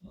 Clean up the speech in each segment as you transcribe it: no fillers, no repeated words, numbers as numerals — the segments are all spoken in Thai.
พุ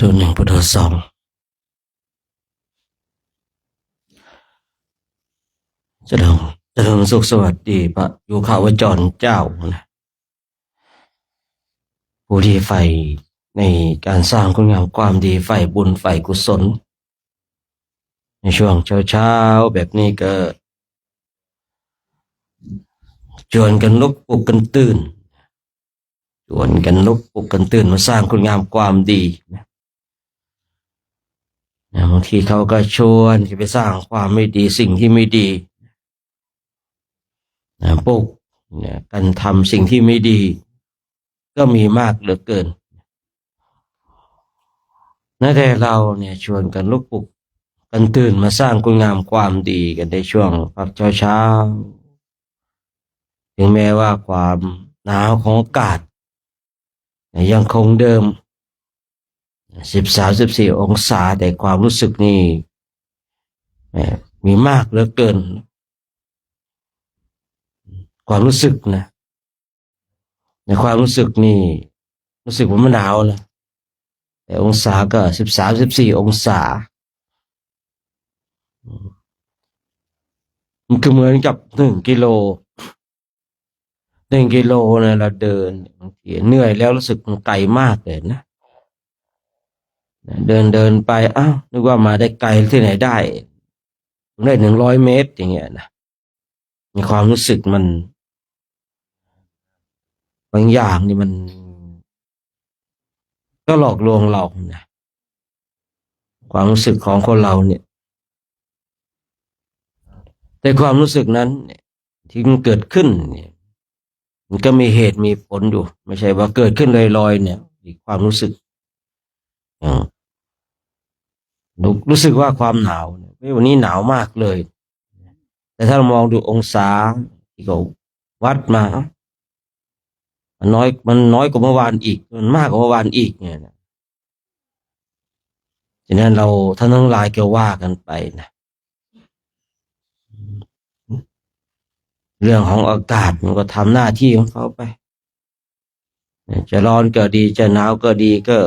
ทโธหนึ่งพุทโธสองเจริญสุขสวัสดีพระโยคาวจรเจ้านะผู้ที่ใฝ่ในการสร้างคุณงามความดีใฝ่บุญใฝ่กุศลในช่วงเช้าแบบนี้ก็ชวนกันลุกปลุกกันตื่นชวนกันลุกปลุกกันตื่นมาสร้างคุณงามความดีนะบางทีเขาก็ชวนไปสร้างความไม่ดีสิ่งที่ไม่ดีปลุกกันทำสิ่งที่ไม่ดีก็มีมากเหลือเกินแต่เราเนี่ยชวนกันลุกปลุกกันตื่นมาสร้างคุณงามความดีกันในช่วงพักเช้าถึงแม้ว่าความหนาวของอากาศยังคงเดิม13-14 องศาแต่ความรู้สึกนี่มีมากเหลือเกินความรู้สึกนะในความรู้สึกนี่รู้สึกว่ามันหนาวนะแต่องศาก็13-14 องศามันคือเหมือนกับ1 กิโลเนี่ยเราเดินบางทีเหนื่อยแล้วรู้สึกมันไกลมากเลยนะเดินไปอ้าวนึกว่ามาได้ไกลที่ไหนได้100 เมตรอย่างเงี้ยนะในความรู้สึกมันบางอย่างนี่มันก็หลอกลวงเรานะความรู้สึกของคนเราเนี่ยแต่ความรู้สึกนั้นที่มันเกิดขึ้นเนี่ยมันก็มีเหตุมีผลอยู่ไม่ใช่ว่าเกิดขึ้นลอยๆเนี่ยอีกความรู้สึกรู้สึกว่าความหนาวเนี่ยวันนี้หนาวมากเลยแต่ถ้าเรามองดูองศาที่เขาวัดมามันน้อยกว่าเมื่อวานอีกมันมากกว่าเมื่อวานอีกเนี่ยนะฉะนั้นเราท่านทั้งหลายก็ว่ากันไปนะเรื่องของอากาศมันก็ทำหน้าที่ของเขาไปจะร้อนก็ดีจะหนาวก็ดีก็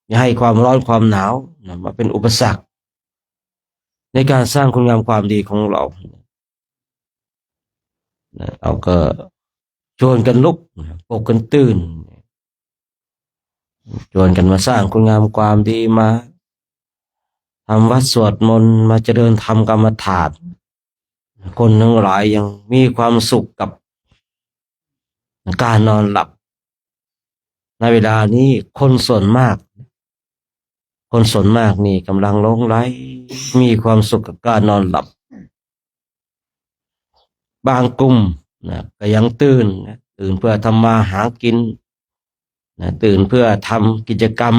อย่าให้ความร้อนความหนาวมาเป็นอุปสรรคในการสร้างคุณงามความดีของเราเราก็ชวนกันลุกปลุกกันตื่นชวนกันมาสร้างคุณงามความดีมาทำวัดสวดมนต์มาเจริญธรรมกรรมฐานคนทั้งหลายยังมีความสุขกับการนอนหลับในเวลานี้คนส่วนมากนี่กำลังหลงไหลมีความสุขกับการนอนหลับบางกลุ่มก็ยังตื่นเพื่อทำมาหากินตื่นเพื่อทำกิจกรรม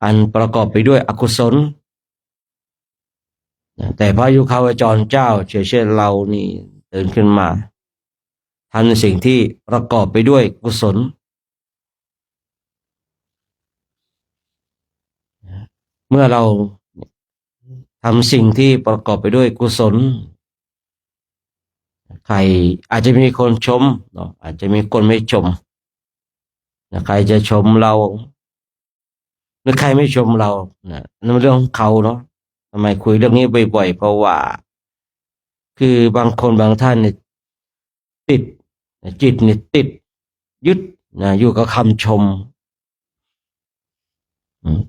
อันประกอบไปด้วยอกุศลแต่พระยุคาวจรเจ้าเช่นเรานี่ตื่นขึ้นมาทำสิ่งที่ประกอบไปด้วยกุศลเมื่อเรา ทำสิ่งที่ประกอบไปด้วยกุศลใครอาจจะมีคนชมเนาะอาจจะมีคนไม่ชมนะใครจะชมเราหรือใครไม่ชมเรานะนั่นเป็นเรื่องของเขาเนาะทำไมคุยเรื่องนี้บ่อยๆเพราะว่าคือบางคนบางท่านเนี่ยติดจิตเนี่ยติดยึดนะอยู่กับคำชมอืม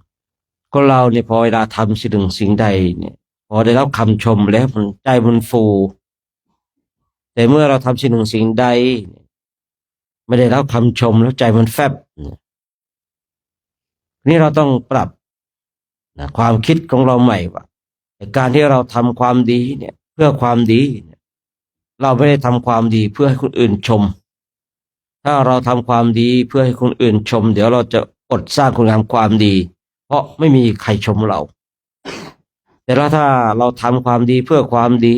ก็เราเนี่ยพอเวลาทำสิ่งหนึ่งสิ่งใดเนี่ยพอได้รับคำชมแล้วมันใจมันฟูแต่เมื่อเราทำสิ่งหนึ่งสิ่งใดไม่ได้รับคำชมแล้วใจมันแฟบนี่เราต้องปรับนะความคิดของเราใหม่ว่าการที่เราทำความดีเนี่ยเพื่อความดีเนี่ยเราไม่ได้ทำความดีเพื่อให้คนอื่นชมถ้าเราทำความดีเพื่อให้คนอื่นชมเดี๋ยวเราจะอดสร้างคุณงามความดีเพราะไม่มีใครชมเราแต่ถ้าเราทำความดีเพื่อความดี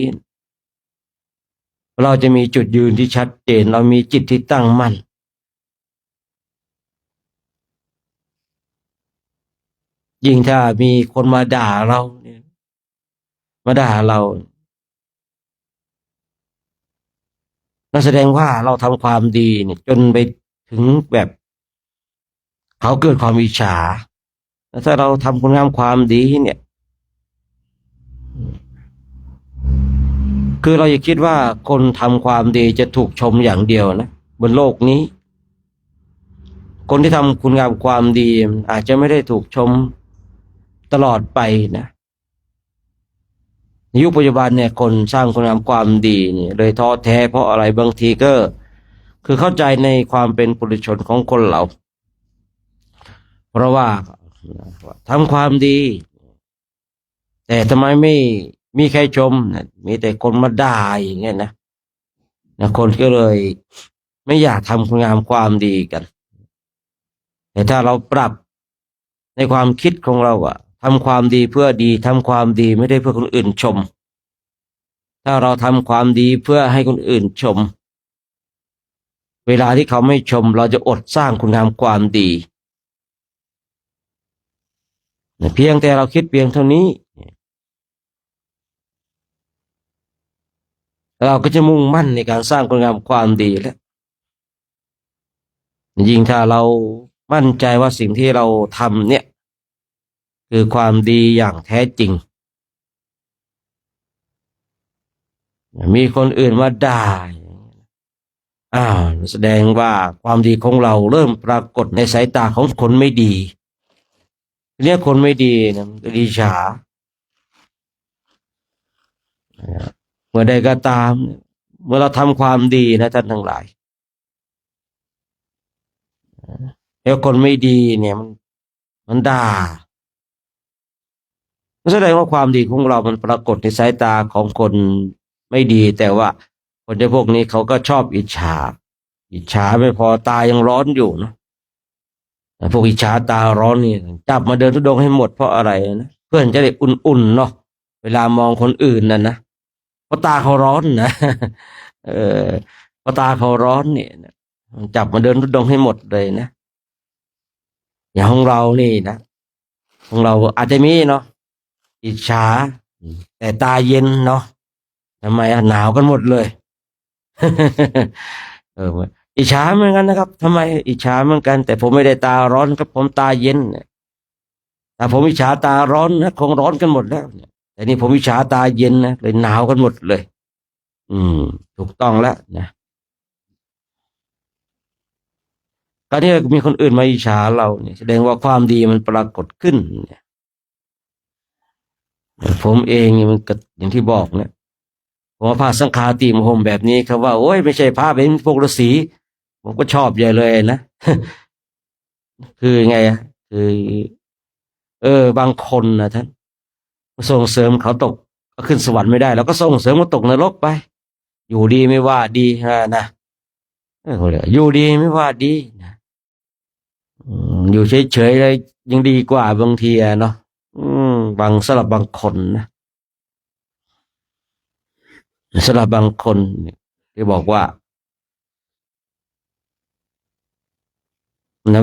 เราจะมีจุดยืนที่ชัดเจนเรามีจิตที่ตั้งมั่นยิ่งถ้ามีคนมาด่าเราเนี่ยมาด่าเรานั่นแสดงว่าเราทำความดีเนี่ยจนไปถึงแบบเขาเกิดความอิจฉาแล้วถ้าเราทำคุณงามความดีเนี่ยคือเราอย่าคิดว่าคนทำความดีจะถูกชมอย่างเดียวนะบนโลกนี้คนที่ทำคุณงามความดีอาจจะไม่ได้ถูกชมตลอดไปนะในยุคปัจจุบันเนี่ยคนสร้างคุณงามความดีเนี่ยเลยท้อแท้เพราะอะไรบางทีก็คือเข้าใจในความเป็นปุถุชนของคนเราเพราะว่าทำความดีแต่ทำไมไม่มีใครชมนะมีแต่คนมาด่าอย่างเงี้ยนะคนก็เลยไม่อยากทำคุณงามความดีกันแต่ถ้าเราปรับในความคิดของเราอะทำความดีเพื่อดีทำความดีไม่ได้เพื่อคนอื่นชมถ้าเราทำความดีเพื่อให้คนอื่นชมเวลาที่เขาไม่ชมเราจะอดสร้างคุณงามความดีเพียงแต่เราคิดเพียงเท่านี้เราก็จะมุ่งมั่นในการสร้างคุณงามความดีแล้วยิ่งถ้าเรามั่นใจว่าสิ่งที่เราทำเนี่ยคือความดีอย่างแท้จริงมีคนอื่นมาด่าแสดงว่าความดีของเราเริ่มปรากฏในสายตาของคนไม่ดีเนี่ยคนไม่ดีนะอิจฉาเมื่อใดก็ตามเมื่อเราทำความดีนะท่านทั้งหลายแล้วคนไม่ดีเนี่ยมันด่าแสดงว่าความดีของเรามันปรากฏในสายตาของคนไม่ดีแต่ว่าคนในพวกนี้เขาก็ชอบอิจฉาอิจฉาไม่พอตายังร้อนอยู่นะแต่พวกอิจฉาตาร้อนนี่จับมาเดินทุดงค์ให้หมดเพราะอะไรนะเพื่อนจะได้อุ่นๆเนาะเวลามองคนอื่นนะเพราะตาเขาร้อนนะเออเพราะตาเขาร้อนเนี่ยจับมาเดินทุดงค์ให้หมดเลยนะอย่างของเรานี่นะของเราอาจจะมีเนาะอิจฉาแต่ตาเย็นเนาะทำไมหนาวกันหมดเลยเอออิจฉาเหมือนกันนะครับทำไมอิจฉาเหมือนกันแต่ผมไม่ได้ตาร้อนครับผมตาเย็นแต่ผมอิจฉาตาร้อนนะคงร้อนกันหมดแล้วแต่นี่ผมอิจฉาตาเย็นนะเลยหนาวกันหมดเลยอืมถูกต้องแล้วนะการที่มีคนอื่นมาอิจฉาเราเนี่ยแสดงว่าความดีมันปรากฏขึ้นเนี่ยผมเองเนี่ยมันก็อย่างที่บอกเนี่ยผมว่าผ้าสังฆาติมโหมแบบนี้ครับว่าโอ้ยไม่ใช่ผ้าเป็นพวกฤาษีผมก็ชอบใหญ่เลยนะคือไงอะคือบางคนนะท่านส่งเสริมเขาตกก็ขึ้นสวรรค์ไม่ได้แล้วก็ส่งเสริมเขาตกนรกไปอยู่ดีไม่ว่าดีนะอยู่ดีไม่ว่าดีนะอยู่เฉยๆเลยยังดีกว่าบางทีอะเนาะบางสำหรับบางคนนะสำหรับบางคนที่บอกว่า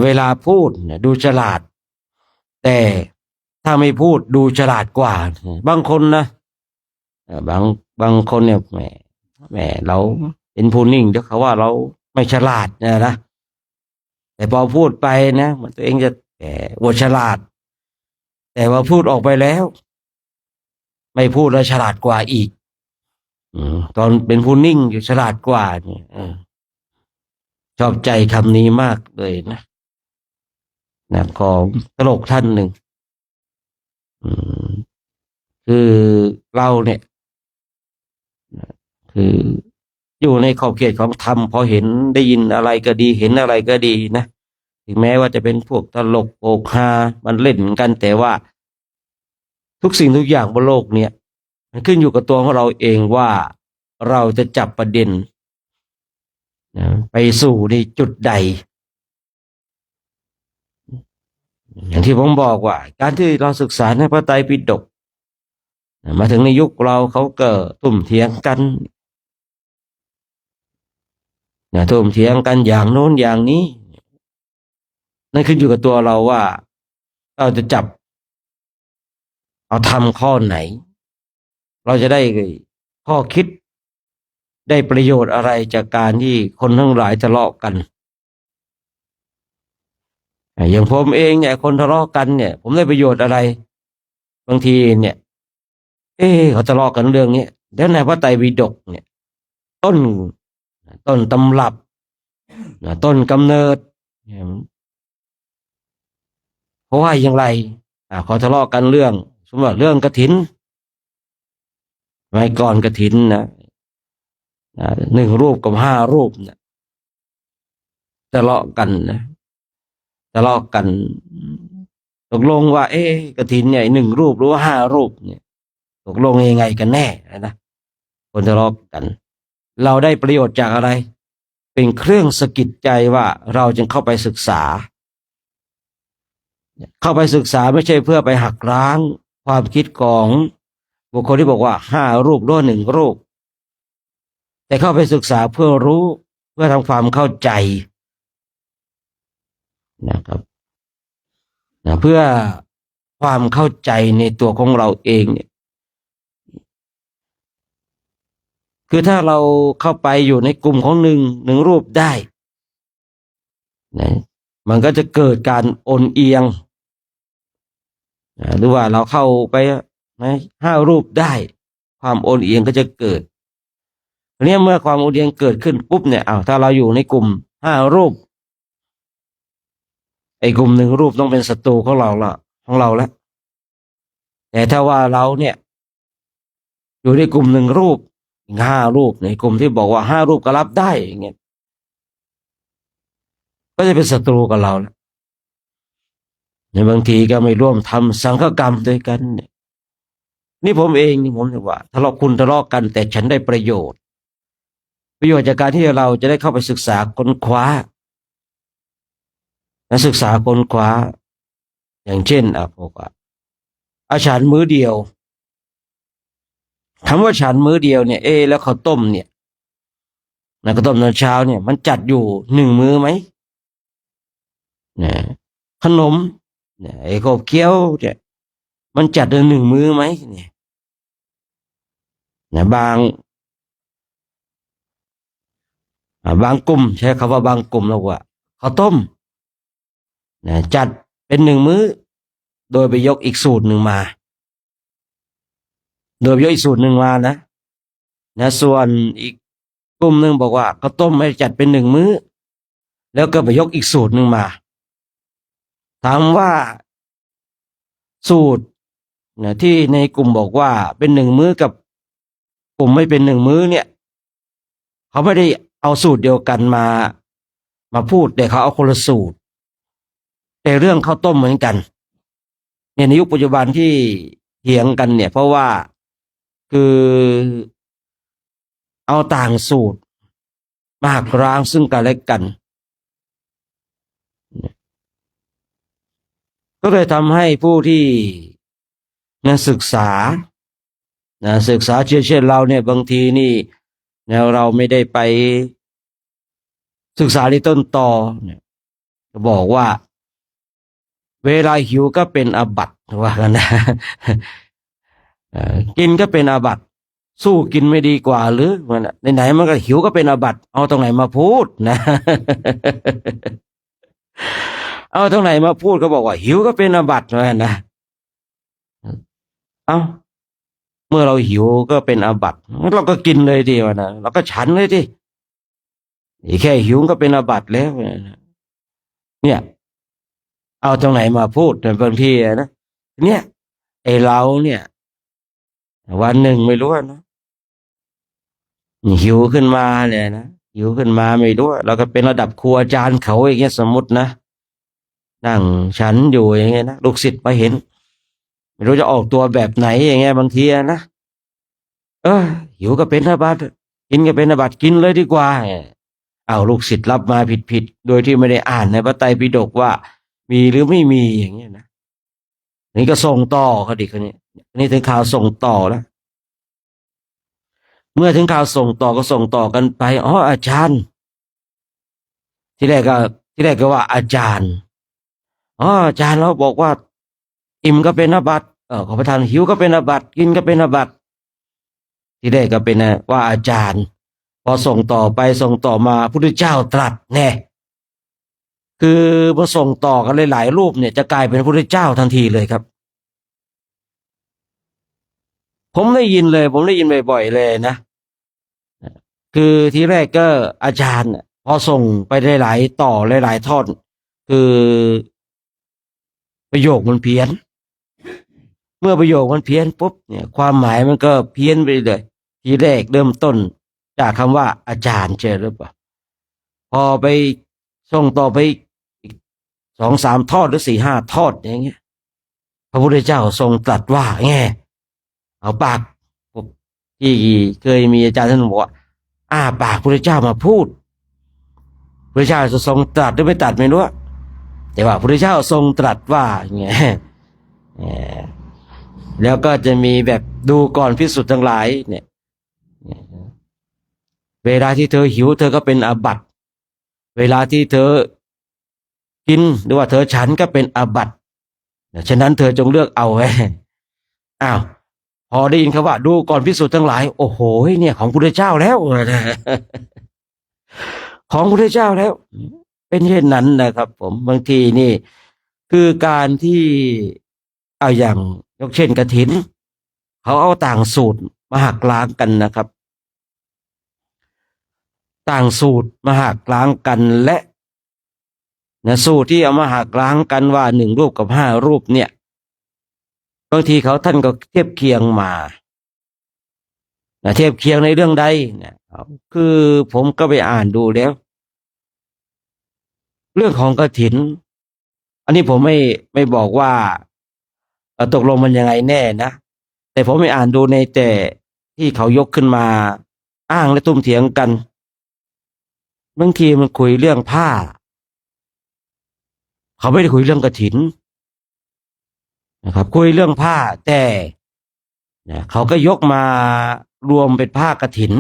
เวลาพูดดูฉลาดแต่ ถ้าไม่พูดดูฉลาดกว่าบางคนนะบางคนเนี่ยแหมเราเป็นผู้นิ่งเดี๋ยวเขาว่าเราไม่ฉลาดนะแต่พอพูดไปนะมันตัวเองจะแหมอวดฉลาดแต่ว่าพูดออกไปแล้วไม่พูดแล้วฉลาดกว่าอีกตอนเป็นผู้นิ่งอยู่ฉลาดกว่าเนี่ยชอบใจคำนี้มากเลยนะของตลกท่านหนึ่งคือเราเนี่ยคืออยู่ในขอบเขตของธรรมพอเห็นได้ยินอะไรก็ดีเห็นอะไรก็ดีนะถึงแม้ว่าจะเป็นพวกตลกโปกฮามันเล่นกันแต่ว่าทุกสิ่งทุกอย่างบนโลกเนี่ยมันขึ้นอยู่กับตัวของเราเองว่าเราจะจับประเด็นนะไปสู่ในจุดใดอย่างที่ผมบอกว่าการที่เราศึกษาในพระไตรปิฎกมาถึงในยุคเราเขาก็ทุ่มเถียงกันทุ่มเถียงกันอย่างโน้นอย่างนี้นั่นขึ้นอยู่กับตัวเราว่าเราจะจับเอาทำข้อไหนเราจะได้ข้อคิดได้ประโยชน์อะไรจากการที่คนทั้งหลายทะเลาะกันอย่างผมเองเนี่ยคนทะเลาะกันเนี่ยผมได้ประโยชน์อะไรบางทีเนี่ยเขาทะเลาะกันเรื่องนี้แล้วในพระไตรปิฎกเนี่ยต้นตำรับต้นกำเนิดเพราะว่าอย่างไรเขาทะเลาะกันเรื่องสมมติเรื่องกฐินไม่ก่อนกฐินนะ1 รูปกับ5 รูปนะทะเลาะกันตกลงว่ากฐินเนี่ย1 รูปหรือว่า5 รูปเนี่ยตกลงยังไงกันแน่นะคนทะเลาะกันเราได้ประโยชน์จากอะไรเป็นเครื่องสะกิดใจว่าเราจึงเข้าไปศึกษาไม่ใช่เพื่อไปหักล้างความคิดของบุคคลที่บอกว่า5 รูปหรือ1 รูปแต่เข้าไปศึกษาเพื่อรู้เพื่อทำความเข้าใจนะครับเพื่อความเข้าใจในตัวของเราเองเนี่ยคือถ้าเราเข้าไปอยู่ในกลุ่มของหนึ่งรูปได้นะมันก็จะเกิดการโอนเอียงหรือว่าเราเข้าไปนะ5 รูปได้ความโอนเอียงก็จะเกิดทีนี้เมื่อความโอนเอียงเกิดขึ้นปุ๊บเนี่ยถ้าเราอยู่ในกลุ่ม5 รูปไอ้กลุ่ม1 รูปต้องเป็นศัตรูของเราแล้วแต่ถ้าว่าเราเนี่ยอยู่ในกลุ่ม1 รูป5 รูปในกลุ่มที่บอกว่า5 รูปก็รับได้อย่างเงี้ยก็จะเป็นศัตรูกับเราแล้วในบางทีก็ไม่ร่วมทำสังฆกรรมด้วยกันเนี่ยนี่ผมเองนี่ผมจะว่าทะเลาะกันแต่ฉันได้ประโยชน์จากการที่เราจะได้เข้าไปศึกษาค้นคว้าและศึกษาค้นคว้าอย่างเช่นบอกว่าฉันมื้อเดียวคำว่าฉันมื้อเดียวเนี่ยแล้วข้าวต้มเนี่ยข้าวต้มตอนเช้าเนี่ยมันจัดอยู่1 มื้อไหมนะขนมเนี่ยขบเคี้ยวเนี่ยมันจัด1 มื้อไหมเนี่ยนะบางกลุ่มใช้คำว่าบางกลุ่มแล้วว่าข้าวต้มนะจัดเป็น1 มื้อโดยไปยกอีกสูตรหนึ่งมานะส่วนอีกกลุ่มหนึ่งบอกว่าข้าวต้มไม่จัดเป็น1 มื้อแล้วก็ไปยกอีกสูตรหนึ่งมาถามว่าสูตรนะที่ในกลุ่มบอกว่าเป็น1 มื้อกับกลุ่มไม่เป็น1 มื้อเนี่ยเขาไม่ได้เอาสูตรเดียวกันมาพูดแต่เขาเอาคนละสูตรแต่เรื่องข้าวต้มเหมือนกันเนี่ยในยุคปัจจุบันที่เถียงกันเนี่ยเพราะว่าคือเอาต่างสูตรมาหักล้างซึ่งกันและกันก็เลยทำให้ผู้ที่ศึกษาเช่นเราเนี่ยบางทีนี่เราไม่ได้ไปศึกษาในต้นตอเนี่ยบอกว่า เวลาหิวก็เป็นอาบัติว่ากันนะกินก็เป็นอาบัติสู้กินไม่ดีกว่าหรือมันไหนๆมันก็หิวก็เป็นอาบัติเอาตรงไหนมาพูดนะ เอาตรงไหนมาพูดก็บอกว่าหิวก็เป็นอาบัติว่านะเอ้าเมื่อเราหิวก็เป็นอาบัติงั้นเราก็กินเลยดีวะนะเราก็ฉันเลยดิแค่หิวก็เป็นอาบัติแล้วเนี่ยเอาตรงไหนมาพูดแต่บางทีนะเนี่ยไอเราเนี่ยวันหนึ่งไม่รู้นะหิวขึ้นมาเนี่ยนะหิวขึ้นมาไม่รู้เราก็เป็นระดับครูอาจารย์เขาอย่างเงี้ยสมมตินะนั่งฉันอยู่อย่างเงี้ยนะลูกศิษย์มาเห็นไม่รู้จะออกตัวแบบไหนอย่างเงี้ยบางทีนะเออหิวก็เป็นอาบัติกินก็เป็นอาบัติกินเลยดีกว่าเอาลูกศิษย์รับมาผิดโดยที่ไม่ได้อ่านในพระไตรปิฎกว่ามีหรือไม่มีอย่างเงี้ยนะนี่ก็ส่งต่อเขาดิคนนี้นี่ถึงข่าวส่งต่อแล้วเมื่อถึงข่าวส่งต่อก็ส่งต่อกันไปอ๋ออาจารย์ที่แรกก็ว่าอาจารย์อ๋ออาจารย์เราบอกว่าอิ่มก็เป็นอาบัติขอประทานหิวก็เป็นอาบัติกินก็เป็นอาบัติที่แรกก็เป็นว่าอาจารย์พอส่งต่อไปส่งต่อมาพระพุทธเจ้าตรัสแน่คือพอส่งต่อกันหลายๆรูปเนี่ยจะกลายเป็นพระพุทธเจ้าทันทีเลยครับผมได้ยินเลยผมได้ยินบ่อยๆเลยนะคือทีแรกก็อาจารย์พอส่งไปหลายๆต่อหลายๆทอดคือประโยคมันเพี้ยนเมื่อประโยคมันเพี้ยนปุ๊บเนี่ยความหมายมันก็เพี้ยนไปเลยทีแรกเริ่มต้นจากคำว่าอาจารย์เจอหรือเปล่าพอไปส่งต่อไปอีกสองสามทอดหรือสี่ห้าทอดอย่างเงี้ยพระพุทธเจ้าทรงตรัสว่าไงเอาปากที่เคยมีอาจารย์ท่านบอกว่าอ้าปากพระพุทธเจ้ามาพูดพระเจ้าจะทรงตรัสหรือไม่ตรัสไม่รู้แต่ว่าพระพุทธเจ้าทรงตรัสว่าไงแล้วก็จะมีแบบดูก่อนภิกษุทั้งหลายเนี่ยเวลาที่เธอหิวเธอก็เป็นอาบัติเวลาที่เธอกินหรือว่าเธอฉันก็เป็นอาบัติฉะนั้นเธอจงเลือกเอาไว้อ้าวพอได้ยินคำว่าดูก่อนภิกษุทั้งหลายโอ้โหเนี่ยของพระพุทธเจ้าแล้วของพระพุทธเจ้าแล้วเป็นเช่นนั้นนะครับผมบางทีนี่คือการที่เอาอย่างยกเช่นกฐินเขาเอาต่างสูตรมาหักล้างกันนะครับต่างสูตรมาหักล้างกันและสูตรที่เอามาหักล้างกันว่าหนึ่งรูปกับห้ารูปเนี่ยบางทีท่านก็เทียบเคียงมาเทียบเคียงในเรื่องใดเนี่ยคือผมก็ไปอ่านดูแล้วเรื่องของกฐินอันนี้ผมไม่บอกว่าตกลงมันยังไงแน่นะแต่ผมไปอ่านดูในแต่ที่เขายกขึ้นมาอ้างและตุ้มเถียงกันบางทีมันคุยเรื่องผ้าเขาไม่ได้คุยเรื่องกฐินนะครับคุยเรื่องผ้าแต่เขาก็ยกมารวมเป็นผ้ากฐิน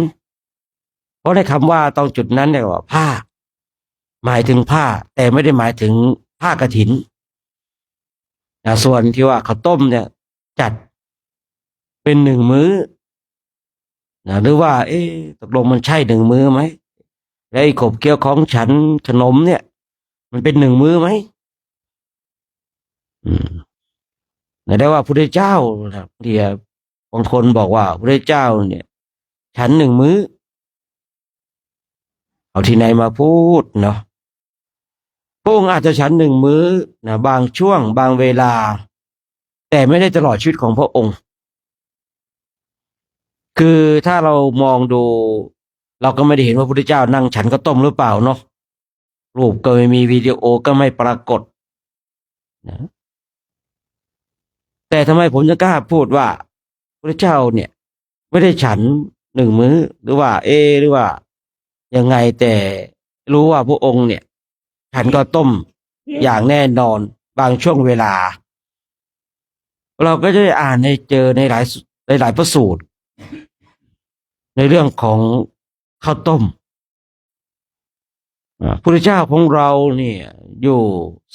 เพราะในคำว่าตรงจุดนั้นเนี่ยว่าผ้าหมายถึงผ้าแต่ไม่ได้หมายถึงผ้ากฐินส่วนที่ว่าข้าวต้มเนี่ยจัดเป็นหนึ่งมื้อหรือว่าตกลงมันใช่หนึ่งมื้อไหมแล้วไอ้ขบเคี้ยวของฉันขนมเนี่ยมันเป็นหนึ่งมื้อไหมได้ว่าพระพุทธเจ้าเดียบางคนบอกว่าพระพุทธเจ้าเนี่ยฉันหนึ่งมื้อเอาที่ไหนมาพูดเนาะพระองค์อาจจะฉันหนึ่งมื้อนะบางช่วงบางเวลาแต่ไม่ได้ตลอดชีวิตของพระองค์คือถ้าเรามองดูเราก็ไม่ได้เห็นว่าพระพุทธเจ้านั่งฉันข้าวต้มหรือเปล่าเนาะรูปก็ไม่มีวิดีโอก็ไม่ปรากฏนะแต่ทำไมผมจะกล้าพูดว่าพระเจ้าเนี่ยไม่ได้ฉันหนึ่งมื้อหรือว่าหรือว่ายังไงแต่รู้ว่าพระองค์เนี่ยฉันก็ต้มอย่างแน่นอนบางช่วงเวลาเราก็จะได้อ่านในเจอในหลายพระสูตรในเรื่องของข้าวต้ม พระพุทธเจ้าของเราเนี่ยอยู่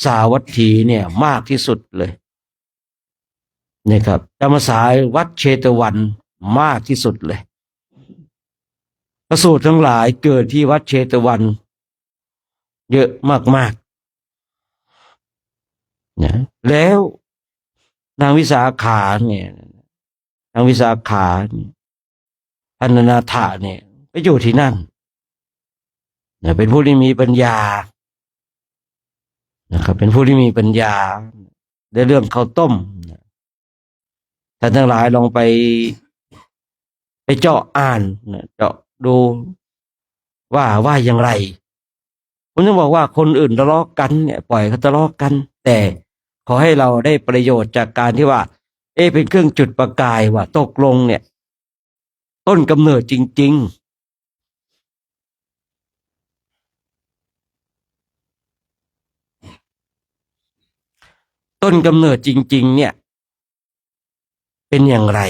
สาวัตถีเนี่ยมากที่สุดเลยนะครับจำพรรษาวัดเชตวันมากที่สุดเลยพระสูตรทั้งหลายเกิดที่วัดเชตวันเยอะมากๆนะแล้วนางวิสาขาเนี่ยนางวิสาขาพันนาถะเนี่ยไปอยู่ที่นั่นนะเป็นผู้ที่มีปัญญานะครับเป็นผู้ที่มีปัญญาในเรื่องข้าวต้มท่านทั้งหลายลองไปเจาะอ่านเจาะดูว่าอย่างไรผมจะบอกว่าคนอื่นทะเลาะกันเนี่ยปล่อยเขาทะเลาะกันแต่ขอให้เราได้ประโยชน์จากการที่ว่าเป็นเครื่องจุดประกายว่าตกลงเนี่ยต้นกำเนิดจริงๆต้นกำเนิดจริงๆเนี่ยเป็นอย่างไร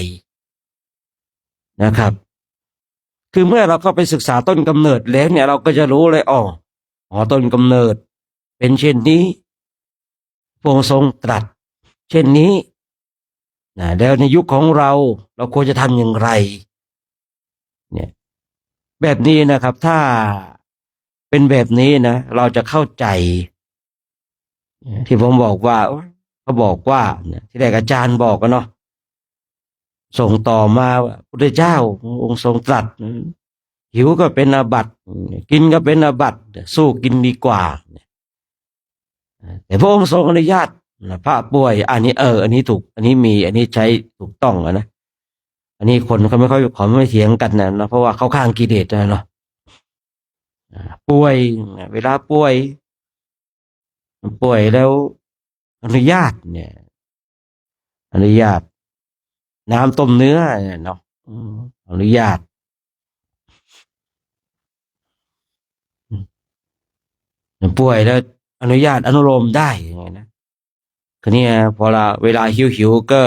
นะครับคือเมื่อเราเข้าไปศึกษาต้นกำเนิดแล้วเนี่ยเราก็จะรู้เลยต้นกำเนิดเป็นเช่นนี้พระองค์ทรงตรัสเช่นนี้นะแล้วในยุคของเราควรจะทำอย่างไรเนี่ยแบบนี้นะครับถ้าเป็นแบบนี้นะเราจะเข้าใจที่ผมบอกว่าเขาบอกว่าที่แรกอาจารย์บอกกันเนาะส่งต่อมาว่าพุทธเจ้าองค์ทรงตรัสหิวก็เป็นอาบัติกินก็เป็นอาบัติสู้กินดีกว่าแต่พระองค์ทรงอนุญาตพระป่วยอันนี้อันนี้ถูกอันนี้มีอันนี้ใช้ถูกต้องนะอันนี้คนเขาไม่ค่อยขอไม่เถียงกันนะเพราะว่าเขาข้างกิเลสนะเนาะป่วยเวลาป่วยแล้วอนุญาตเนี่ยอนุญาตน้ำต้มเนื้อเนาะอนุญาตป่วยแล้วอนุญาตอนุโลมได้ยังไงนะคือเนี่ยพอเวลาหิวก็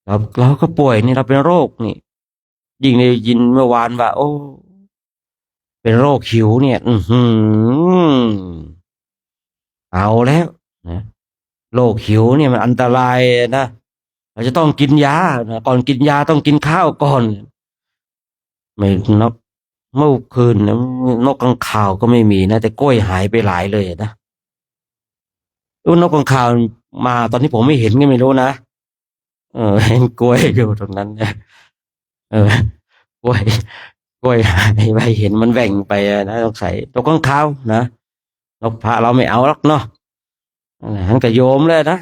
เราก็ป่วยนี่เราเป็นโรคนี่ยิ่งได้ยินเมื่อวานว่าโอ้เป็นโรคหิวเนี่ยเอาแล้วนะโรคหิวเนี่ยมันอันตรายนะเราจะต้องกินยาก่อนกินยาต้องกินข้าวก่อนไม่นกเมื่อคืนนะนกกังขาวก็ไม่มีนะแต่กล้วยหายไปหลายเลยนะนกกังขาวมาตอนที่ผมไม่เห็นก็ไม่รู้นะเห็นกล้วยอยู่ตรงนั้นเนี่ยเออกล้วยหายไปเห็นมันแหว่งไปนะต้องใส่นกกังขาวนกพระเราไม่เอาหรอกเนาะหันกับโยมเลยนะ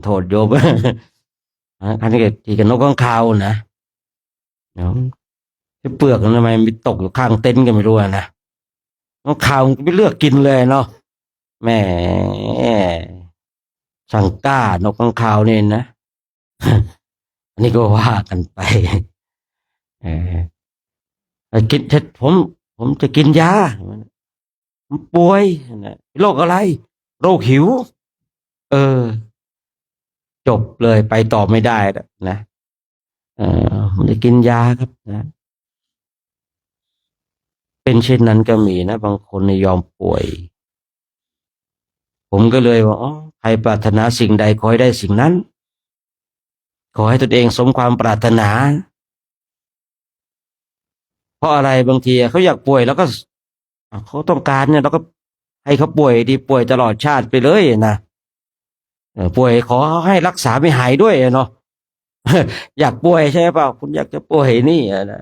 โทษโยมอันนี้ก็ที่กับนกข้างคาวนะเนาะเปลือกมันทำไมมีตกอยู่ข้างเต็นท์กันไม่รู้นะนกขาวมันไม่เลือกกินเลยเนาะแหมสั่งกล้านกข้างคาวเนี่ยนะอันนี้ก็ว่ากันไปเอกินผมจะกินยาผมป่วยโรคอะไรโรคหิวเออจบเลยไปต่อไม่ได้นะผมจะกินยาครับนะเป็นเช่นนั้นก็มีนะบางคนยอมป่วยผมก็เลยว่าใครปรารถนาสิ่งใดขอให้ได้สิ่งนั้นขอให้ตนเองสมความปรารถนาเพราะอะไรบางทีเขาอยากป่วยแล้วก็เขาต้องการเนี่ยเราก็ให้เขาป่วยดีป่วยตลอดชาติไปเลยนะป่วยขอให้รักษาไม่หายด้วยเนาะอยากป่วยใช่เปล่าคุณอยากจะป่วยนี่นะ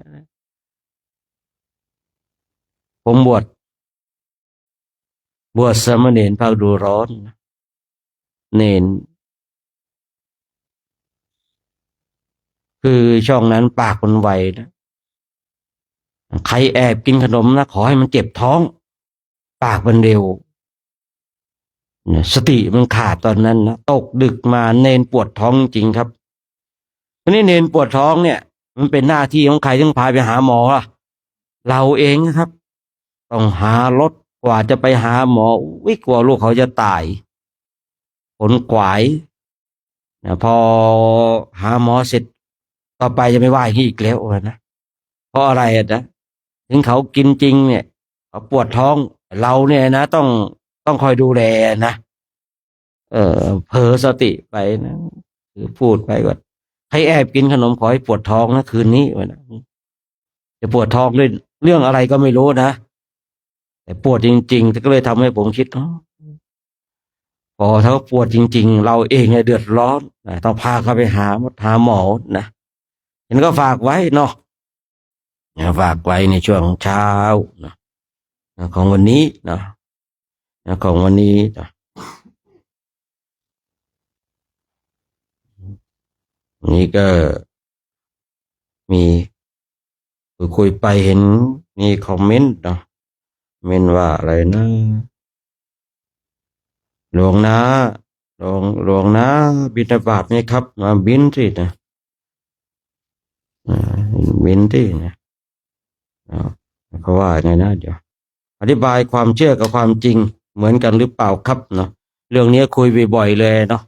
ผมบวชสามเณรภาคฤดูร้อนเนนคือช่องนั้นปากมันไวนะใครแอบกินขนมนะขอให้มันเจ็บท้องปากมันเร็วสติมันขาดตอนนั้นนะตกดึกมาเนนปวดท้องจริงครับทีนี้เนนปวดท้องเนี่ยมันเป็นหน้าที่ของใครต้องพาไปหาหมอล่ะเราเองนะครับต้องหารถกว่าจะไปหาหมอวิกลัวลูกเขาจะตายผลกวายพอหาหมอเสร็จต่อไปจะไม่ว่าอย่างนี้อีกแล้วนะเพราะอะไรนะถึงเขากินจริงเนี่ยเขาปวดท้อง เราเนี่ยนะต้องคอยดูแลนะเผลอสติไปนะคือพูดไปว่าใครแอบกินขนมขอให้ปวดท้องนะคืนนี้วะนะจะปวดท้องด้วยเรื่องอะไรก็ไม่รู้นะแต่ปวดจริงๆก็เลยทำให้ผมคิดพอถ้าปวดจริงๆเราเองเนี่ยเดือดร้อนนะต้องพาเขาไปหาหมอนะฉะนั้นก็ฝากไว้เนาะฝากไว้ในช่วงเช้านะของวันนี้นะของวันนี้นะนี่ก็มีคุยไปเห็นมีคอมเมนต์นะเมนว่าอะไรนะหลวงนะหลวงนะบิณฑบาตไหมครับมาบินสินะอ่าบินสินะอ่าเขาว่าไงนะเดี๋ยวอธิบายความเชื่อกับความจริงเหมือนกันหรือเปล่าครับเนาะเรื่องนี้คุยบ่อยๆเลยเนาะ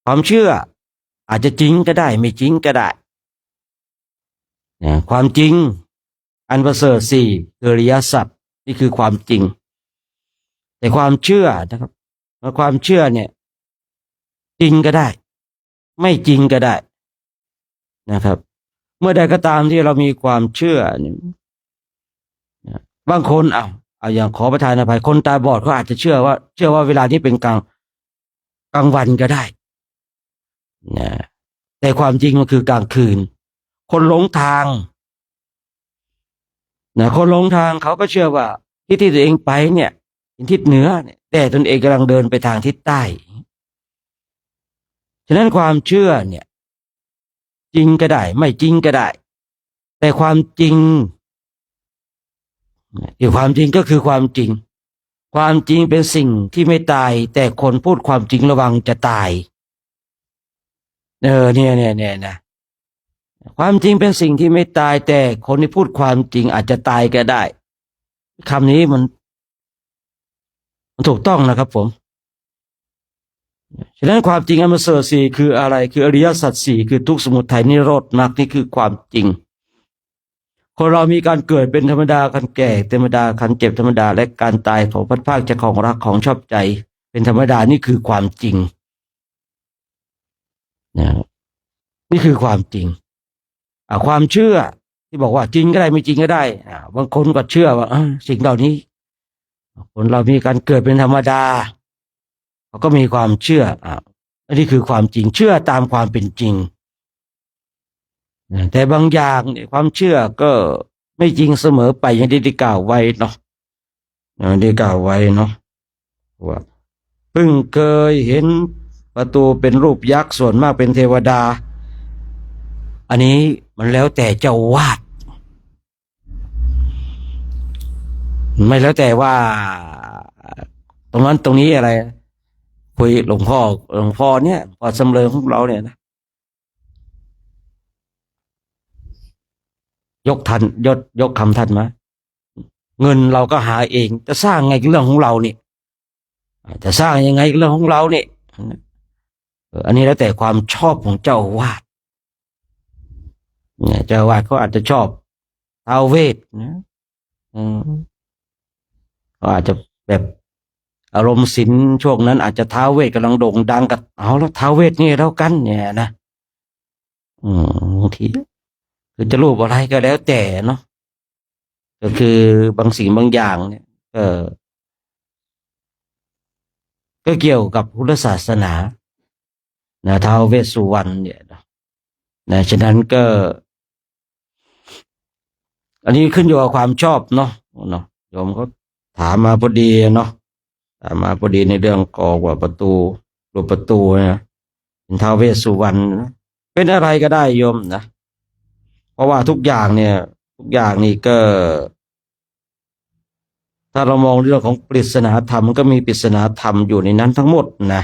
ความเชื่ออาจจะจริงก็ได้ไม่จริงก็ได้นะความจริงอันประเสริฐสี่คืออริยสัจนี่คือความจริงแต่ความเชื่อนะครับความเชื่อเนี่ยจริงก็ได้ไม่จริงก็ได้นะครับเมื่อใดก็ตามที่เรามีความเชื่อเนี่ยบางคนเอาอย่างขอประทานอภัยคนตาบอดเขาอาจจะเชื่อว่าเวลานี้เป็นกลางวันก็ได้นะแต่ความจริงมันคือกลางคืนคนหลงทางคนหลงทางเขาก็เชื่อว่าที่ตัวเองไปเนี่ยเป็นทิศเหนือเนี่ยแต่ตนเองกำลังเดินไปทางทิศใต้ฉะนั้นความเชื่อเนี่ยจริงก็ได้ไม่จริงก็ได้แต่ความจริงความจริงก็คือความจริงความจริงเป็นสิ่งที่ไม่ตายแต่คนพูดความจริงระวังจะตายเนี่ยนะความจริงเป็นสิ่งที่ไม่ตายแต่คนที่พูดความจริงอาจจะตายก็ได้คำนี้มันถูกต้องนะครับผมฉะนั้นความจริงอันประเสริฐสี่คืออะไรคืออริยสัจสี่คือทุกข์สมุทัยนิโรธมรรคนี่คือความจริงคนเรามีการเกิดเป็นธรรมดาการแก่ธรรมดาการเจ็บธรรมดาและการตายของพัดภาคจากของรักของชอบใจเป็นธรรมดานี่คือความจริงนะนี่คือความจริงความเชื่อที่บอกว่าจริงก็ได้ไม่จริงก็ได้บางคนก็เชื่อว่าสิ่งเหล่านี้คนเรามีการเกิดเป็นธรรมดาเขาก็มีความเชื่ออันนี้คือความจริงเชื่อตามความเป็นจริงแต่บางอย่างเนี่ยความเชื่อก็ไม่จริงเสมอไปอย่างที่ได้กล่าวไว้เนาะได้กล่าวไว้เนาะว่าเพิ่งเคยเห็นประตูเป็นรูปยักษ์ส่วนมากเป็นเทวดาอันนี้มันแล้วแต่เจ้าวาดไม่แล้วแต่ว่าตรงนั้นตรงนี้อะไรคุยหลวงพ่อเนี่ยพอสำเริงของเราเนี่ยนะยกคำท่านมาเงินเราก็หาเองจะสร้างไงก็เรื่องของเราเนี่ยจะสร้างยังไงก็เรื่องของเราเนี่ยอันนี้แล้วแต่ความชอบของเจ้าวาดเนี่ยเจ้าวาดเขาอาจจะชอบท้าวเวทนะเขาอาจจะแบบอารมณ์ศิลป์ช่วงนั้นอาจจะท้าวเวทกำลังโด่งดังกับเอาแล้วท้าวเวทนี่เท่ากันเนี่ยนะบางทีคือจะรูปอะไรก็แล้วแต่เนาะก็คือบางสิ่งบางอย่างเนี่ยก็เกี่ยวกับพุทธศาสนาท้าวเวสสุวรรณเนี่ยนะฉะนั้นก็อันนี้ขึ้นอยู่กับความชอบเนาะโยมเขาถามมาพอดีเนาะถามมาพอดีในเรื่องกอว่าประตูรูปประตูนะเป็นท้าวเวสสุวรรณนะเป็นอะไรก็ได้โยมนะเพราะว่าทุกอย่างนี่ก็ถ้าเรามองเรื่องของปริศนาธรรมมันก็มีปริศนาธรรมอยู่ในนั้นทั้งหมดนะ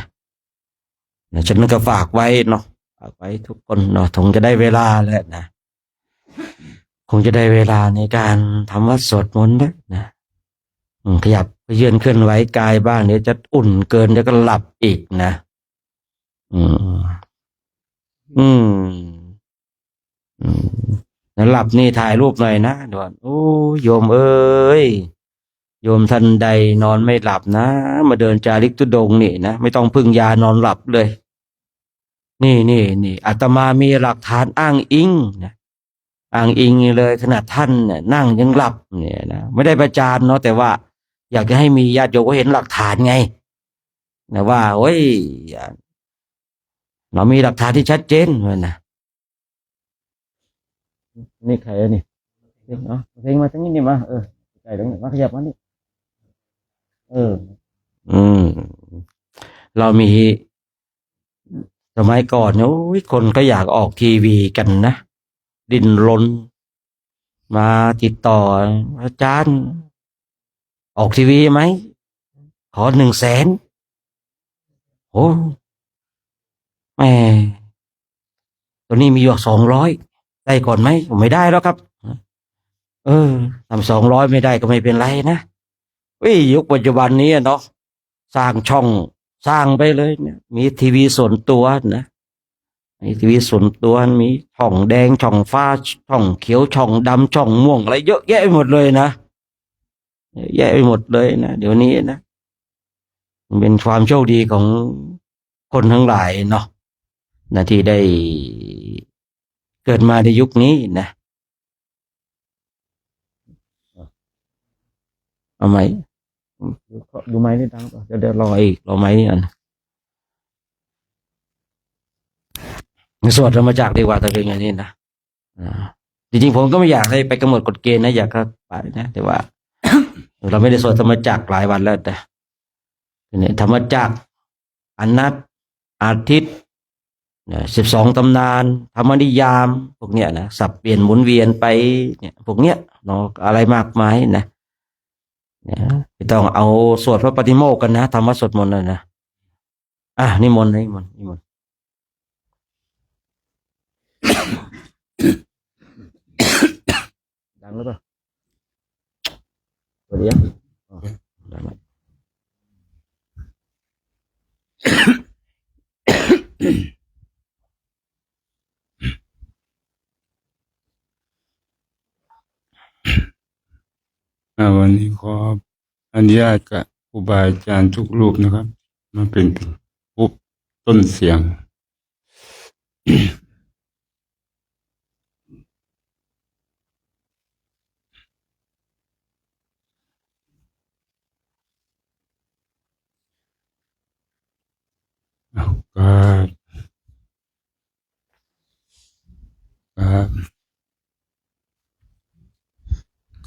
ฉันก็ฝากไว้เนาะฝากไว้ทุกคนเนาะคงจะได้เวลาแล้วนะคงจะได้เวลาในการทำวัดสวดมนต์แล้วนะขยับเยือนเคลื่อนไหวกายบ้างเดี๋ยวจะอุ่นเกินเดี๋ยวก็หลับอีกนะอืมอืมแล้วหลับนี่ถ่ายรูปหน่อยนะด่วนโอ้โยมเอ้ย โยมท่านใดนอนไม่หลับนะมาเดินจาริกธุดงค์นี่นะไม่ต้องพึ่งยานอนหลับเลย นี่อาตมามีหลักฐานอ้างอิงนะอ้างอิงเลยขนาดท่านเนี่ยนั่งยังหลับเนี่ยนะไม่ได้ประจานเนาะแต่ว่าอยากจะให้มีญาติโยมเห็นหลักฐานไงนะว่าเฮ้ยเรามีหลักฐานที่ชัดเจนเลยนะนี่ใครนี่เนาะเพลงมาทั้งนี้นี่มาใครตรงนี้มาขยับมานี่อืมเรามีสมัยก่อนเนี่ยโอ้ยคนก็อยากออกทีวีกันนะดิ้นรนมาติดต่ออาจารย์ออกทีวีไหมขอ100,000โอ้แม่ตัวนี้มีอยู่200ได้ก่อนไหมผมไม่ได้แล้วครับทำ200ไม่ได้ก็ไม่เป็นไรนะยุคปัจจุบันนี้เนาะสร้างช่องสร้างไปเลยเนี่ยมีทีวีส่วนตัวนะมีทีวีส่วนตัวมีช่องแดงช่องฟ้าช่องเขียวช่องดำช่องม่วงอะไรเยอะแยะไปหมดเลยนะเยอะแยะไปหมดเลยนะเดี๋ยวนี้นะมันเป็นความโชคดีของคนทั้งหลายเนาะนะที่ได้เกิดมาในยุคนี้นะเอาไหมดูไหมนี่ดังเดี๋ยวรออีกรอไหมนี่อันสวดธรรมจักรดีกว่าแต่เป็นอย่างนี้นะจริงๆผมก็ไม่อยากให้ไปกำหนดกฎเกณฑ์นะอยากก็ไปนะแต่ว่า เราไม่ได้สวดธรรมจักรหลายวันแล้วแต่เนี่ยธรรมจักรอนัตอาทิตย์12 ตำนานธรรมนิยามพวกเนี้ยนะสับเปลี่ยนหมุนเวียนไปเนี่ยพวกเนี้ยเนาะอะไรมากมายนะไม่ต้องเอาสวดพระปฏิโมกข์กันนะธรรมะสวดมนต์นะนิมนต์ดังหรือเปล่าตัวเดียวดังไหมวันนี้ขออนุญาตกับครูบาอาจารย์ทุกรูปนะครับมาเป็นผู้ต้นเสียง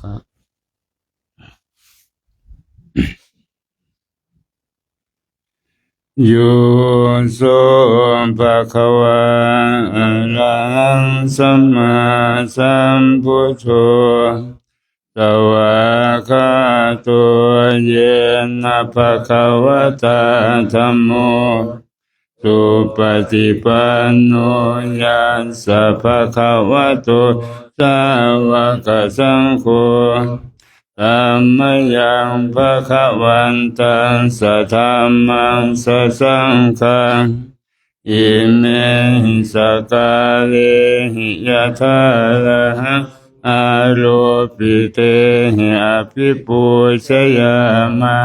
ครับโยโสภะคะวะอะระหังสัมมาสัมพุทโธสวากขาโตเยนะภะคะวะตาธัมโมสุปฏิปันโนยัสสะภะคะวะโตสาวกสังโฆธัมมยังภะคะวันตังสัทธัมมังสัสสังฆังอิเมหิสกาเลหิยะทาระหังอาโลปิเตหิอภิปูชยามะ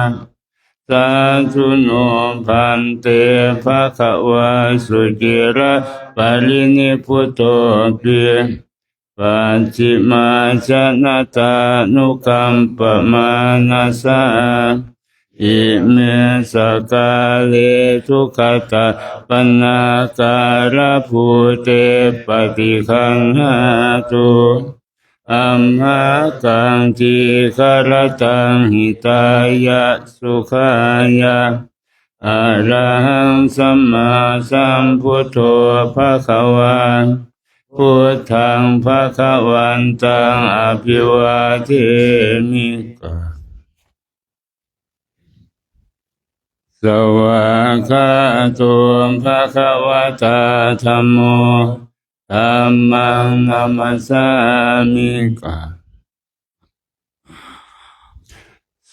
สาธุโนพันเตภะคะวะสุจิระปรินิพพุตโตปิปัจฉิมาชนะตานุกัมปมานาสาอิเมสกาเลทุกขตาปนาการะภูเตปฏิคันหาตุอัมหากังจิคารตังหิตายะสุขายะอะระหังสัมมาสัมพุทโธภะคะวะพุทธังภะคะวันตังอภิวาเทมิสวากขาโตภะคะวะตาธัมโมธัมมังนัมสสามิ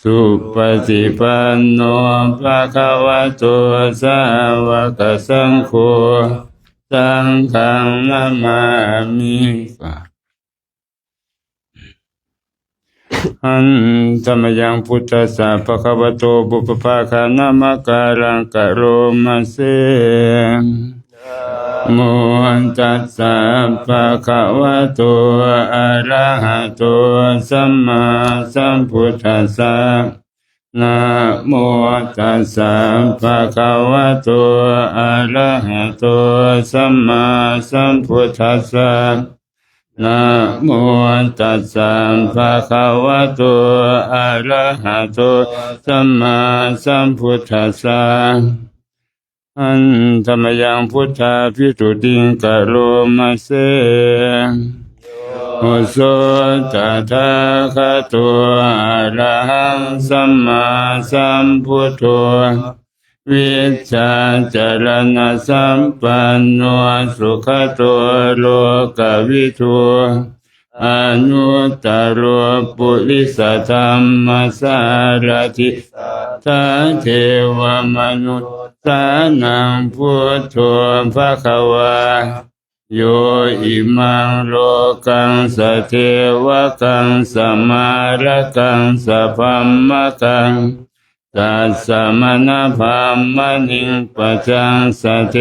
สุปฏิปันโนภะคะวะโตสาวกสังโฆสังฆังนามามิห อันธรรมยังพุทธัสสะภะคะวะโตบุปภาคานามการังกะโรมาเสโมตัสสะภะคะวะโตอะระหะโตสัมมาสัมพุทธัสสะนะโมตัสสะภะคะวะโตอะระหะโตสัมมาสัมพุทธัสสะนะโมตัสสะภะคะวะโตอะระหะโตสัมมาสัมพุทธัสสะอันธรรมยังพุทธาภิสุติงกะโรมาเสโอโสตถาคตอะระหังสัมมาสัมพุทโธวิชชาจรณะสัมปันโนสุขโตโลกวิทูอนุตตรปุริสธรรมสารถิสาเทวมนุษย์สานังพุทโธภควาโยอิมังโลกังสเทวกังสมารกังสพัมมะกังตัสสะมณพามมณิงปัจจังสเท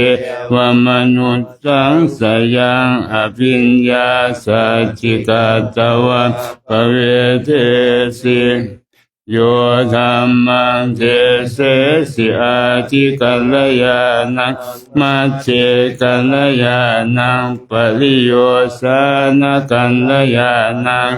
วมนุษสังสยังอภิญญาสัจจิกาตวะภเวเทสิโยธรรมังเทเสสิอาทิกัลยาณังมัจเจกัลยาณังปริโยสานกัลยาณัง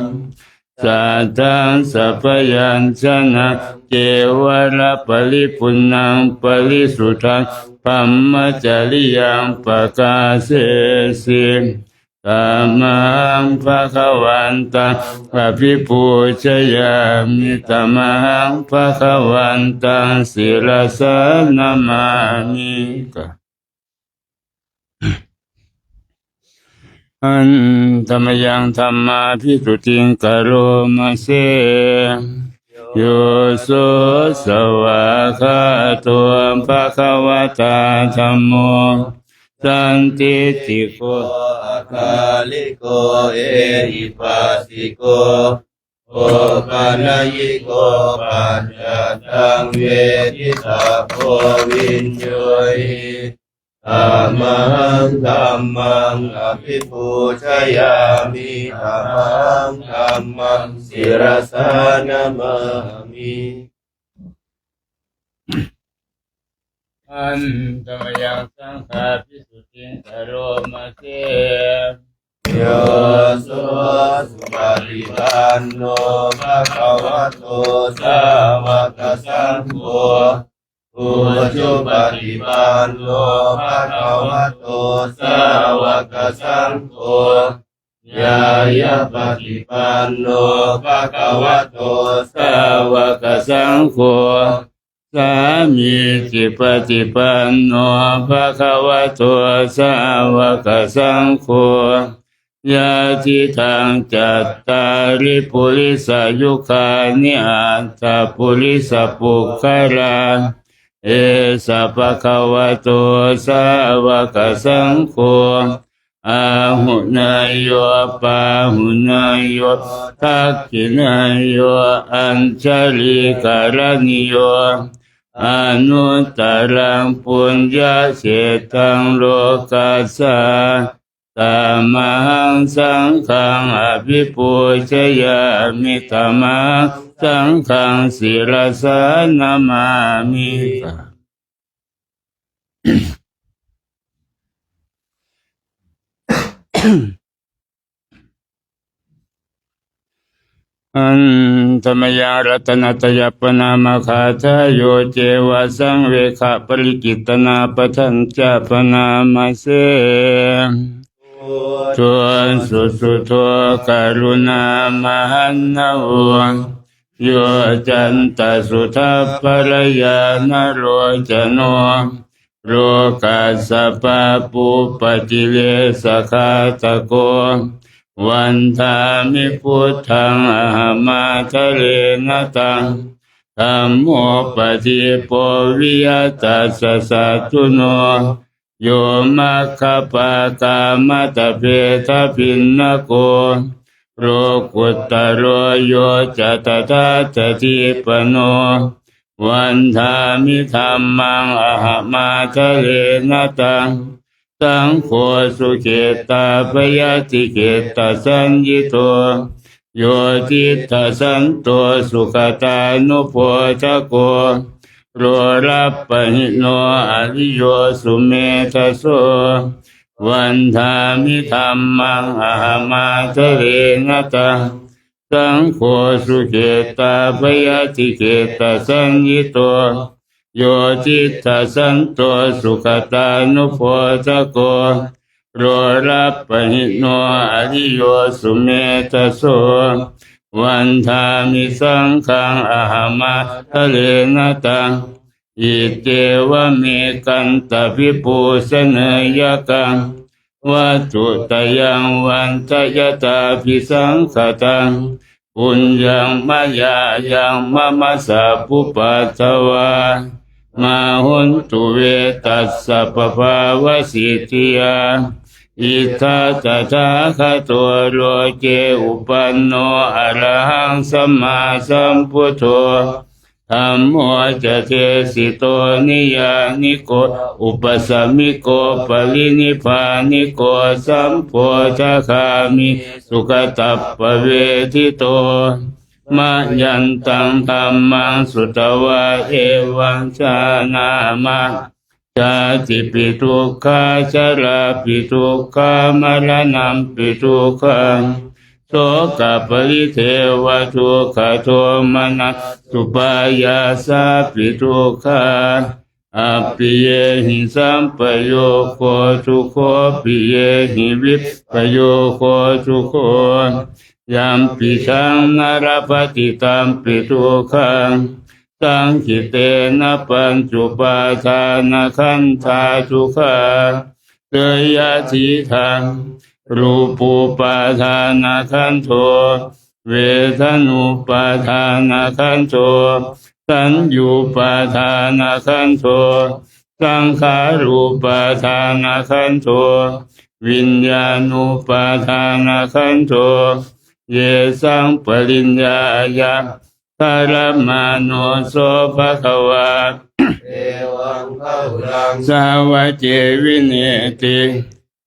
สัตตังสัพยัญชนะเกวระปริปุณังปริสุทธังปัมมจริยังปกาเสสิธัมมังภะคะวันตังอภิปูชยามิธัมมังภะคะวันตังศิรสนามามิอันธรรมยังธรรมาภิสุติงกะโรมาเสโยโสสวะคาโตภะคะวะตาธัมโมสันติติโกอาคาลิโกเอหิปัสสิโกโอปัญญิโกปัญญาตังเวทิตาโพวิญโยหิธัมมังธัมมังอภิปูชยามิธัมมังธัมมังศิรสานามามิอันธรรมยังสังฆาภิสุติงกะโรมาเสโยโสสุปฏิปันโนภะคะวะโตสาวกสังโฆอุชุปฏิปันโนภะคะวะโตสาวกสังโฆยายาปฏิปันโนภะคะวะโตสาวกสังโฆสามีจิปฏิปันโนภะคะวะโตสาวกสังโฆยะทิทังจัตตาริปุริสายุคานิอัตถปุริสปุคคลาเอสะภะคะวะโตสาวกสังโฆอาหุนายโยปาหุนายโยทักขินายโยอัญชลิการณิโยอนุตตรังปุญญาเสตังโลกัสสะธัมมังสังฆังอภิปูชยามิธัมมังสังฆังศิรสานามามิอันธรรมยังรัตนตยปนามคาทายโยเจวะสังเวขะปริกิตนาปทัญจปนามาเสชวนสุสุโทกรุณามหันนาวังโยจันตสุทัพพรยานโรจโนโรกัสสปะปุปจิเลสคาตโกวันทามิพุทธังอหมาทะเลนะตังธัมโมปฏิปวิยตัสสะสัตตุโนโยมัคคปะกามัตถเพทพินนโก โรกุตโรโยจะตถาจติปโนวันธามิธรรมังอหมาทะเลนะตังสังโฆสุเขตาปยติเขตาสัญญิโตโยติทัสสันโตสุขตานุโพชโกโรรัปปหิโนอริโยสุเมทโสวันธามิธรรมังอหมาทะเลนะตังสังโฆสุเขตาปยติเขตาสัญญิโตโยจิตตสันโตสุขตานุโพชโกโรรัปปหิโนอริโยสุเมทโสวันธามิสังฆังอหมาทะเลนะตังอิเตวะเมกันตภิปูสเนยกังวัตถุตยังวันทยตาภิสังขตังปุญญังมายายังมะมะสะปุปัตถวามาหุนตุเวตัสสะปะภาวะสิทธิยาอิทัตถาคโตโลเกอุปันโนอะระหังสัมมาสัมพุทโธธัมโมจะเทสิโตนิยานิโกอุปสัมมิโกปรินิพพานิโกสัมโพธคามิสุขตัปปเวทิโตมายันตังธัมมังสุตวะเอวังชานามะชาติปิทุกขาชราปิทุกขามรณะปิทุกขังโสกปริเทวทุกขโทมนัสสุปายาสาปิทุกขาอภิเยหิสัมปโยโคทุโคปิเยหิวิปปโยโคทุโคยัมปิชังนรปฏิตัมปิทุกขังสังคิเตนะปัญจุปาทานะขันธาทุกขาเตยะทิทังรูปูปาทานะขันโทเวทนุปาทานะขันโทสัญญูปาทานะขันโทสังขารูปาทานะขันโทวิญญาณุปาทานะขันโทเยสังปริญญายะคารมาโนโสภะคะวะเอวังพะรัง สาวะเจวิเนติ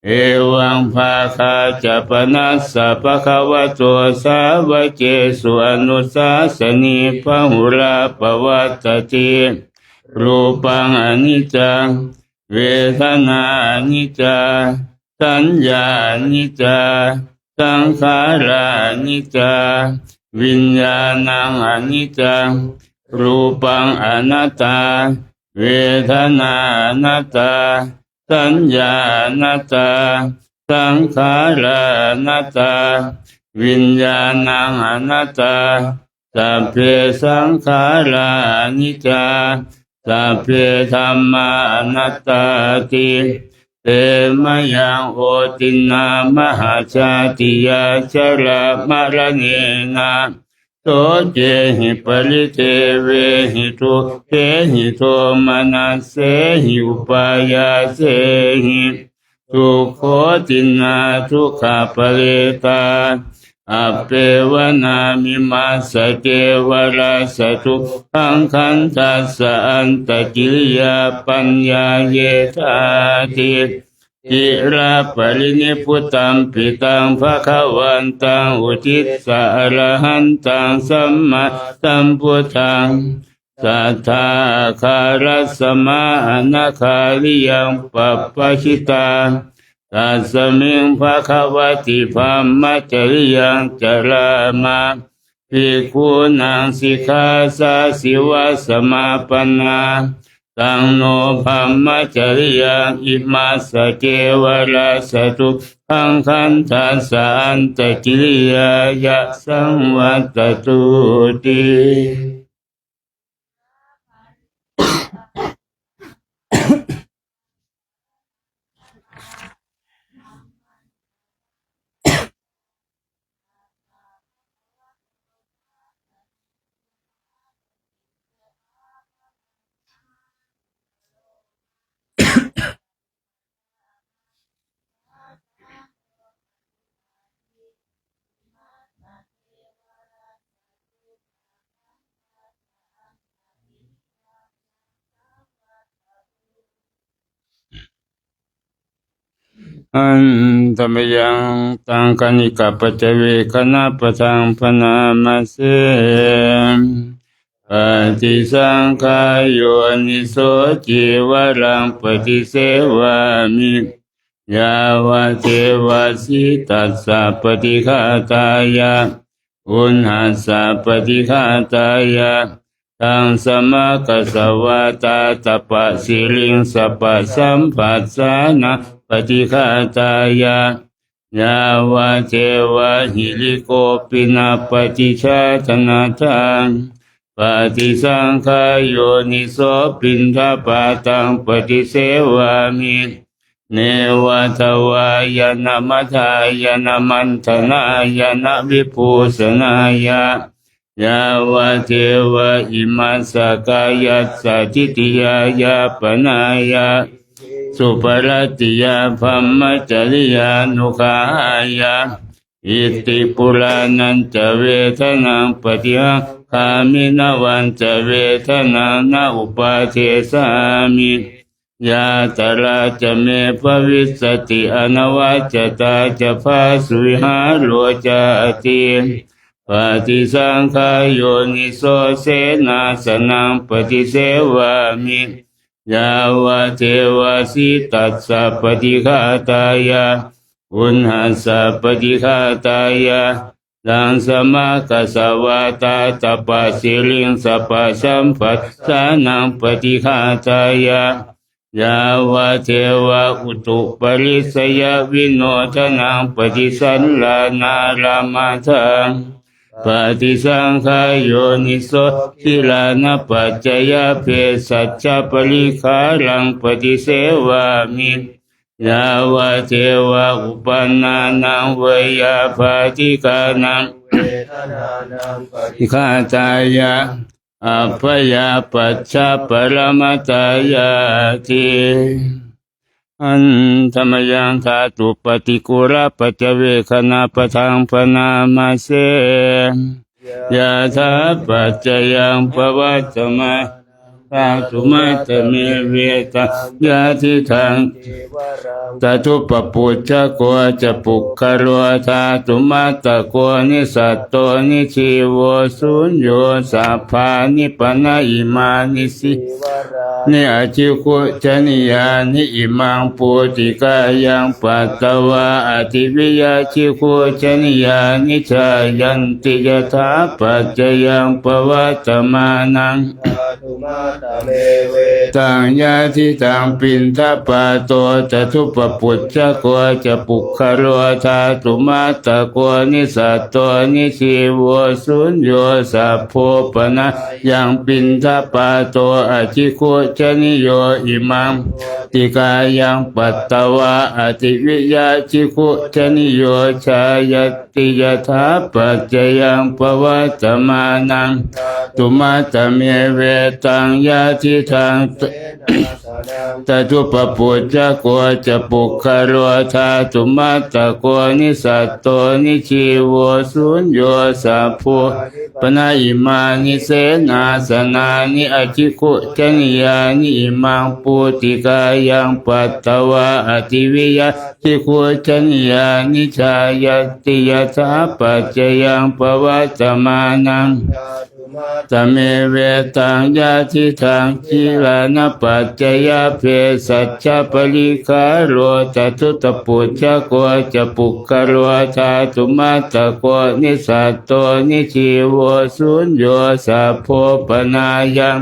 เอวังภาคาจะปนัสสะภะคะวะโตสาวะเจสุอนุสาสนีพหุราปวัตติรูปังอนิจจังเวทนาอนิจจาสัญญาอนิจจาสังขารานิจจาวิญญาณังอนิจจังรูปังอนัตตาเวทนาอนัตตาสัญญาอนัตตาสังขาราอนัตตาวิญญาณังอนัตตาสัพเพสังขารานิจจาสัพเพธัมมาอนัตตาติเตมะยังโอตินามหาชาติยาชรามรณะนาโตเจหิปริเทเวหิทุเทหิโทมนัสเสหิอุปายาเสหิทุกโขตินาทุกขปะเรตาอเปวนามิมาสเกวราสทุขังขันทัสสะอันตกิริยาปัญญาเยธาติจิราปรินิพุตัมปิตังภะคะวันตังอุทิศสะอรหันตังสัมมาสัมพุทธังสัทธาคารัสมาอนาคาริยังปัปปะชิตาตัสมิงภะคะวะติภัมมัจจริยังจรามาภิกขุนังสิกขาสาสิวะสมาปนาตังโนภัมมัจจริยังอิมาสเกวราสตุขังขันทัสสะอันตกิริยายะสังวัตตุติ อันธรรมยังตังคณิกาปัจเจเวคณะปะทังพนามาเสปฏิสังขายโยนิโสจิวรังปฏิเสวามิยาวะเทวะสิตัสสะปฏิฆาตายะอุณหัสสะปฏิฆาตายะตังสมะกัสสวะตาตปะสิลิงสปะสัมปัสสานะปฏิฆาตายะยาวะเทวะหิริโกปินาปฏิชาตนาทังปฏิสังขายโยนิโสปินทปาตังปฏิเสวามิเนวะทวายนะมัทธายนะมันธนายนะวิภูสนายะยาวะเทวะอิมัสสกายัสสะทิฏฐิยายะปนายะสุปรติยาภัมมจริยานุขายะอิติปุรานันจะเวทนังปฏิหังคามินวันจะเวทนังนาอุปาเทสามิยาตราจะเมภวิสติอนวัจตาจะภาสุวิหาโลจาติปฏิสังขายโยนิโสเสนาสนังปฏิเสวามิยาวะเทวะสิตัสสะปฏิฆาตายะอุณหัสสะปฏิฆาตายะดังสมะกัสสวะตาตปะสิลิงสปะสัมปัสสานังปฏิฆาตายะยาวะเทวะอุตุปริสยวิโนทนังปฏิสันลานารามะทังปฏิสังขายโยนิโสทิลานะปัจจยเพสัจจปริขารังปฏิเสวามิยาวะเทวะอุปนานังเวยาภาติกานังเวทนานังปฏิ อิฆาตายะอัปยาปัจจปรมัตตายาติอันธรรมยังธาตุปฏิกุระปัจเจเวคณะปะทังพนามาเสยะถาปัจจยังปวัตตมะธาตุมัตตเมเวตายะทิทังตตุปปุจจโกจะปุคคโรธาตุมัตตโกนิสัตโตนิชีโวสุญโยสัพพานิปนะอิมานิสินิอจิคุจนิยานิอิมังปุติกายังปัตตวะอติวิยาจิคุจนิยานิชายันติยถาปัจจยังปวัตตมานังตุมาตเมเว ตังยาทิตังปินทปาโตจตุปปุจจโกจะปุคคโรธาตุมาตะโกนิสัตโตนิชีโวสุญโยสัพโพปนะยังปินทปาโตอจิโกจนิโยอิมังติกายังปัตตวะอติวิยาจิโกจนิโยชายติยถาปัจจยังปวัตตมานังตุมาตเมเวตังยาทิทังตตุปปุจจโกจะปุคคโรธาตุมัตตโกนิสัตโตนิชีโวสุญโยสัพโพปนะอิมานิเสนาสนานิอจิคุจนิยานิอิมังปุติกายังปัตตวะอติวิยาจิคุจนิยานิชายติยถาปัจจยังปวัตตมานังตเมเวตังยาทิทังจิลานะปัจจยเพสัจจปริคาโรจตุตปุจจโกจะปุคคโรธาตุมัตตโกนิสัตโตนิชีโวสุญโยสัพโพปนายัง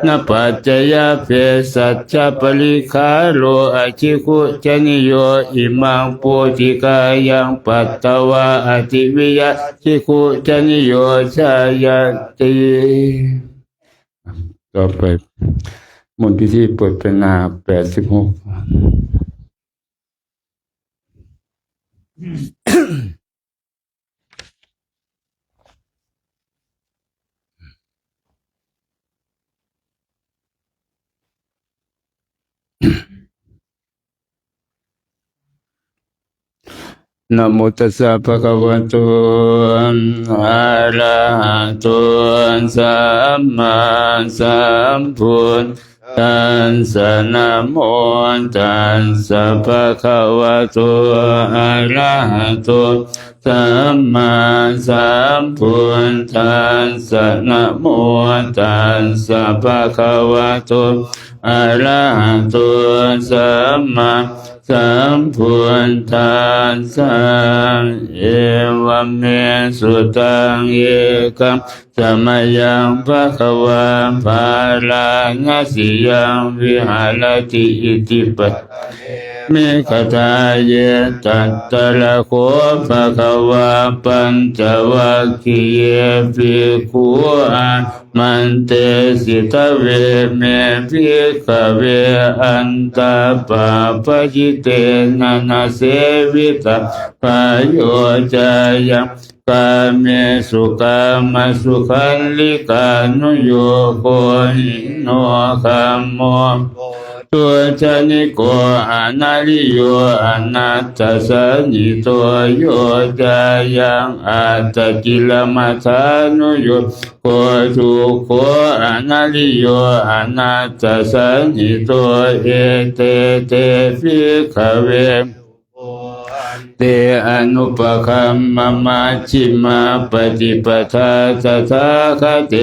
นะปัจจยเพสัจจปริคาโรอจิคุจนิโยอิมังปุติกายังปัตตวะอติวิยาจิคุจนิโยชายติต่อไปมนต์พิธีเปิดเป็นนา86นะโมตัสสะภะคะวะโตอะระหะโตสัมมาสัมพุทธ ตัสสะนะโมตัสสะภะคะวะโตอะระหะโตสัมมาสัมพุทธัสสะนะโมตัสสะภะคะวะโตอะระหะโตสัมมาสัมพุทธัสสะเอวเมสุตังเอกังสมยังภะคะวะภาลานัสยังวิหารติอิติปัสมิขตาเยตัตตะละโคภะคะวะปัญจวัคคีย์ภิกขุอามันเตสิตเวเมภิกขเวอันตปาปจิเตนะนะเสวิตาปโยจายังกาเมสุกามสุขันลิกานุโยโคหิโนคัมโมตัวจนิโกอนาลิโยอนัตตสนิตัวโยจายังอัตตกิลมัทานุโยโคทุโคอนาลิโยอนัตตสนิตัวเอเตเตภิกขเวเตอนุปคัมมมัชฌิมาปฏิปทาตถาคเต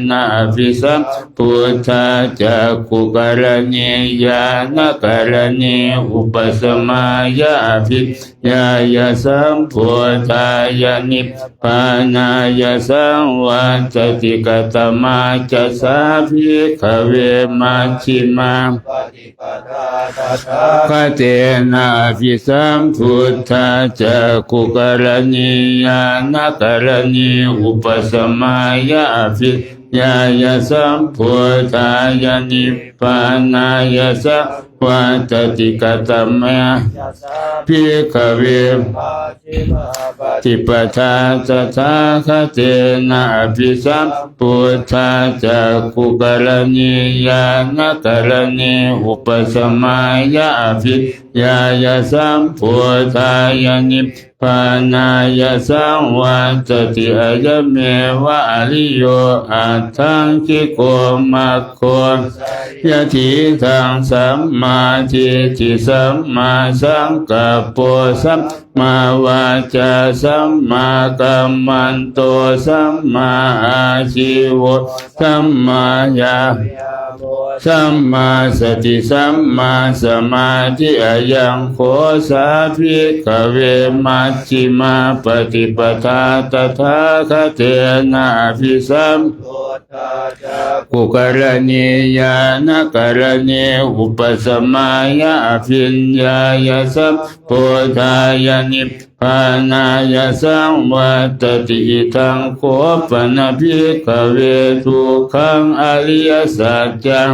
นะภิสัมพุทธาจักขุกรณีญาณกรณีอุปสมายาภิญายสัมพุทธายานิพพานายสังวัตติกตมาจัสสาภิกขเวมัชฌิมาคเตนะภิสัมพุทธาจักขุกรณีญาณกรณีอุปสมายาภิญายสัมพุทธายานิพพานายสังวัตติกตมาภิกขเวติปทาตถาคเตนะภิสัมพุทธาจักขุกรณีญาณกรณีอุปสมายาภิญายสัมพุทธายานิพพานายสังวัตติอายเมวะอริโยอัตถังคิโกมัคโคยะทิทังสัมมาทิฏฐิสัมมาสังกัปปะสัมมาวาจาสัมมากัมมันโตสัมมาอาชีวะสัมมายาสัมมาสติสัมมาสมาธิอายังโคสาภิกขเวมัชฌิมาปฏิปทาตถาคเตนะภิสัมกุกรณีญาณกรณีอุปสมายาภิญญายสัมพุทธายานิพพานายสังวัตติทังโคปนะภิกขเวทุกขังอริยสัจจัง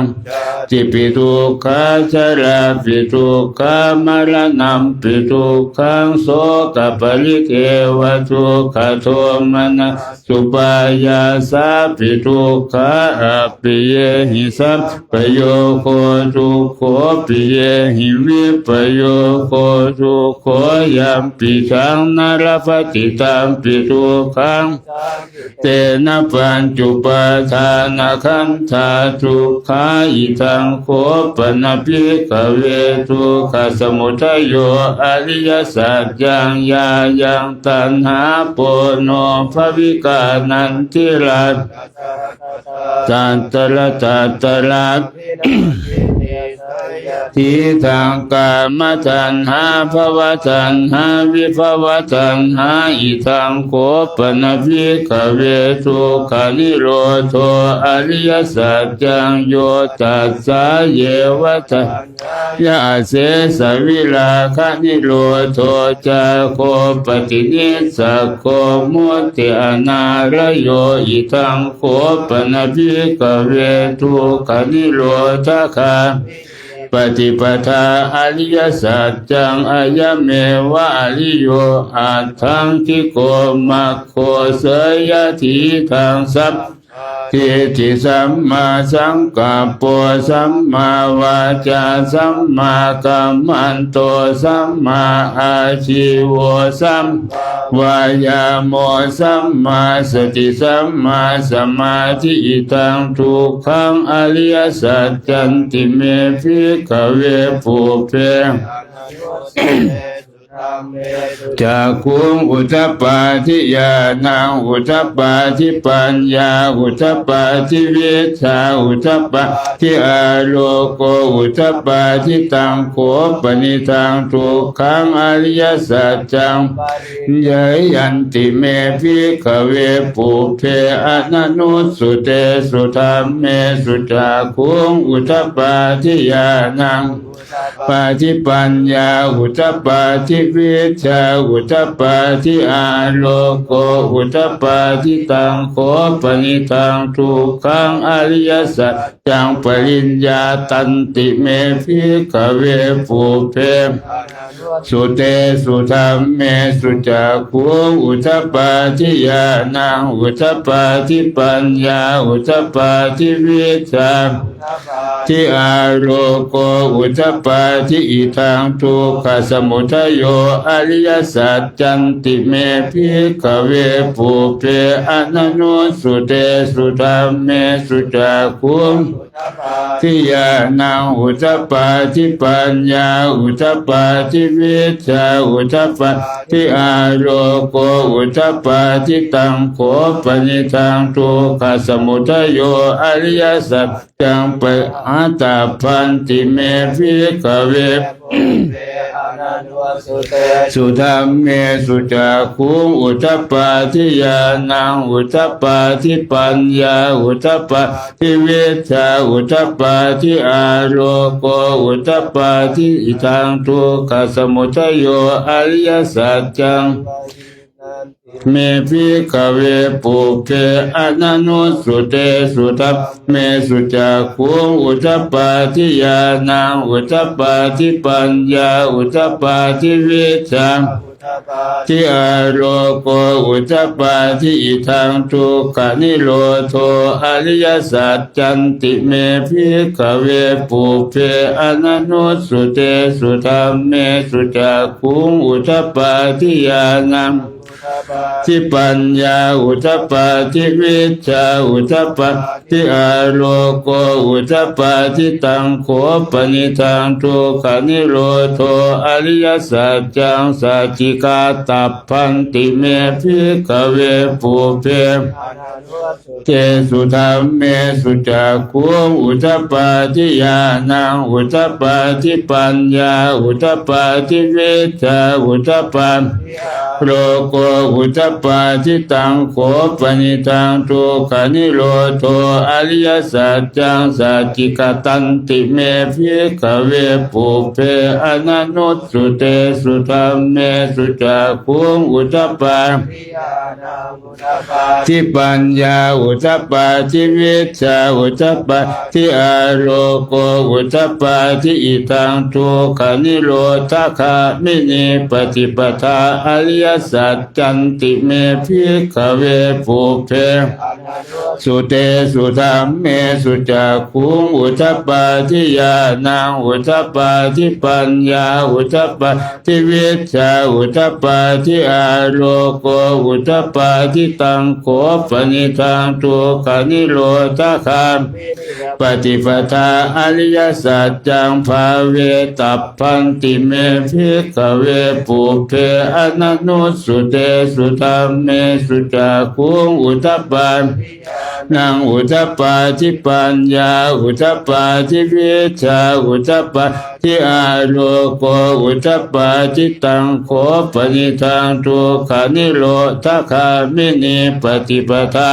จิปิทุกขาชราปิทุกขามรณัมปิทุกขังโสกปริเทวทุกขโทมนะสุปายาสาปิทุกขาอปิเยหิสัมปโยโคทุกโคปิเยหิวิปโยโคทุกโคยัมปิชังนรปฏิตัมปิทุกขังเตนะปัญจุปทานะขันธาทุกขาอิทังโคปนะภิกขเวทุกขสมุทัยโยอริยสัจจังญายังตัณหาปุโนภวิกานันทิรัตตันตระตัตตระทิทังกามตัณหาภวตัณหาวิภวตัณหาอิทังโคปนะภิกขเวทุกขานิโรธอริยสัจจังโยตัสสะเยวะทะยะเสสวิราคะนิโรธจาโคปฏินิสัคโคมุตติอนา ารโยอิทังโคปนะภิกขเวทุกขนิโรธคาปฏิปทาอริยสัจจังอายเมวะอริโยอัตถังคิโกมัคโคเสยทีทางสัพ ทิฏฐิสัมมาสังกัปปะสัมมาวาจาสัมมากัมมันโตสัมมาอาชีวะสัมวายาโมสัมมาสติสัมมาสมาธิตังทุกขังอริยสัจจันติเมภิกขเวปุเพจากขุงอุทปปาทิญาณังอุทปปาทิปัญญาอุทปปาทิวิชาอุทปปาทิอาโลโกอุทปปาทิตังโขปนิทังทุกขังอริยสัจจังยยันติเมภิกขเวปุเพอนันนุสุเตสุธรรมเมสุจากขุงอุทปปาทิญาณังปาทิปัญญาอุทปปาทิวิชาอุทปปาทิอาโลโกอุทปปาทิตังโขปนิทังทุกขังอริยสัจจังปริญญาตันติเมภิกขเวปุเพสุเตสุธรรมเมสุจักขุงอุทปปาทิญาณังอุทปปาทิปัญญาอุทปปาทิวิชาทิอาโลโกอุทปปาทิอิทังทุกขสมุทัยโยอริยสัจจันติเมภิกขเวปุเพอนันนุสุเตสุธรรมเมสุจักขุงทิญาณังอุทปปาทิปัญญาอุทปปาทิวิชาอุทปปาทิอาโลโกอุทปปาทิตังโขปนิทังทุกขสมุทัยโยอริยสัจจังปะอัตตาพันติเมภิกขเวสุธรรมเมสุจักขุงอุทปปาทิญาณังอุทปปาทิปัญญาอุทปปาทิวิชาอุทปปาทิอาโลโกอุทปปาทิอิทังทุกขสมุทัยโยอริยสัจจังเมภิกขเวปุเพอนันนุสุเตสุทัพเมสุจักขุงอุทปปาทิญาณังอุทปปาทิปัญญาอุทปปาทิวิชาทิอาโลโกอุทปปาทิอิทังทุกขนิโรโธอริยสัจจันติเมภิกขเวปุเพอนันนุสุเตสุทัพเมสุจักขุงอุทปปาทิญาณังทิปัญญาอุทปปาทิวิชาอุทปปาทิอาโลโกอุทปปาทิตังโขปนิทังทุกขนิโรโธอริยสัจจังสัจจิกาตัพพันติเมภิกขเวปุเพเจสุธรรมเมสุจักขุงอุทปปาทิญาณังอุทปปาทิปัญญาอุทปปาทิวิชาอุทปปาโลโกอุทปปาทิตังโขปนิทังทุกขนิโรโธอริยสัจจังสัจจิกตันติเมภิกขเวปุเพอนันนุสุเตสุธรรมเมสุจักขุงอุทปปาทิปัญญาอุทปปาทิวิชาอุทปปาทิอาโลโกอุทปปาทิอิทังทุกขนิโรธคามินิปฏิปทาอริยสัจจันติเมภิกขเวปุเพสุเตสุธรรมเมสุจักขุงอุทปปาทิญาณังอุทปปาทิปัญญาอุทปปาทิวิชาอุทปปาทิอาโลโกอุทปปาทิตังโขปนิทังทุกขนิโรธคาปฏิปทาอริยสัจจังภาเวตัพพันติเมภิกขเวปุเพอนันนุสุเตสุธรรมเมสุจักขุงอุทปปานังอุทปปาทิปัญญาอุทปปาทิวิชาอุทปปาทิอาโลโกอุทปปาทิตังโขปนิทังทุกขนิโรธคามินิปฏิปทา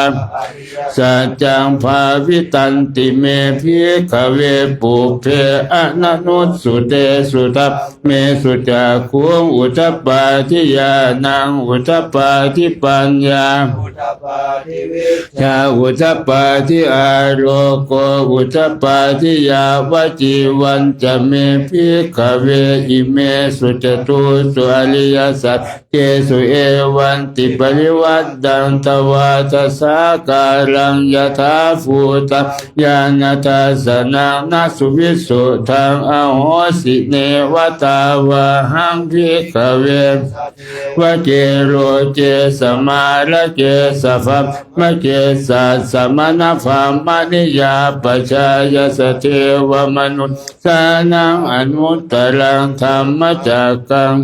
สัจจังภาวิตันติเมภิกขเวปุเพอนันนุสุเตสุทัพเมสุจักขุงอุทปปาทิญาณังอุทปปาทิปัญญาชาอุทปปาทิอาโลโกอุทปปาทิยาวจีวันจะเม ภิกขเวอิเมสุจตุสุอริยสัจเจสุเอวันติปริวัตดันตวาทสาการังยถาภูตญาณทัสสนังนาสุวิสุทังอโหสิเนวตาวะหังภิกขเววะเกโรเจสมาระเกสฟัมมะเกสัสสมณฟัมมณิยาปัจจายสเทวมนุษสานังอนุตตรังธรรมจักกัง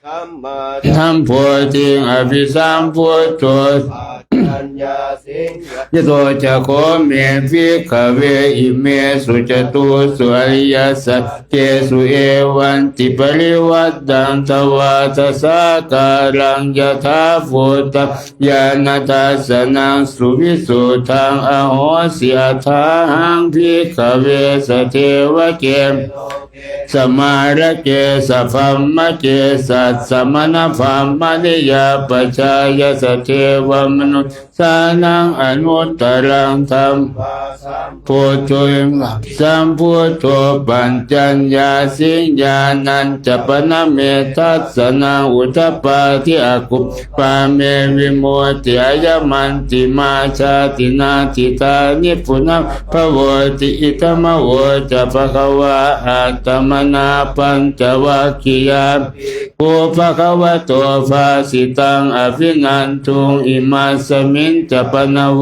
ธัมมาธรรมโพธิงอภิสัมพุทโธปัญญาสิงยโตจะโคเมภิกขเวอิเมสุจตุสุอริยสัจเจสุเอวันติปริวัตตันตวาทสาการังยถาภูตญาณทัสสนังสุวิสุทังอโหสิอัฏฐาหังภิกขเวสเทวเกสมาระเกสฟัมมะเกสัสสมณฟัมมณิยาปัจจายสเทวมนุษสานังอนุตตรังธรรมพุทโธสัมพุทโธปัญจัญญาสิญาณัญจปนเมทัสสนังอุทธปาทิอากุปาเมวิโมติอายมันติมาชาตินาทิตานิพุนังภวติอิตมโวจะภควาอัตตมนาปัญจวัคคียาปุภควโตภาสิตังอภินันทุงอิมาสมิงจะปนเว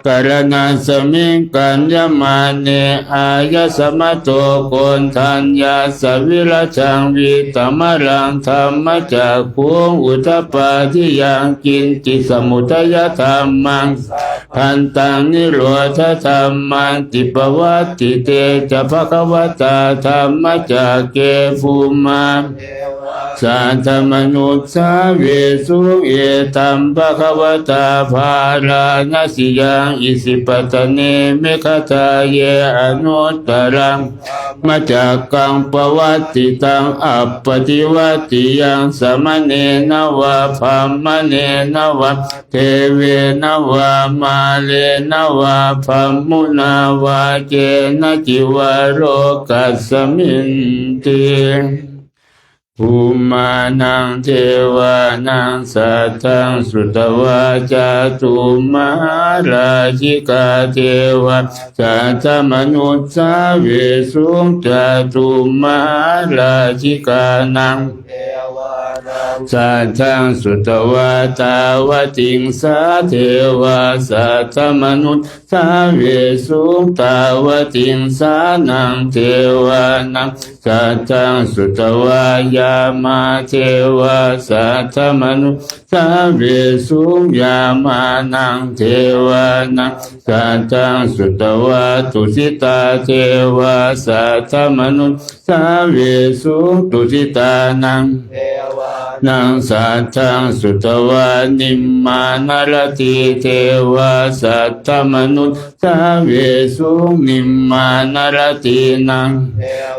กรณาสมิงกัญญมาเนอายสมะโตโกนทัญญาสวิรชังวิตมรังธรรมจักขุงอุทปาทิยังกินจิสมุทัยธรรมังพันตังนิโรธธรรมังติปวัตติเตจะภควตาธรรมจักเกภูมาสันธมนุสาเวสุเอตัมภควตาภารานาสิยังอิสิปตเนเมฆตาเยอนุตตรังมาจากกังปวัตติตังอัปปติวัตติยังสมเนนวะภัมมเนนวะเทเวนวะมาเลนวะภัมมุนาวะเจนะจิวโรกัสสมินติภูมานังเทวานังสัตตังสุตวาจาตุมหาราชิกาเทวาสัตตมนุสสาเวสุจาตุมหาราชิกานังสัตตังสุตวาตาวติงสาเทวาสัตตมนุสสาเวสุตาวติงสานังเทวานังสัตตังสุตวายามาเทวาสัตตมนุสสาเวสุยามานังเทวานังสัตตังสุตวาตุสิตาเทวาสัตตมนุสสาเวสุตุสิตานังนังสัตตังสุตวานิมมานารติเทวาสัตตมนุสสาเวสุนิมมานารตินัง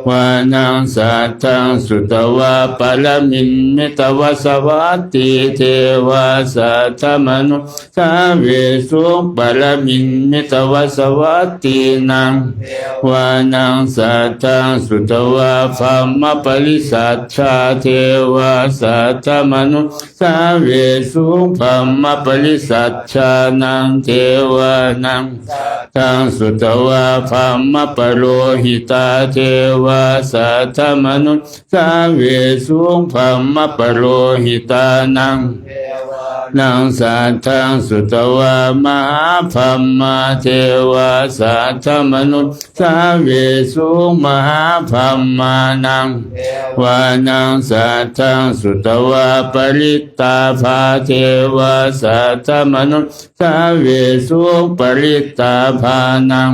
วานังสัตตังสุตวาปรมินมิตวสวัตติเทวาสัตตมนุสสาเวสุปรมินมิตวสวัตตินังวานังสัตตังสุตวาภัมมปริสัทธาเทวาสัตตมนุสสาเวสุภัมมปริสัทธานังเทวานังตังสุตวาภัมมปโรหิตาเทวาสัตตมนุสสาเวสุภัมมปโรหิตานังนังสัตตังสุตวามหาภัมมาเทวาสัตตมนุสสาเวสุมหาภัมมานังวานังสัตตังสุตวาปริตตาภาเทวาสัตตมนุสสาเวสุปริตตาภานัง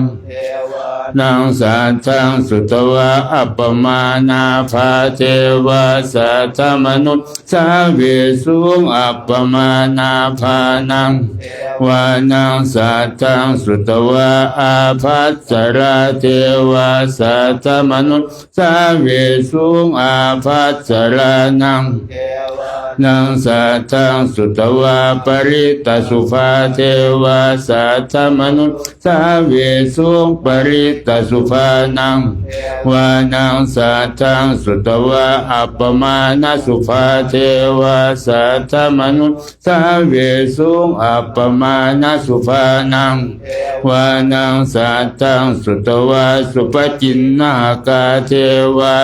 นังสัตตังสุตวาอัปปมานาภาเทวาสัตตมนุสสาเวสุอัปปมานาภานังวานังสัตตังสุตวาอาภัสสราเทวาสัตตมนุสสาเวสุอาภัสสรานัง นังสัทธังสุตวาปริตสุภาเทวาสัทธมนุสสาเวสุงปริตสุภานังวานังสัทธังสุตวาอัปปมาณสุภาเทวาสัทธมนุสสาเวสุงอัปปมาณสุภานังวานังสัทธังสุตวาสุปจินนากาเทวา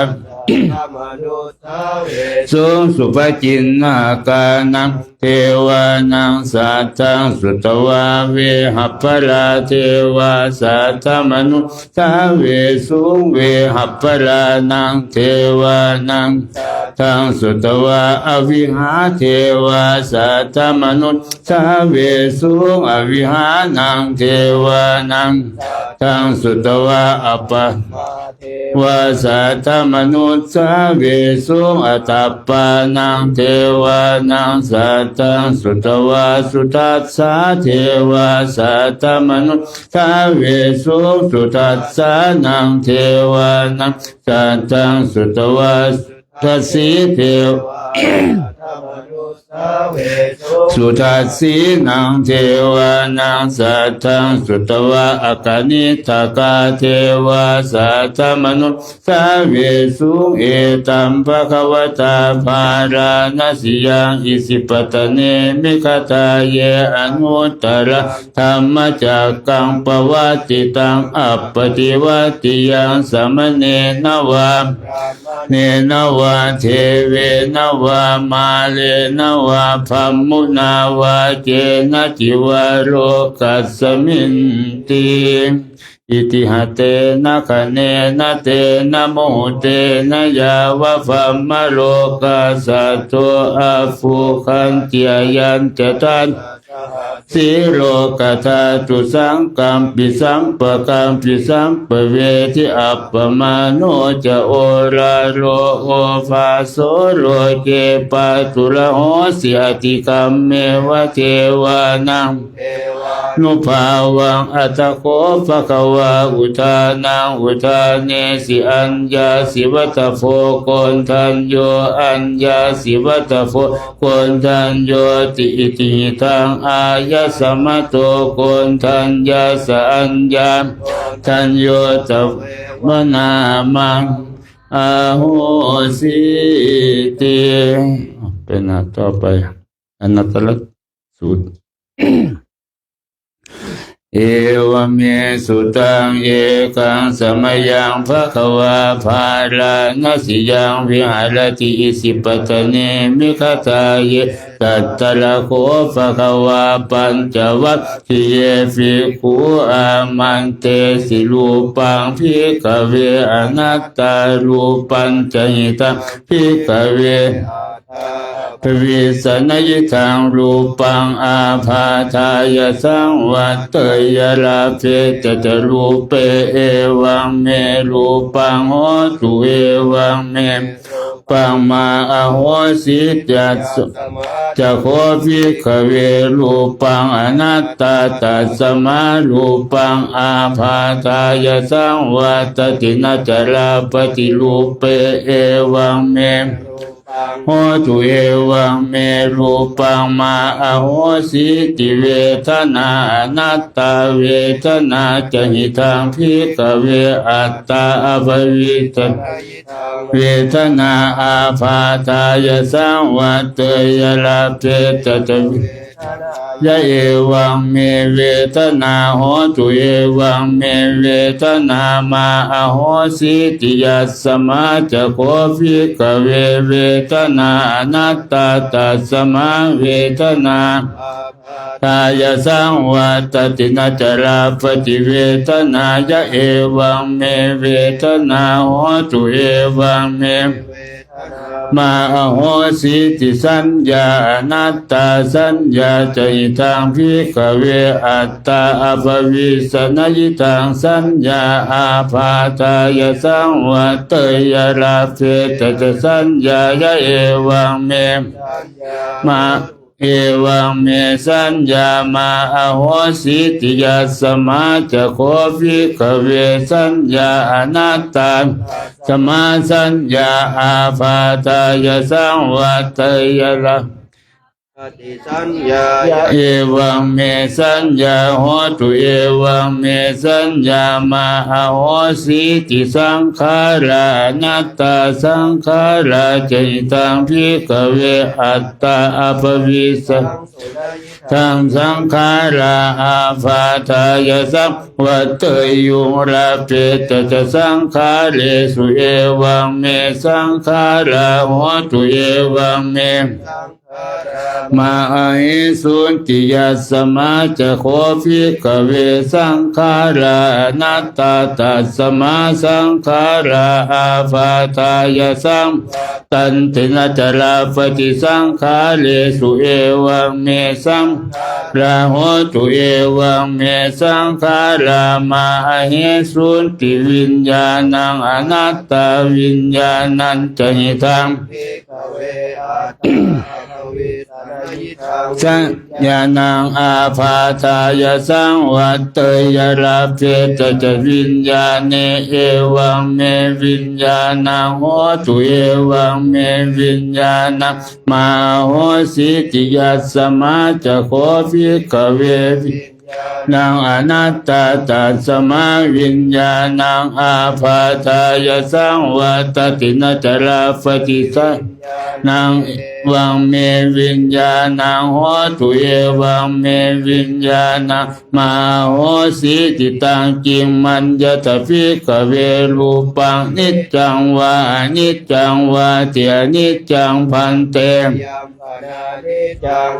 สุสุภจินนากานังเทวานังสัทธังสุตวาเวหัพพลาเทวาสัทธมนุสสาเวสุงเวหัพพลานังเทวานังทังสุตวาอวิหาเทวาสัทธมนุสสาเวสุงอวิหานังเทวานังทังสุตวาอัปปวาสัทธมนุสสาเวสุงอัตตปานังเทวานังสัทธังสุตวาสุทัสสะเทวาสัทธมนุสสาเวสุงสุทัสสะนังเทวานังสัทธังสุตวาทัสสีเทวสุทัสสีนังเทวานังสัทธังสุตวาอากานิทากาเทวาสัทธมนุสสาเวสุงเอตัมภควตาภาราณสิยังอิสิปตเนมิคตาเยอนุตตรธรรมจักกังปวัตติตังอัปปติวัตติยังสมเนนวาเนนวาเทเวนวามาเลนวาภัมมุนาวาเจนะจิวโรกัสสมินติอิติหะเตนะคะเนนะเตนะโมเตนะยาวะภัมมะโลกัสสะโตอะฟุคันติยันจตันสิโลกธาตุสังกัมปิสัมปะกัมปิสัมปะเวทิอัปปมาโนจะโอราโลโอภาโสโลเกปะตุระโหสิอติกัมเมวะเทวานังนุภาวังอัตถโคภะคะวะอุทานังอุทาเนสิอัญญาสิวัตโฟโกนทันโยอัญญาสิวัตโฟโกนทันโยติอิติตังอายะสมะโตโกนทันยาสัญญาทันโยตัมมนามังอาโหสิติเป็นหน้าต่อไปอนัตตลักษณ์สูตร เอวเมสุตังเอกังสมยังภควาภาราณสิยังวิหารติอิสิปตเนมิคตาเยตัตตะละโคภควาปัญจวัคคีเยภิกขุอามันเตสิรูปังภิกขเวอนัตตารูปัญจหิตังภิกขเวภวิสนยิทังรูปังอาภาทายสังวัตเตยลาเพตตรูปเอวังเมรูปังโหตุเอวังเมปังมาอโหสิจัสจะโคภิกขเวรูปังอนัตตาตัสมารูปังอาภาทายสังวัตตินาจราปฏิรูปเอวังเมโหตุเอวังเมรูปังมาอโหสิติเวทนาอนัตตาเวทนาจะหิทังภิกขเวอัตตาอภวิตเวทนาอาภาทายสังวัตเตยลาเพตตยะเอวังเมเวทนาโหตุเอวังเมเวทนามาอโหสิติยัสสมาจะโคภิกขเวเวทนาอนัตตาตัสสมาเวทนาทายสังวัตตินาจราปฏิเวทนายะเอวังเมเวทนาโหตุเอวังเมมาอโหสิติสัญญาอนัตตาสัญญาใจทางภิกขเวอัตตาอภวิสนยิทังสัญญาอาภาทายสังวัตเตยราเพตตสัญญายะเอวังเมมา เอวังเมสัญญามาอโหสิติยัสสมาจะโควิกเวสัญญาอนัตตาสมาสัญญาอาภาตายสังวัตยละปฏิสัญญาเอวังเมสัญญาโหตุเอวังเมสัญญามาอโหสิติสังขารานัตตาสังขาราจิตังพิกเวอัตตาอภวิสทังสังขาราอาภาทายสังวัตยุราเปตจะสังขาเรสุเอวังเมสังขาราโหตุเอวังเมมาหิสุนติยัสสมาจะโคภิกเวสังขารานัตตาตัสสมาสังขาราอาภาทายสังตันตินจลาปฏิสังขาเรสุเอวังเมสังราโหตุเอวังเมสังขารามาหิสุนติวิญญาณังอนัตตาวิญญาณังจหิตังสัญญาณังอาภาทายสังวัตยราเพตจะวิญญาณเอวังเมวิญญาณังโหตุเอวังเมวิญญาณังมาโหสิติยัสสมาจะโคภิกเวนังอนัตตาตัสสมาวิญญาณังอาภาทายสังวัตตินจราปฏิสังนังวังเมวิญญาณังโหตุเอวังเมวิญญาณังมาโหสิติตังกิมมัญญตภิกเวรูปังนิจจังวาอนิจจังวาเตียนิจจังพันเต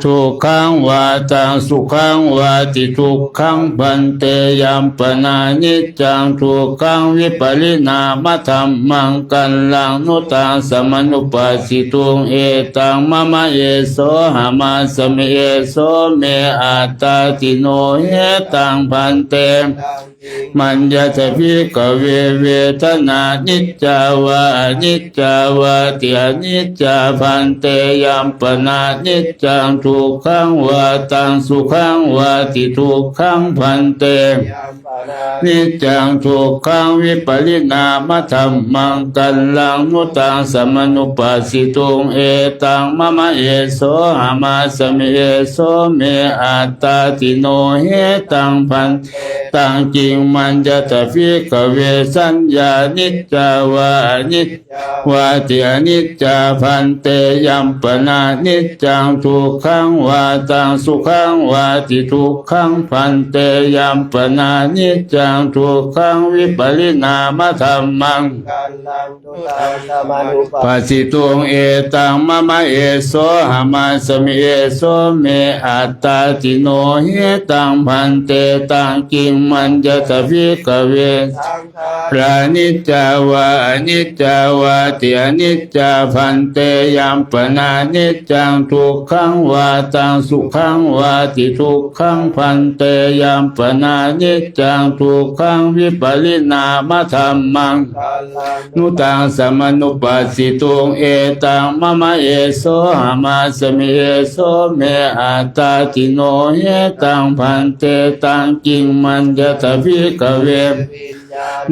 ทุกขังวาตังสุขังวาติทุกขังพันเตยัมปนานิจจังทุกขังวิปริณามธรรมังกัลลังนุตังสมนุปัสสิตุงเอตังมะมะเอโสหามาสเมเอโสเมอัตตาติโนเฮตังพันเตมัญญตภิกเวเวทนานิจจาวานิจจาวาเตียนิจจาพันเตยัมปนานิจจังทุกขังวาตังสุขังวาติทุกขังพันเตนิจจังทุกขังวิปริณามธรรมังกัลลังนุตังสมนุปัสสิตุงเอตังมะมะเอโสหามาสเมเอโสเมอัตตาติโนเฮตังพันตังจิงมัญญตภิกเวสัญญานิจจาวานิจวาติอนิจจาพันเตยัมปนานิจจังทุกขังวาตังสุขังวาติทุกขังพันเตยัมปนานิจจังทุกขังวิปริณามธรรมังปัสสิตุงเอตังมะมะเอโสหามาสเมเอโสเมอัตตาติโนเฮตังพันเตตังกิมมัญญตภิกเวรานิจจาวาอนิจจาวาติอนิจจาพันเตยัมปนานิจจังทุกขังวาตังสุขังวาติทุกขังพันเตยัมปนานิจจังทุกขังวิปริณามธรรมังนุตังสมนุปัสสิตุงเอตังมะมะเอโสหามาสเมเอโสเมอัตตาติโนเฮตังพันเตตังกิงมัญญตภิกเว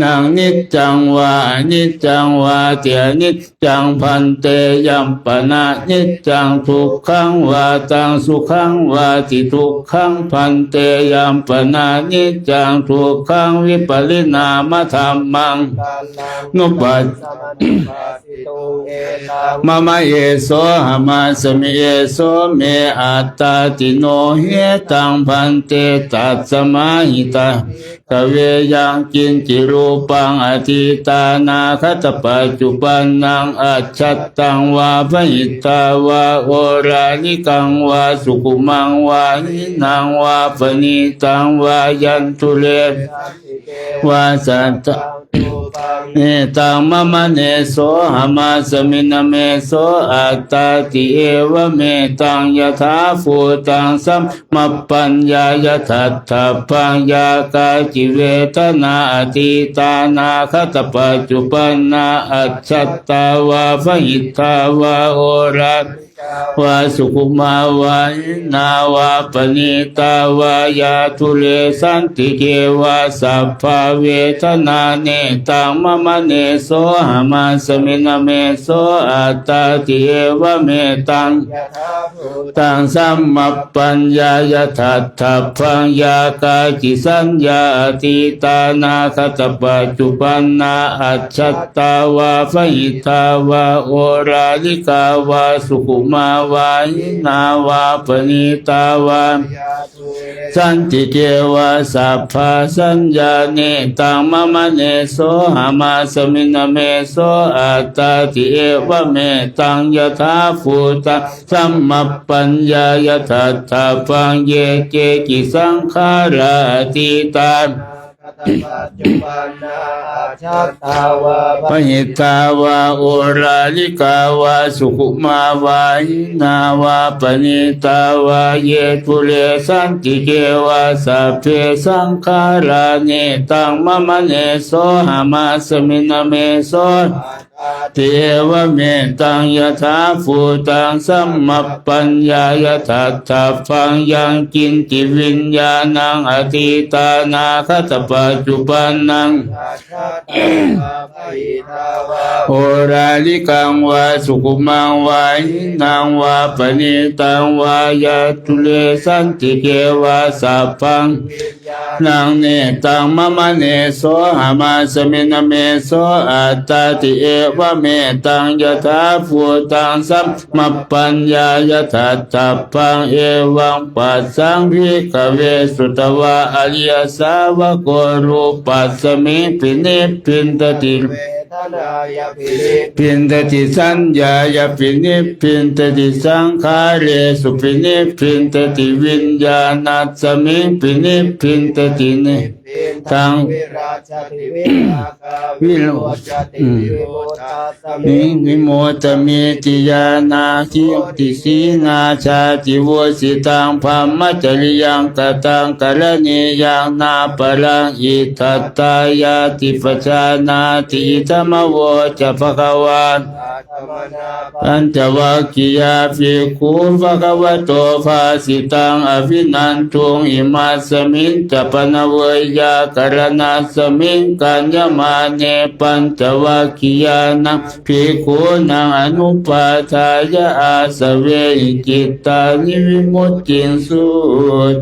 นังนิจจังวานิจจังวาเตียนิจจังพันเตยัมปนานิจจังทุกขังวาตังสุขังวาติทุกขังพันเตยัมปนานิจจังทุกขังวิปริณามธรรมังนุปัสมะมะเอโสหามาสเมเอโสเมอัตตาติโนเฮตังพันเตตัสสมาหิตากเวยังกินจิรูปังอธิตานาคตปัจจุบันนังอัจฉัตตังวาพหิตาวาโอรานิกังวาสุขุมังวาหินังวาปณิตังวายันตุเลวาสัตตเนตังมะมะเนโสหามาสมินาเมโสอัตตาติเอวเมตังยถาภูตังสัมมัปปัญญายทัตถะปัญญากาจิเวทนาอติตานาคตปัจจุปันนาอัจฉัตตาวาพหิตาวาโอรา วาสุขุมาวายนาวาปณิตาวายาทุเลสันติเกวาสัพพเวทนาเนตังมะมะเนโสหามาสมินาเมโสอัตตาติเอวะเมตังตังสัมมัปปัญญายทัตถพังยากาจิสัญญาอติตานาคตปัจจุปันนาอัจฉตาวาฟหิตาวาโอราลิกาวาสุขุมาวายนาวาปณิตาวาสันติเกวาสัพพสัญญาเนตังมะมะเนโสหามาสมินาเมโสอัตตาติเอวะเมตังยถาภูตังสัมมัปปัญญายทัตถพังเยเกกิสังขาราติตาปหิตาวาโอราลิกาวาสุขุมาวายนาวาปณิตาวาเยตุเลสันติเกวาสัพเพสังขาราเนตังมะมะเนโสหามาสมินาเมโสเทวเมตังยถาภูตังสัมมัปปัญญายทัตถพังยังกินติวิญญาณังอติตานาคตปัจจุปันนังโอราลิกังวาสุขุมังวาหินังวาปณิตังวายาตุเลสันติเกวาสัพพังนังเนตังมะมะเนโสหามาสมินาเมโสอัตตาติเอวะเมตังยถาภูตังสัมมัปปัญญายทัตถพังเอวังปัสสังภิกขเวสุตวะอริยสาวกรูปัสสมิปินิพินตติพินตติสัญญายปินิพินตติสังขารเรสุปินิพินตติวิญญาณัสสมิปินิพินตติเนตังวิโรนิโมตเมติยานาคิติสีนาชาติโวสิตังพัมมจริยังกตังกรณียังนาปรังอิทัตตายาติปชานาติธรรมโวจะภควานปัญจวัคคียาภิกขุภควโตภาสิตังอภินันทุงอิมาสมิงจะปนเวยากรณาสมิงกัญญมาเนปัญจวัคคียานังภิกขุนังอนุปาทายาอาสเวจิตตานิวิมุตติสุ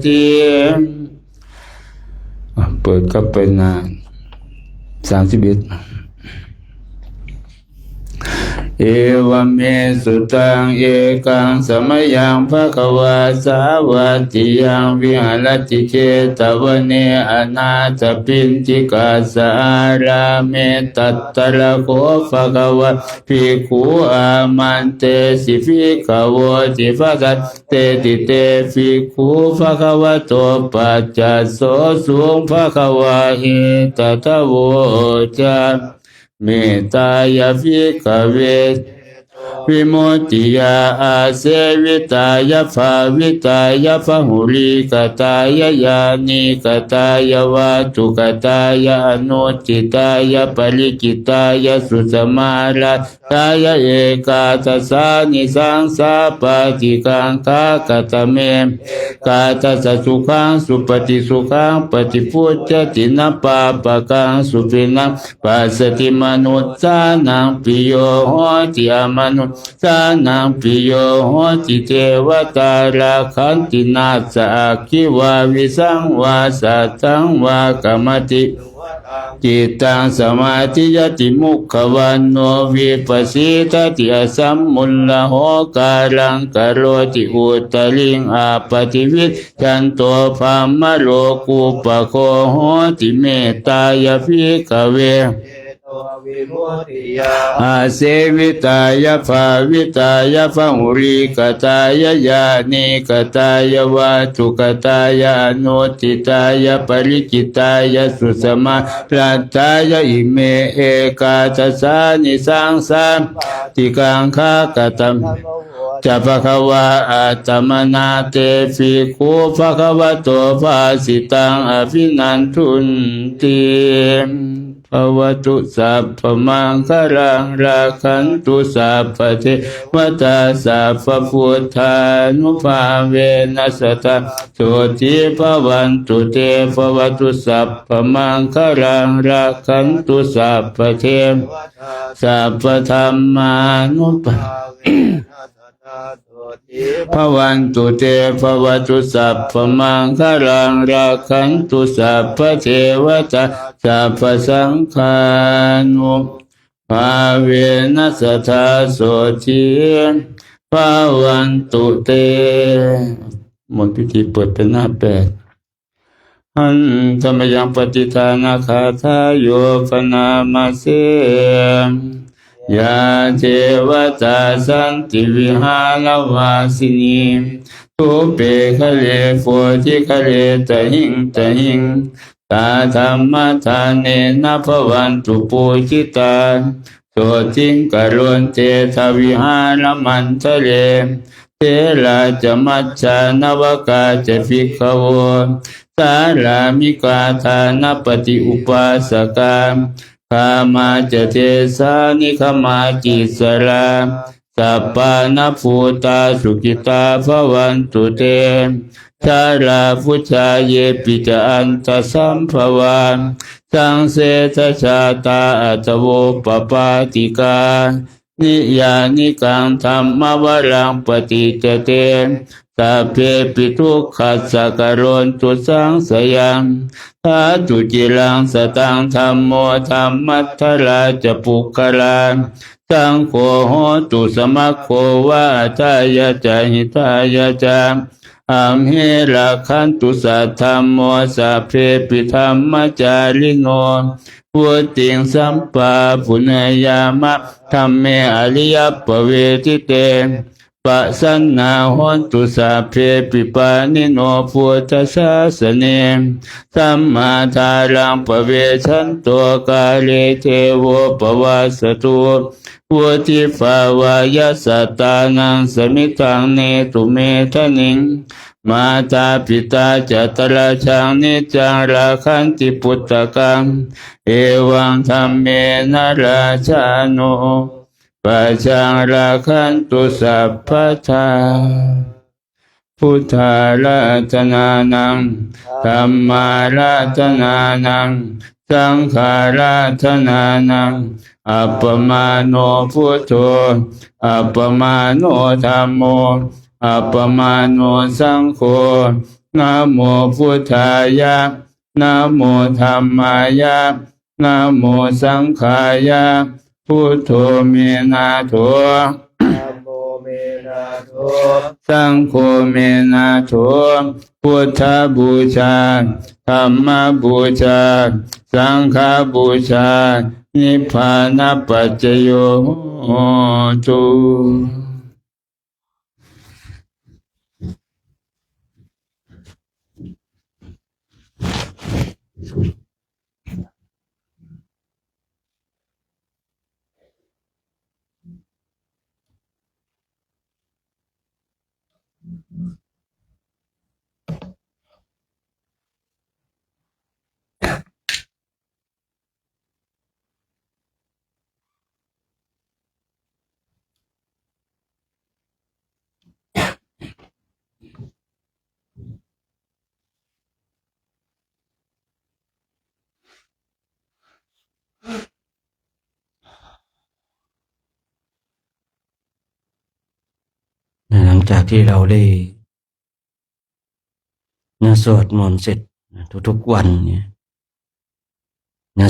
ติเปิดก็เป็นนาน31เอวเมสุตังเอกังสมยังภควาสาวัตติยังวิหารติเจตวเนอนาถปินจิกาสาราเมตัตตระโคภควะภิกขุอามันเตสิภิกขโวติภกัตเตติเตภิกขุภควะโตปัจจัสโสสุงภควะเอตตะโวจาเมตายาภิกขเววิมุตติยาอาเสวิตายาภาวิตายาภหุลิกตายายานิกตายาวาตุกตายาอนุจิตายาปริกิตายาสุสมาราตายาเอกาทัสสานิสังสาปฏิกังคากตเมกาทัสสะสุขังสุปฏิสุขังปฏิพุทธตินะปาปะกังสุปินังปัสสติมนุสสานังปิโยโหติอมนุสสานังปิโยโหติเทวตาราคันตินาสะคิวาวิสังวาสัตตังวากรรมติจิตตังสมาธิยติมุขวันโนวิปัสสิตติอสัมมุลละโหกาลังกโรติอุตลิงอาปฏิวิจันโตภัมมโลกุปโคโหติเมตตายภิกขเวอาเสวิตายาภาวิตายาภหุริกตายายานิกตายาวาตุกตายานุติตายาปริกิตายาสุสมารัตตายาอิเมเอกาทัสสานิสังสามติกังคากตัม จะภะคะวะอะตมนาเตภิกขุภะคะวะโตภาสิตังอภินันทุนติภวตุสัพพมังคลังราคันตุสัพพเทวตาสัพพพุทธานุภาเวนัสตะโสติภวันตุเตภวตุสัพพมังคลังราคันตุสัพพเทวสัพพธรรมานุภาภวันตุเตภวตุสัพพมังคลังราคันตุสัพพเทวตาสัพพสังฆานุภาเวนัสทธาโสทิภวันตุเตมนต์พิธีเปิดเป็นหน้าแปดหันธรรมยังปฏิทานาคาทายโยปนามาเสยาเทวตาสันติวิหารวาสินีทุเปคะเลโฟติคะเลตหิงตหิงตาธรรมทานเนนะภวันตุปูจิตาโสติงกรุณเตทวิหารมันทะเลเทลาจะมัจจานวกาจะภิกขโวสารามิกาทานปฏิอุปาสกาขามมาจะเทสานิขมาจิสราสัปปานาภูตาสุกิตาภวันตุเตชาลาพุชาเยปิจอันตสัมภวันสังเสทชาตาอัตโวปปาติกานิยานิกังธรรมวรังปฏิจเตสัพเพปิทุกขัสสะกโรนตุสังสยังทาตุจิลังสตังธรรมโมธรรมัทธราจะปุคลาสังโฆโหตุสมัคโควาทายะจาหิทายะจาอัมเหราคันตุสัทธรรมโมสัพเพปิธรรมจาริโนพุทธิงสัมปาปุเนยามะธัมเมอริยปเวทิเตปัสสันนาโหนตุสัพเพปิปานิโนพุทธศาสเนสัมมาทารังปเวชันโตกาเลเทโวปวาสตุวุติภาวายสัตตานังสมิทังเนตุเมทนิงมาตาปิตาจัตราชังนิจังราคันติปุตตะกังเอวังธัมเมนะราชาโนปัจจังราคันตุสัพพทาพุทธาราธนานังธัมมาราธนานังสังฆาราธนานังอัปปมาโนพุทโธอัปปมาโนธัมโมอัปปมาโนสังโฆนะโมพุทธายะนะโมธัมมายะนะโมสังฆายะพุทโธเมนะโธสังโฆเมนะโธพุทธบูชาธัมมบูชาสังฆบูชานิพพานปัจจโยตุ หลังจากที่เราได้สวดมนต์เสร็จทุกๆวันเนี่ย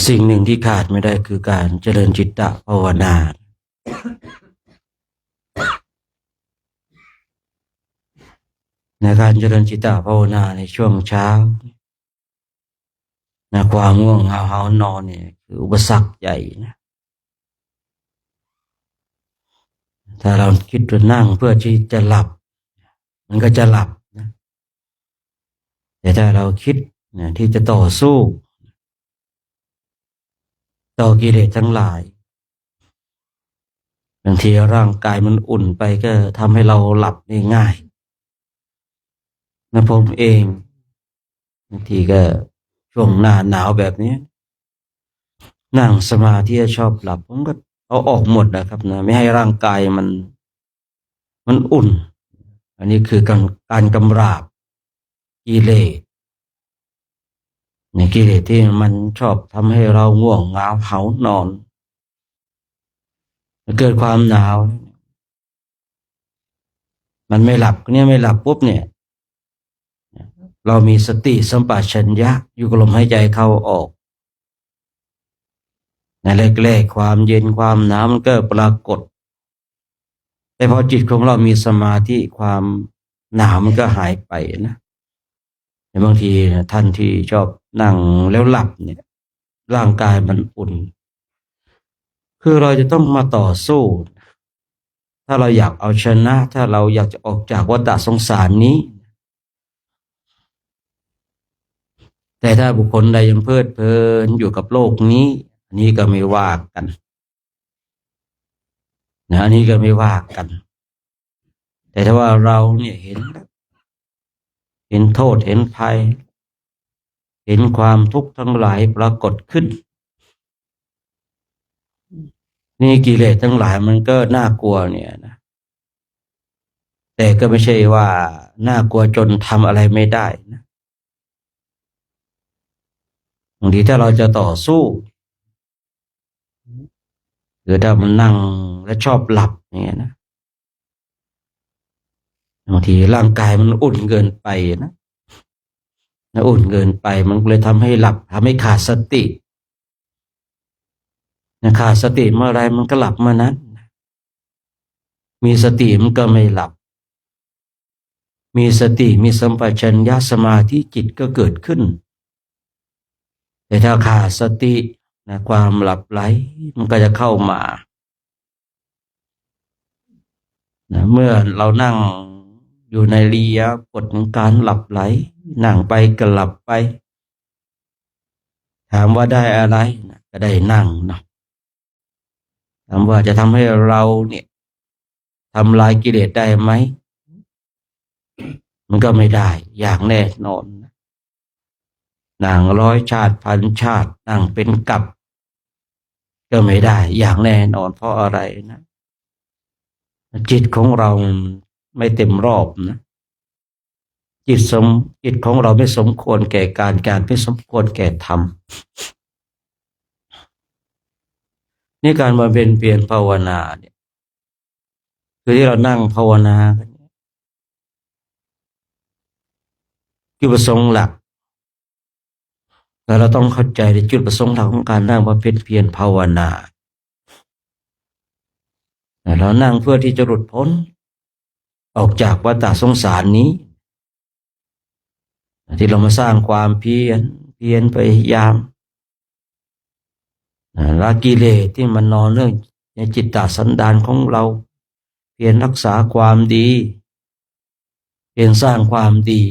สิ่งหนึ่งที่ขาดไม่ได้คือการเจริญจิตตภาวนาในการเจริญจิตตภาวนาในช่วงเช้าความง่วงเหานอนเนี่ยคืออุปสรรคใหญ่นะถ้าเราคิดว่านั่งเพื่อที่จะหลับมันก็จะหลับนะแต่ถ้าเราคิดที่จะต่อสู้ต่อกิเลสทั้งหลาย างทีร่างกายมันอุ่นไปก็ทำให้เราหลับได้ง่ายนะผมเองบางทีก็ช่วงหน้าหนาวแบบนี้นั่งสมาธิชอบหลับผมก็เอาออกหมดนะครับนะไม่ให้ร่างกายมันอุ่นอันนี้คือการกำราบกิเลสในกิเลสที่มันชอบทำให้เราง่วงเหงาเหานอนเกิดความหนาวมันไม่หลับเนี่ยไม่หลับปุ๊บเนี่ยเรามีสติสัมปชัญญะอยู่กับลมหายใจเข้าออกในแรกๆความเย็นความหนาวมันก็ปรากฏแต่พอจิตของเรามีสมาธิความหนาวมันก็หายไปนะแต่บางทีท่านที่ชอบนั่งแล้วหลับเนี่ยร่างกายมันอุ่นคือเราจะต้องมาต่อสู้ถ้าเราอยากเอาชนะถ้าเราอยากจะออกจากวัฏสงสารนี้แต่ถ้าบุคคลใดยังเพลิดเพลินอยู่กับโลกนี้อันนี้ก็ไม่ว่ากันนะอันนี้ก็ไม่ว่ากันแต่ถ้าว่าเราเนี่ยเห็นโทษเห็นภัยเห็นความทุกข์ทั้งหลายปรากฏขึ้นนี่กิเลสทั้งหลายมันก็น่ากลัวเนี่ยนะแต่ก็ไม่ใช่ว่าน่ากลัวจนทำอะไรไม่ได้นะบางทีถ้าเราจะต่อสู้หรือถ้ามันนั่งและชอบหลับอย่างเงี้ยนะบางทีร่างกายมันอุ่นเกินไปนะอุ่นเกินไปมันเลยทำให้หลับทำให้ขาดสติขาดสติเมื่อไรมันก็หลับเมื่อนั้นมีสติมันก็ไม่หลับมีสติมีสัมปชัญญะสมาธิจิตก็เกิดขึ้นแต่ถ้าขาดสติความหลับไหลมันก็จะเข้ามาเมื่อเรานั่งอยู่ในอิริยาบถของการหลับไหลนั่งไปก็หลับไปถามว่าได้อะไรก็ได้นั่งนะถามว่าจะทำให้เราเนี่ยทำลายกิเลสได้ไหมมันก็ไม่ได้อย่างแน่นอนนั่งร้อยชาติพันชาตินั่งเป็นกับก็ไม่ได้อย่างแน่นอนเพราะอะไรนะจิตของเราไม่เต็มรอบนะจิตของเราไม่สมควรแก่การไม่สมควรแก่ธรรมนี่การมาเป็นเพียรภาวนาเนี่ยคือที่เรานั่งภาวนาจุดประสงค์หลักแล้วเราต้องเข้าใจในจุดประสงค์หลักของการนั่งมาเป็นเพียรภาวนาเรานั่งเพื่อที่จะหลุดพ้นออกจากวัฏสงสารนี้ที่เรามาสร้างความเพียรพยายามละกิเลสที่มันนอนเรื่องในจิตตสันดานของเราเพียรรักษาความดีเพียรสร้างความดี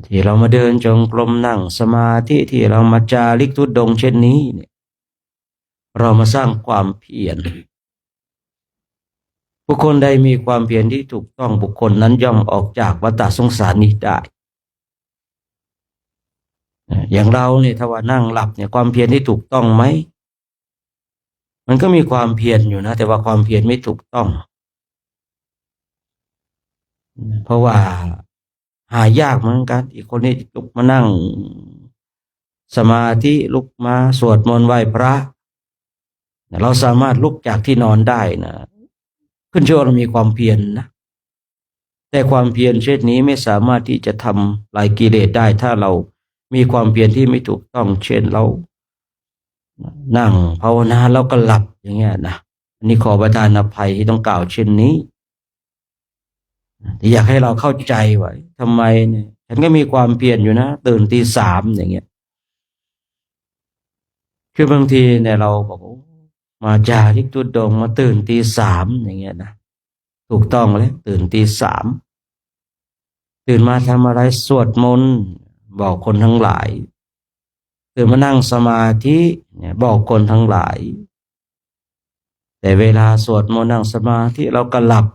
ที่เรามาเดินจงกรมนั่งสมาธิที่เรามาจาริกทุดงค์เช่นนี้เนี่ยเรามาสร้างความเพียรบุคคลใดมีความเพียรที่ถูกต้องบุคคลนั้นย่อมออกจากวัฏสงสารนี้ได้อย่างเราเนี่ยถ้าว่านั่งหลับเนี่ยความเพียรที่ถูกต้องไหมมันก็มีความเพียรอยู่นะแต่ว่าความเพียรไม่ถูกต้องเพราะว่าหายากเหมือนกันอีกคนนี้ลุกมานั่งสมาธิลุกมาสวดมนต์ไหว้พระเราสามารถลุกจากที่นอนได้นะขึ้นชื่อว่าเรามีความเพียรนะแต่ความเพียรเช่นนี้ไม่สามารถที่จะทำลายกิเลสได้ถ้าเรามีความเพียรที่ไม่ถูกต้องเช่นเรานั่งภาวนาแล้วก็หลับอย่างเงี้ยนะอันนี้ขอประทานอภัยที่ต้องกล่าวเช่นนี้อยากให้เราเข้าใจไว้ทำไมเนี่ยฉันก็มีความเพียรอยู่นะตื่นตี 3อย่างเงี้ยคือบางทีเนี่ยเราบอกมาจาริกทุดงค์มาตื่นตี 3อย่างเงี้ยนะถูกต้องเลยตื่นตี 3ตื่นมาทำอะไรสวดมนต์บอกคนทั้งหลายตื่นมานั่งสมาธิเนี่ยบอกคนทั้งหลาย แต่เวลาสวดมนต์นั่งสมาธิเราก็หลับ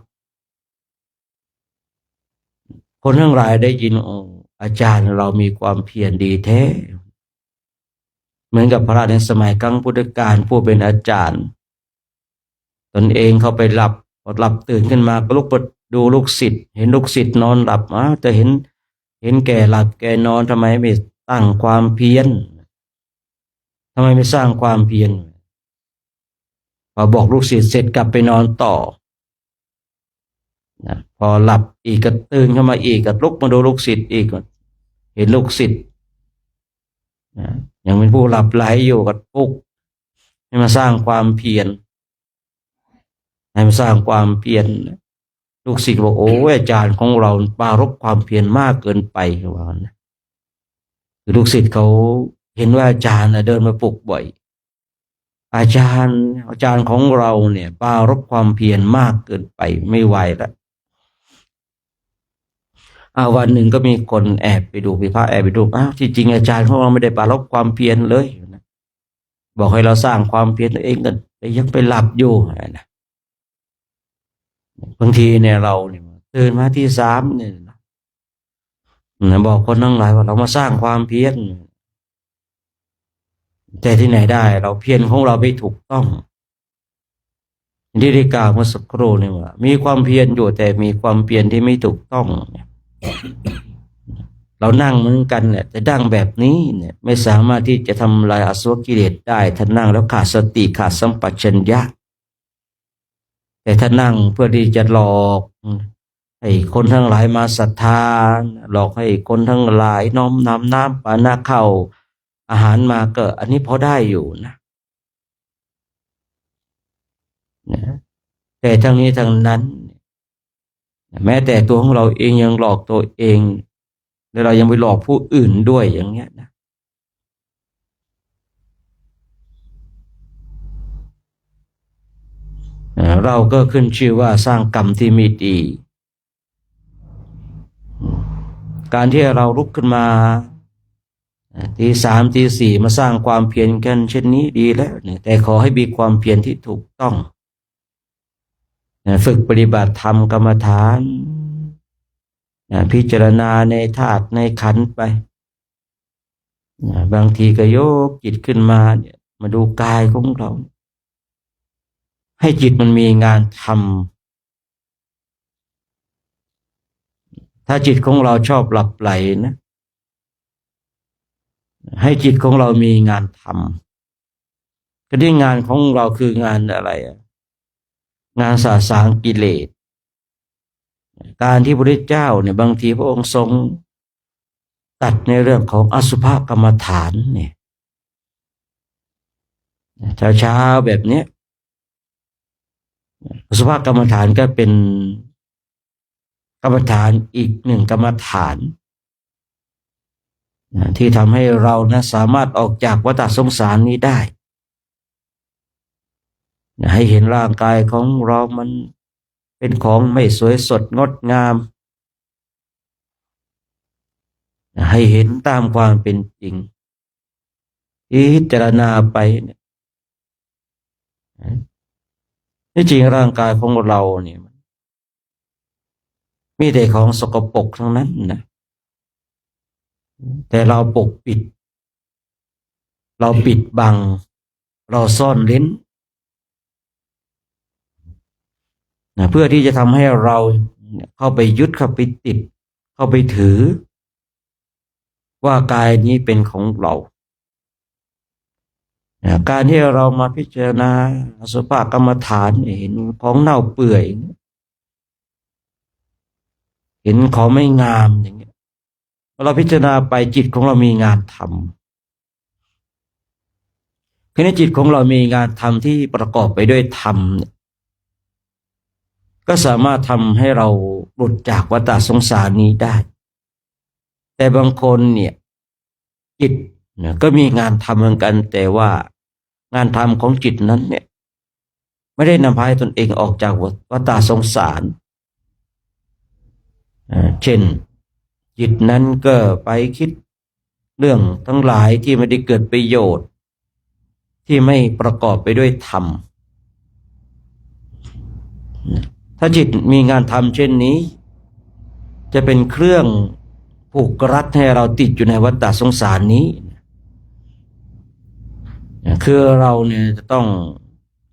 คนทั้งหลายได้ยินอาจารย์เรามีความเพียรดีแท้เหมือนกับพระในสมัยครั้งพุทธกาลผู้เป็นอาจารย์ตนเองเขาไปหลับพอหลับตื่นขึ้นมาก็ลุกไปดูลูกศิษย์เห็นลูกศิษย์นอนหลับแต่เห็นแก่หลับแก่นอนทำไมไม่ตั้งความเพียรทำไมไม่สร้างความเพียรพอบอกลูกศิษย์เสร็จกลับไปนอนต่อนะพอหลับอีกก็ตื่นขึ้นมาอีกก็ลุกมาดูลูกศิษย์อีกเห็นลูกศิษย์นะยังเป็นผู้หลับไหลอยู่ก็ปลุกให้มาสร้างความเพียรให้มาสร้างความเพียรลูกศิษย์บอกโอ้อาจารย์ของเราปรารภความเพียรมากเกินไปว่านะคือลูกศิษย์เขาเห็นว่าอาจารย์เดินมาปลุกบ่อยอาจารย์ของเราเนี่ยปรารภความเพียรมากเกินไปไม่ไหวแล้ววันหนึ่งก็มีคนแอบไปดูพระแอบไปดูที่จริงอาจารย์ของเราไม่ได้ปรารภความเพียรเลยนะบอกให้เราสร้างความเพียรตัวเองกันแต่ยังไปหลับอยู่นะบางทีเนี่ยเราเนี่ยตื่นมาที่3เนี่ยนะบอกคนทั้งหลายว่าเรามาสร้างความเพียรแต่ที่ไหนได้เราเพียรของเราไม่ถูกต้องที่ได้กล่าวเมื่อสักครู่นี่ว่ามีความเพียรอยู่แต่มีความเพียรที่ไม่ถูกต้องเรานั่งเหมือนกันเนี่ยแต่นั่งแบบนี้เนี่ยไม่สามารถที่จะทำลายอาสวะกิเลสได้ถ้านั่งแล้วขาดสติขาดสัมปชัญญะแต่ถ้านั่งเพื่อที่จะหลอกให้คนทั้งหลายมาศรัทธาหลอกให้คนทั้งหลายน้อมนำน้ำปานะเข้าอาหารมาก็อันนี้พอได้อยู่นะแต่ทั้งนี้ทั้งนั้นแม้แต่ตัวของเราเองยังหลอกตัวเองแล้วเรายังไปหลอกผู้อื่นด้วยอย่างเงี้ยนะเราก็ขึ้นชื่อว่าสร้างกรรมที่ไม่ดีการที่เราลุกขึ้นมาตี3ตี4มาสร้างความเพียรกันเช่นนี้ดีแล้วแต่ขอให้มีความเพียรที่ถูกต้องฝึกปฏิบัติธรรมกรรมฐานพิจารณาในธาตุในขันธ์ไปบางทีก็ยกจิตขึ้นมาเนี่ยมาดูกายของเราให้จิตมันมีงานทำถ้าจิตของเราชอบหลับไหลนะให้จิตของเรามีงานทำก็ที่งานของเราคืองานอะไรงานสาสางกิเลสการที่พระพุทธเจ้าเนี่ยบางทีพระองค์ทรงตัดในเรื่องของอสุภกรรมฐานเนี่ยเช้าแบบนี้อสุภกรรมฐานก็เป็นกรรมฐานอีกหนึ่งกรรมฐานที่ทำให้เรานะสามารถออกจากวัฏสงสารนี้ได้ให้เห็นร่างกายของเรามันเป็นของไม่สวยสดงดงามให้เห็นตามความเป็นจริงพิจารณาไปที่จริงร่างกายของเราเนี่ยมีแต่ของสกปรกทั้งนั้นนะแต่เราปกปิดเราปิดบังเราซ่อนเร้นเพื่อที่จะทำให้เราเข้าไปยึดเข้าไปติดเข้าไปถือว่ากายนี้เป็นของเราการที่เรามาพิจารณาอสุภกรรมฐานเห็นของเน่าเปื่อยเห็นของไม่งามอย่างเงี้ยเราพิจารณาไปจิตของเรามีงานทำคือในจิตของเรามีงานทำที่ประกอบไปด้วยธรรมก็สามารถทำให้เราหลุดจากวัฏสงสารนี้ได้แต่บางคนเนี่ยจิตก็มีงานทำเหมือนกันแต่ว่างานทำของจิตนั้นเนี่ยไม่ได้นำพาให้ตนเองออกจากวัฏสงสารเช่นจิตนั้นก็ไปคิดเรื่องทั้งหลายที่ไม่ได้เกิดประโยชน์ที่ไม่ประกอบไปด้วยธรรม ถ้าจิตมีงานทำเช่นนี้จะเป็นเครื่องผูกรัดให้เราติดอยู่ในวัฏฏะสงสารนี้คือเราเนี่ยจะต้อง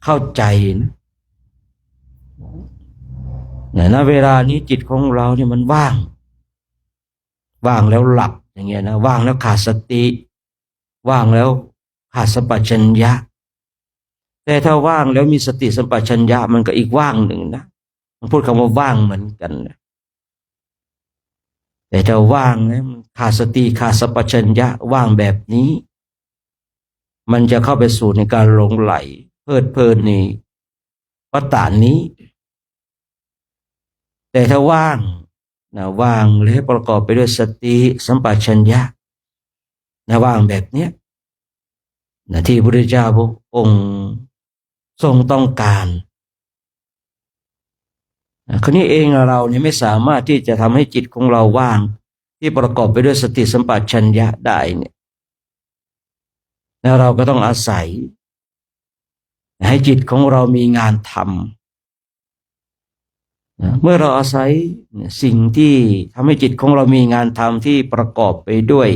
เข้าใจนะเวลานี้จิตของเราเนี่ยมันว่างแล้วหลับอย่างเงี้ยนะว่างแล้วขาดสติว่างแล้วขาดสัมปชัญญะแต่ถ้าว่างแล้วมีสติสัมปชัญญะมันก็อีกว่างหนึ่งนะมันพูดคำว่าว่างเหมือนกันนะแต่ถ้าว่างนะขาดสติขาดสัมปชัญญะว่างแบบนี้มันจะเข้าไปสู่ในการหลงไหลเพลิดเพลินในวัฏฏะนี้แต่ถ้าว่างนะว่างและประกอบไปด้วยสติสัมปชัญญะนะว่างแบบเนี้ยนะที่พระพุทธเจ้าพระองค์ทรงต้องการคราวนี้เองเราเนี่ยไม่สามารถที่จะทำให้จิตของเราว่างที่ประกอบไปด้วยสติสัมปชัญญะได้เนี่ยแล้วเราก็ต้องอาศัยให้จิตของเรามีงานทำเมื่อเราอาศัยสิ่งที่ทำให้จิตของเรามีงานทำที่ประกอบไปด้วย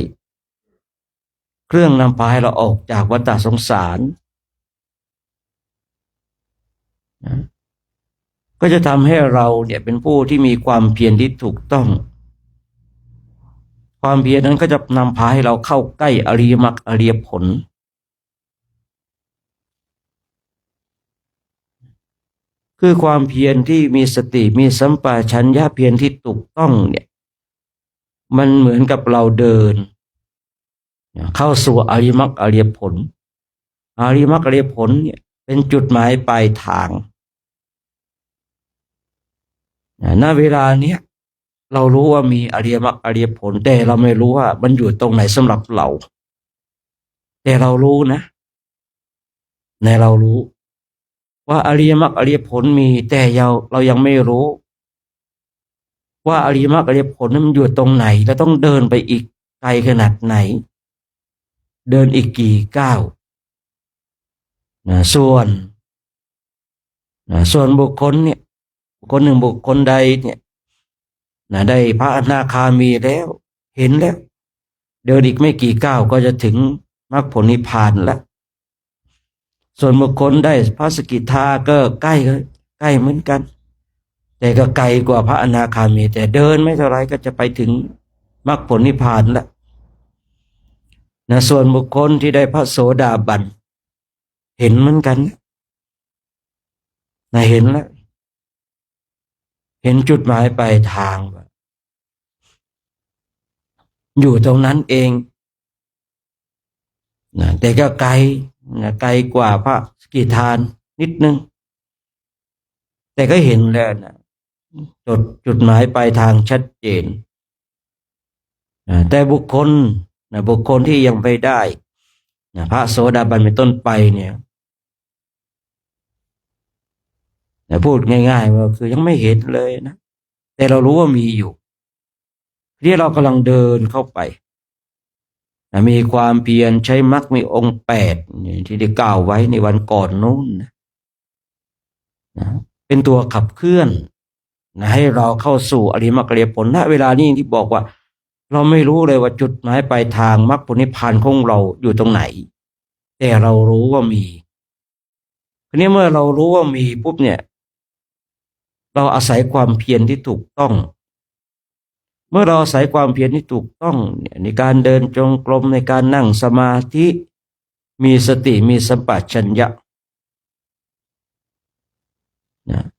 เครื่องนำพาให้เราออกจากวัฏฏะสงสารก็จะทำให้เราเนี่ยเป็นผู้ที่มีความเพียรที่ถูกต้องความเพียรนั้นก็จะนำพาให้เราเข้าใกล้อริยมรรคอริยผลคือความเพียรที่มีสติมีสัมปชัญญะเพียรที่ถูกต้องเนี่ยมันเหมือนกับเราเดินเข้าสู่อริยมรรคอริยผลอริยมรรคอริยผลเนี่ยเป็นจุดหมายปลายทางณเวลาเนี้ยเรารู้ว่ามีอริยมรรคอริยผลแต่เราไม่รู้ว่ามันอยู่ตรงไหนสำหรับเราแต่เรารู้นะเรารู้ว่าอริยมรรคอริยผลมีแต่เรายังไม่รู้ว่าอริยมรรคอริยผลนั้นมันอยู่ตรงไหนเราต้องเดินไปอีกไกลขนาดไหนเดินอีกกี่ก้าวส่วนบุคคลเนี่ยบุคคลหนึ่งบุคคลใดเนี่ยได้พระอนาคามีแล้วเห็นแล้วเดินอีกไม่กี่ก้าวก็จะถึงมรรคผลนิพพานแล้วส่วนบุคคลได้พระสกิทาก็ใกล้เหมือนกันแต่ก็ไกลกว่าพระอนาคามีแต่เดินไม่เท่าไรก็จะไปถึงมรรคผลนิพพานแล้วส่วนบุคคลที่ได้พระโสดาบันเห็นเหมือนกันเห็นแล้วเห็นจุดหมายปลายทางอยู่ตรงนั้นเองแต่ก็ไกลกว่าพระสกิทานิดนึงแต่ก็เห็นแล้วจุดหมายปลายทางชัดเจนแต่บุคคลที่ยังไม่ได้พระโสดาบันเป็นต้นไปเนี่ยพูดง่ายๆว่าคือยังไม่เห็นเลยนะแต่เรารู้ว่ามีอยู่ที่เรากำลังเดินเข้าไปมีความเพียรใช้มรรคมีองค์8ที่ได้กล่าวไว้ในวันก่อนนู้นนะเป็นตัวขับเคลื่อนให้เราเข้าสู่อริยมรรคอริยผลณเวลานี้ที่บอกว่าเราไม่รู้เลยว่าจุดหมายปลายทางมรรคผลนิพพานของเราอยู่ตรงไหนแต่เรารู้ว่ามีทีนี้เมื่อเรารู้ว่ามีปุ๊บเนี่ยเราอาศัยความเพียรที่ถูกต้องเมื่อเราอาศัยความเพียรที่ถูกต้องเนี่ยในการเดินจงกรมในการนั่งสมาธิมีสติมีสัมปชัญญะ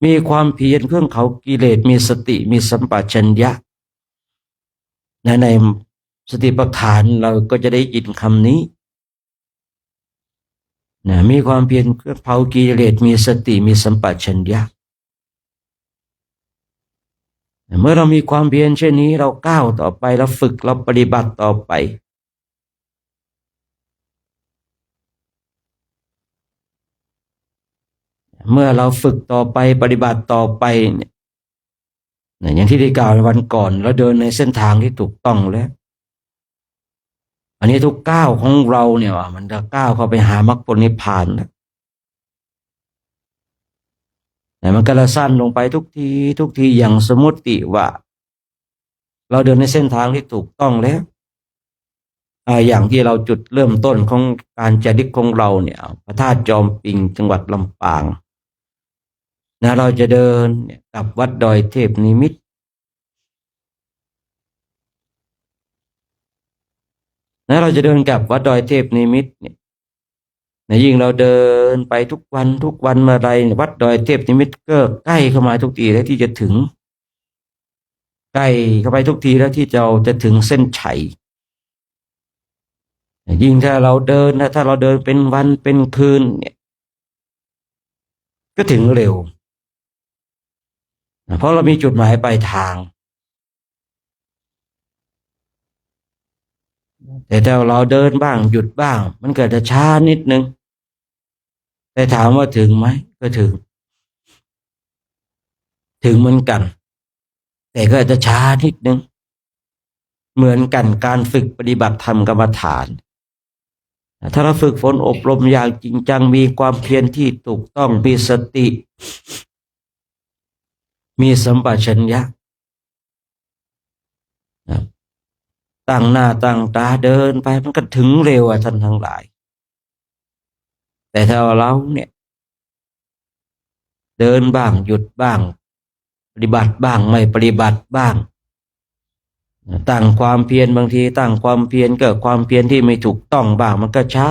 มีความเพียรเครื่องเขากิเลสมีสติมีสัมปชัญญะในสติปัฏฐานเราก็จะได้ยินคำนี้มีความเพียรเครื่องเผากิเลสมีสติมีสัมปชัญญะเมื่อเรามีความเพียรเช่นนี้เราก้าวต่อไปเราฝึกเราปฏิบัติต่อไปเมื่อเราฝึกต่อไปปฏิบัติต่อไปเนี่ยอย่างที่ได้กล่าวในวันก่อนเราเดินในเส้นทางที่ถูกต้องแล้วอันนี้ทุกก้าวของเราเนี่ยมันจะก้าวเข้าไปหามรรคผลนิพพานแล้ว มันก็จะสั้นลงไปทุกทีทุกทีอย่างสมมติว่าเราเดินในเส้นทางที่ถูกต้องแล้วอย่างที่เราจุดเริ่มต้นของการจาริกของเราเนี่ยพระธาตุจอมปิงจังหวัดลำปางเราจะเดินกลับวัดดอยเทพนิมิตรเราจะเดินกลับวัดดอยเทพนิมิตรเนี่ยยิ่งเราเดินไปทุกวันเมื่อไรวัดดอยเทพนิมิตรก็ใกล้เข้ามาทุกทีแล้วที่จะถึงใกล้เข้าไปทุกทีแล้วที่เราจะถึงเส้นชัยยิ่งถ้าเราเดินเป็นวันเป็นคืนเนี่ยก็ถึงเร็วเพราะเรามีจุดหมายปลายทางแต่ถ้าเราเดินบ้างหยุดบ้างมันเกิดจะช้านิดนึงแต่ถามว่าถึงไหมก็ถึงเหมือนกันแต่ก็จะช้านิดนึงเหมือนกันการฝึกปฏิบัติธรรมกรรมฐานถ้าเราฝึกฝนอบรมอย่างจริงจังมีความเพียรที่ถูกต้องมีสติมีสัมปชัญญะตั้งหน้าตั้งตาเดินไปมันก็ถึงเร็วท่านทั้งหลายแต่ถ้าเราเนี่ยเดินบ้างหยุดบ้างปฏิบัติบ้างไม่ปฏิบัติบ้างตั้งความเพียรบางทีตั้งความเพียรก็ความเพียรที่ไม่ถูกต้องบ้างมันก็ช้า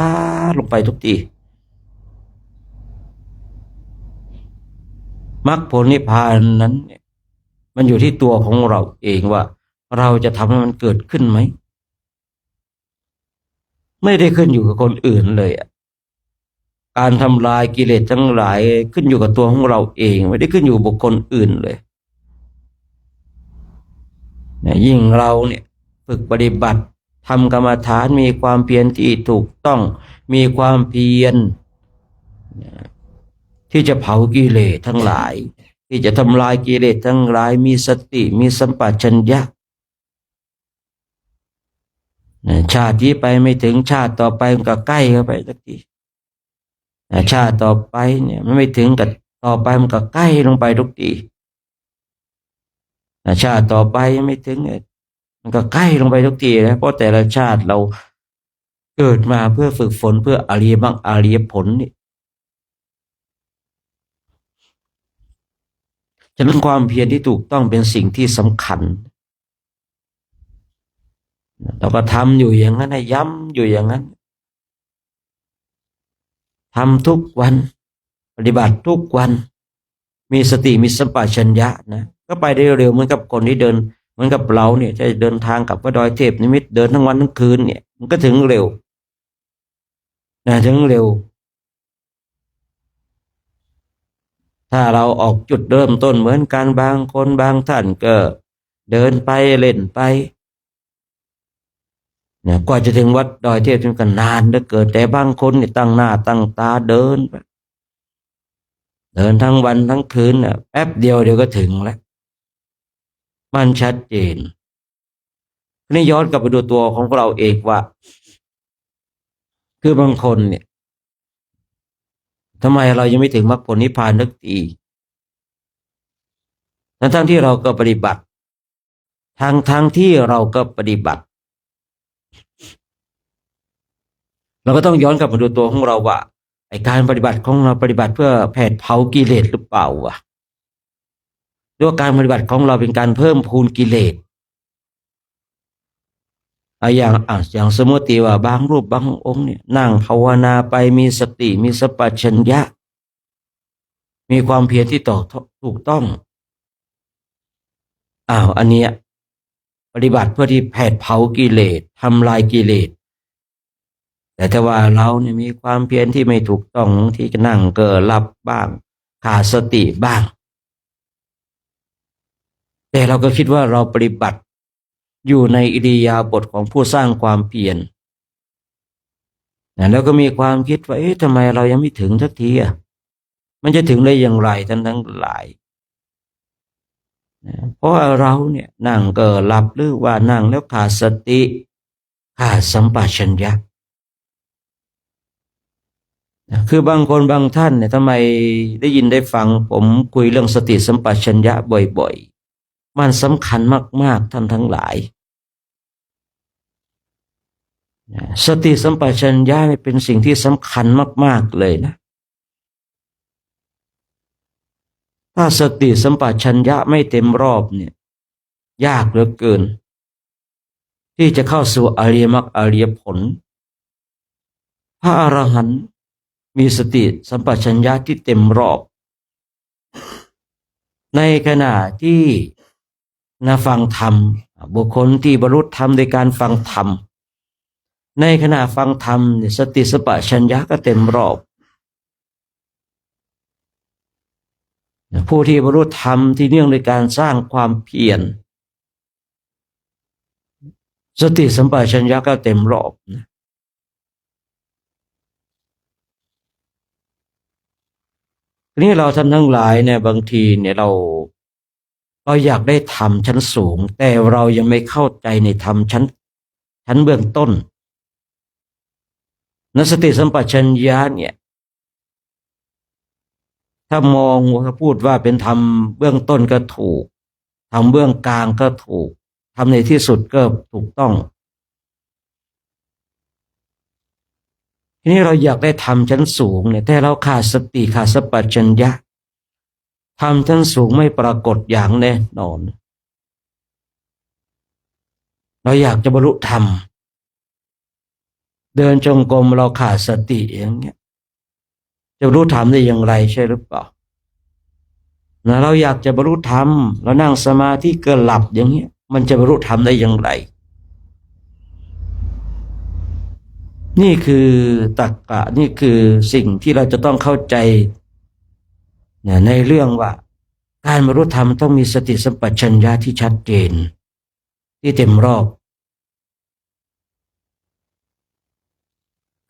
ลงไปทุกทีมรรคผลนิพพานนั้นมันอยู่ที่ตัวของเราเองว่าเราจะทำให้มันเกิดขึ้นไหมไม่ได้ขึ้นอยู่กับคนอื่นเลยการทำลายกิเลสทั้งหลายขึ้นอยู่กับตัวของเราเองไม่ได้ขึ้นอยู่บุคคลอื่นเลยยิ่งเราเนี่ยฝึกปฏิบัติทำกรรมฐานมีความเพียรที่ถูกต้องมีความเพียรที่จะเผากิเลสทั้งหลายที่จะทำลายกิเลสทั้งหลายมีสติมีสัมปชัญญะชาติที่ไปไม่ถึงชาติต่อไปมันก็ใกล้เข้าไปสักทีชาติต่อไปเนี่ยมันไม่ถึงกับต่อไปมันก็ใกล้ลงไปทุกทีชาติต่อไปยังไม่ถึงมันก็ใกล้ลงไปทุกทีนะเพราะแต่ละชาติเราเกิดมาเพื่อฝึกฝนเพื่ออริยมรรคอริยผลนี่ฉะนั้นความเพียรที่ถูกต้องเป็นสิ่งที่สำคัญเราก็ทำอยู่อย่างนั้นย้ำอยู่อย่างนั้นทำทุกวันปฏิบัติทุกวันมีสติมีสัมปชัญญะนะก็ไปได้เร็วเหมือนกับคนที่เดินเหมือนกับเราเนี่ยจะเดินทางกับวัดดอยเทพนิมิตรเดินทั้งวันทั้งคืนเนี่ยมันก็ถึงเร็วถึงเร็วถ้าเราออกจุดเริ่มต้นเหมือนกันบางคนบางท่านก็เดินไปเล่นไปกว่าจะถึงวัดดอยเทพนิมิตรก็นานเหลือเกินแต่บางคนเนี่ยตั้งหน้าตั้งตาเดินไปเดินทั้งวันทั้งคืนแป๊บเดียวเดี๋ยวก็ถึงแล้วมันชัดเจนนี่ย้อนกลับไปดูตัวของเราเองว่าคือบางคนเนี่ยทำไมเรายังไม่ถึงมรรคผลนิพพานสักทีทั้งที่เราก็ปฏิบัติทั้งที่เราก็ปฏิบัติเราก็ต้องย้อนกลับมาดูตัวของเราว่าไอ้การปฏิบัติของเราปฏิบัติเพื่อแผดเผากิเลสหรือเปล่าวะด้วยการปฏิบัติของเราเป็นการเพิ่มพูนกิเลสอย่างสมมติว่าบางรูปบางองค์เนี่ยนั่งภาวนาไปมีสติมีสัมปชัญญะมีความเพียรที่ถูกต้องอันเนี้ยปฏิบัติเพื่อที่แผดเผากิเลสทำลายกิเลสแต่ถ้าว่าเราเนี่ยมีความเพียรที่ไม่ถูกต้องที่จะนั่งเกิดหลับบ้างขาดสติบ้างแต่เราก็คิดว่าเราปฏิบัติอยู่ในอิริยาบถของผู้สร้างความเพียรแล้วก็มีความคิดว่าทำไมเรายังไม่ถึงสักทีมันจะถึงได้อย่างไรทั้งหลายเพราะเราเนี่ยนั่งเกิดหลับหรือว่านั่งแล้วขาดสติขาดสัมปชัญญะ คือบางคนบางท่านเนี่ยทำไมได้ยินได้ฟังผมคุยเรื่องสติสัมปชัญญะบ่อยๆมันสำคัญมากๆท่านทั้งหลายสติสัมปชัญญะเป็นสิ่งที่สำคัญมากๆเลยนะถ้าสติสัมปชัญญะไม่เต็มรอบเนี่ยยากเหลือเกินที่จะเข้าสู่อริยมรรคอริยผลพระอรหันต์มีสติสัมปชัญญะที่เต็มรอบในขณะที่ฟังธรรมบุคคลที่บรรลุธรรมโดยการฟังธรรมในขณะฟังธรรมสติสัมปชัญญะก็เต็มรอบผู้ที่บรรลุธรรมที่เนื่องในการสร้างความเพียรสติสัมปชัญญะก็เต็มรอบทีนี้เราท่านทั้งหลายเนี่ยบางทีเนี่ยเราอยากได้ธรรมชั้นสูงแต่เรายังไม่เข้าใจในธรรมชั้นเบื้องต้นสติสัมปชัญญะเนี่ยถ้ามองถ้าพูดว่าเป็นธรรมเบื้องต้นก็ถูกธรรมเบื้องกลางก็ถูกธรรมในที่สุดก็ถูกต้องทีนี้เราอยากได้ธรรมชั้นสูงเนี่ยแต่เราขาดสติขาดสัมปชัญญะธรรมชั้นสูงไม่ปรากฏอย่างแน่นอนเราอยากจะบรรลุธรรมเดินจงกรมเราขาดสติอย่างเงี้ยจะบรรลุธรรมได้อย่างไรใช่หรือเปล่าเราอยากจะบรรลุธรรมเรานั่งสมาธิเกิดหลับอย่างเงี้ยมันจะบรรลุธรรมได้อย่างไรนี่คือตรรกะนี่คือสิ่งที่เราจะต้องเข้าใจในเรื่องว่าการบรรลุธรรมต้องมีสติสัมปชัญญะที่ชัดเจนที่เต็มรอบ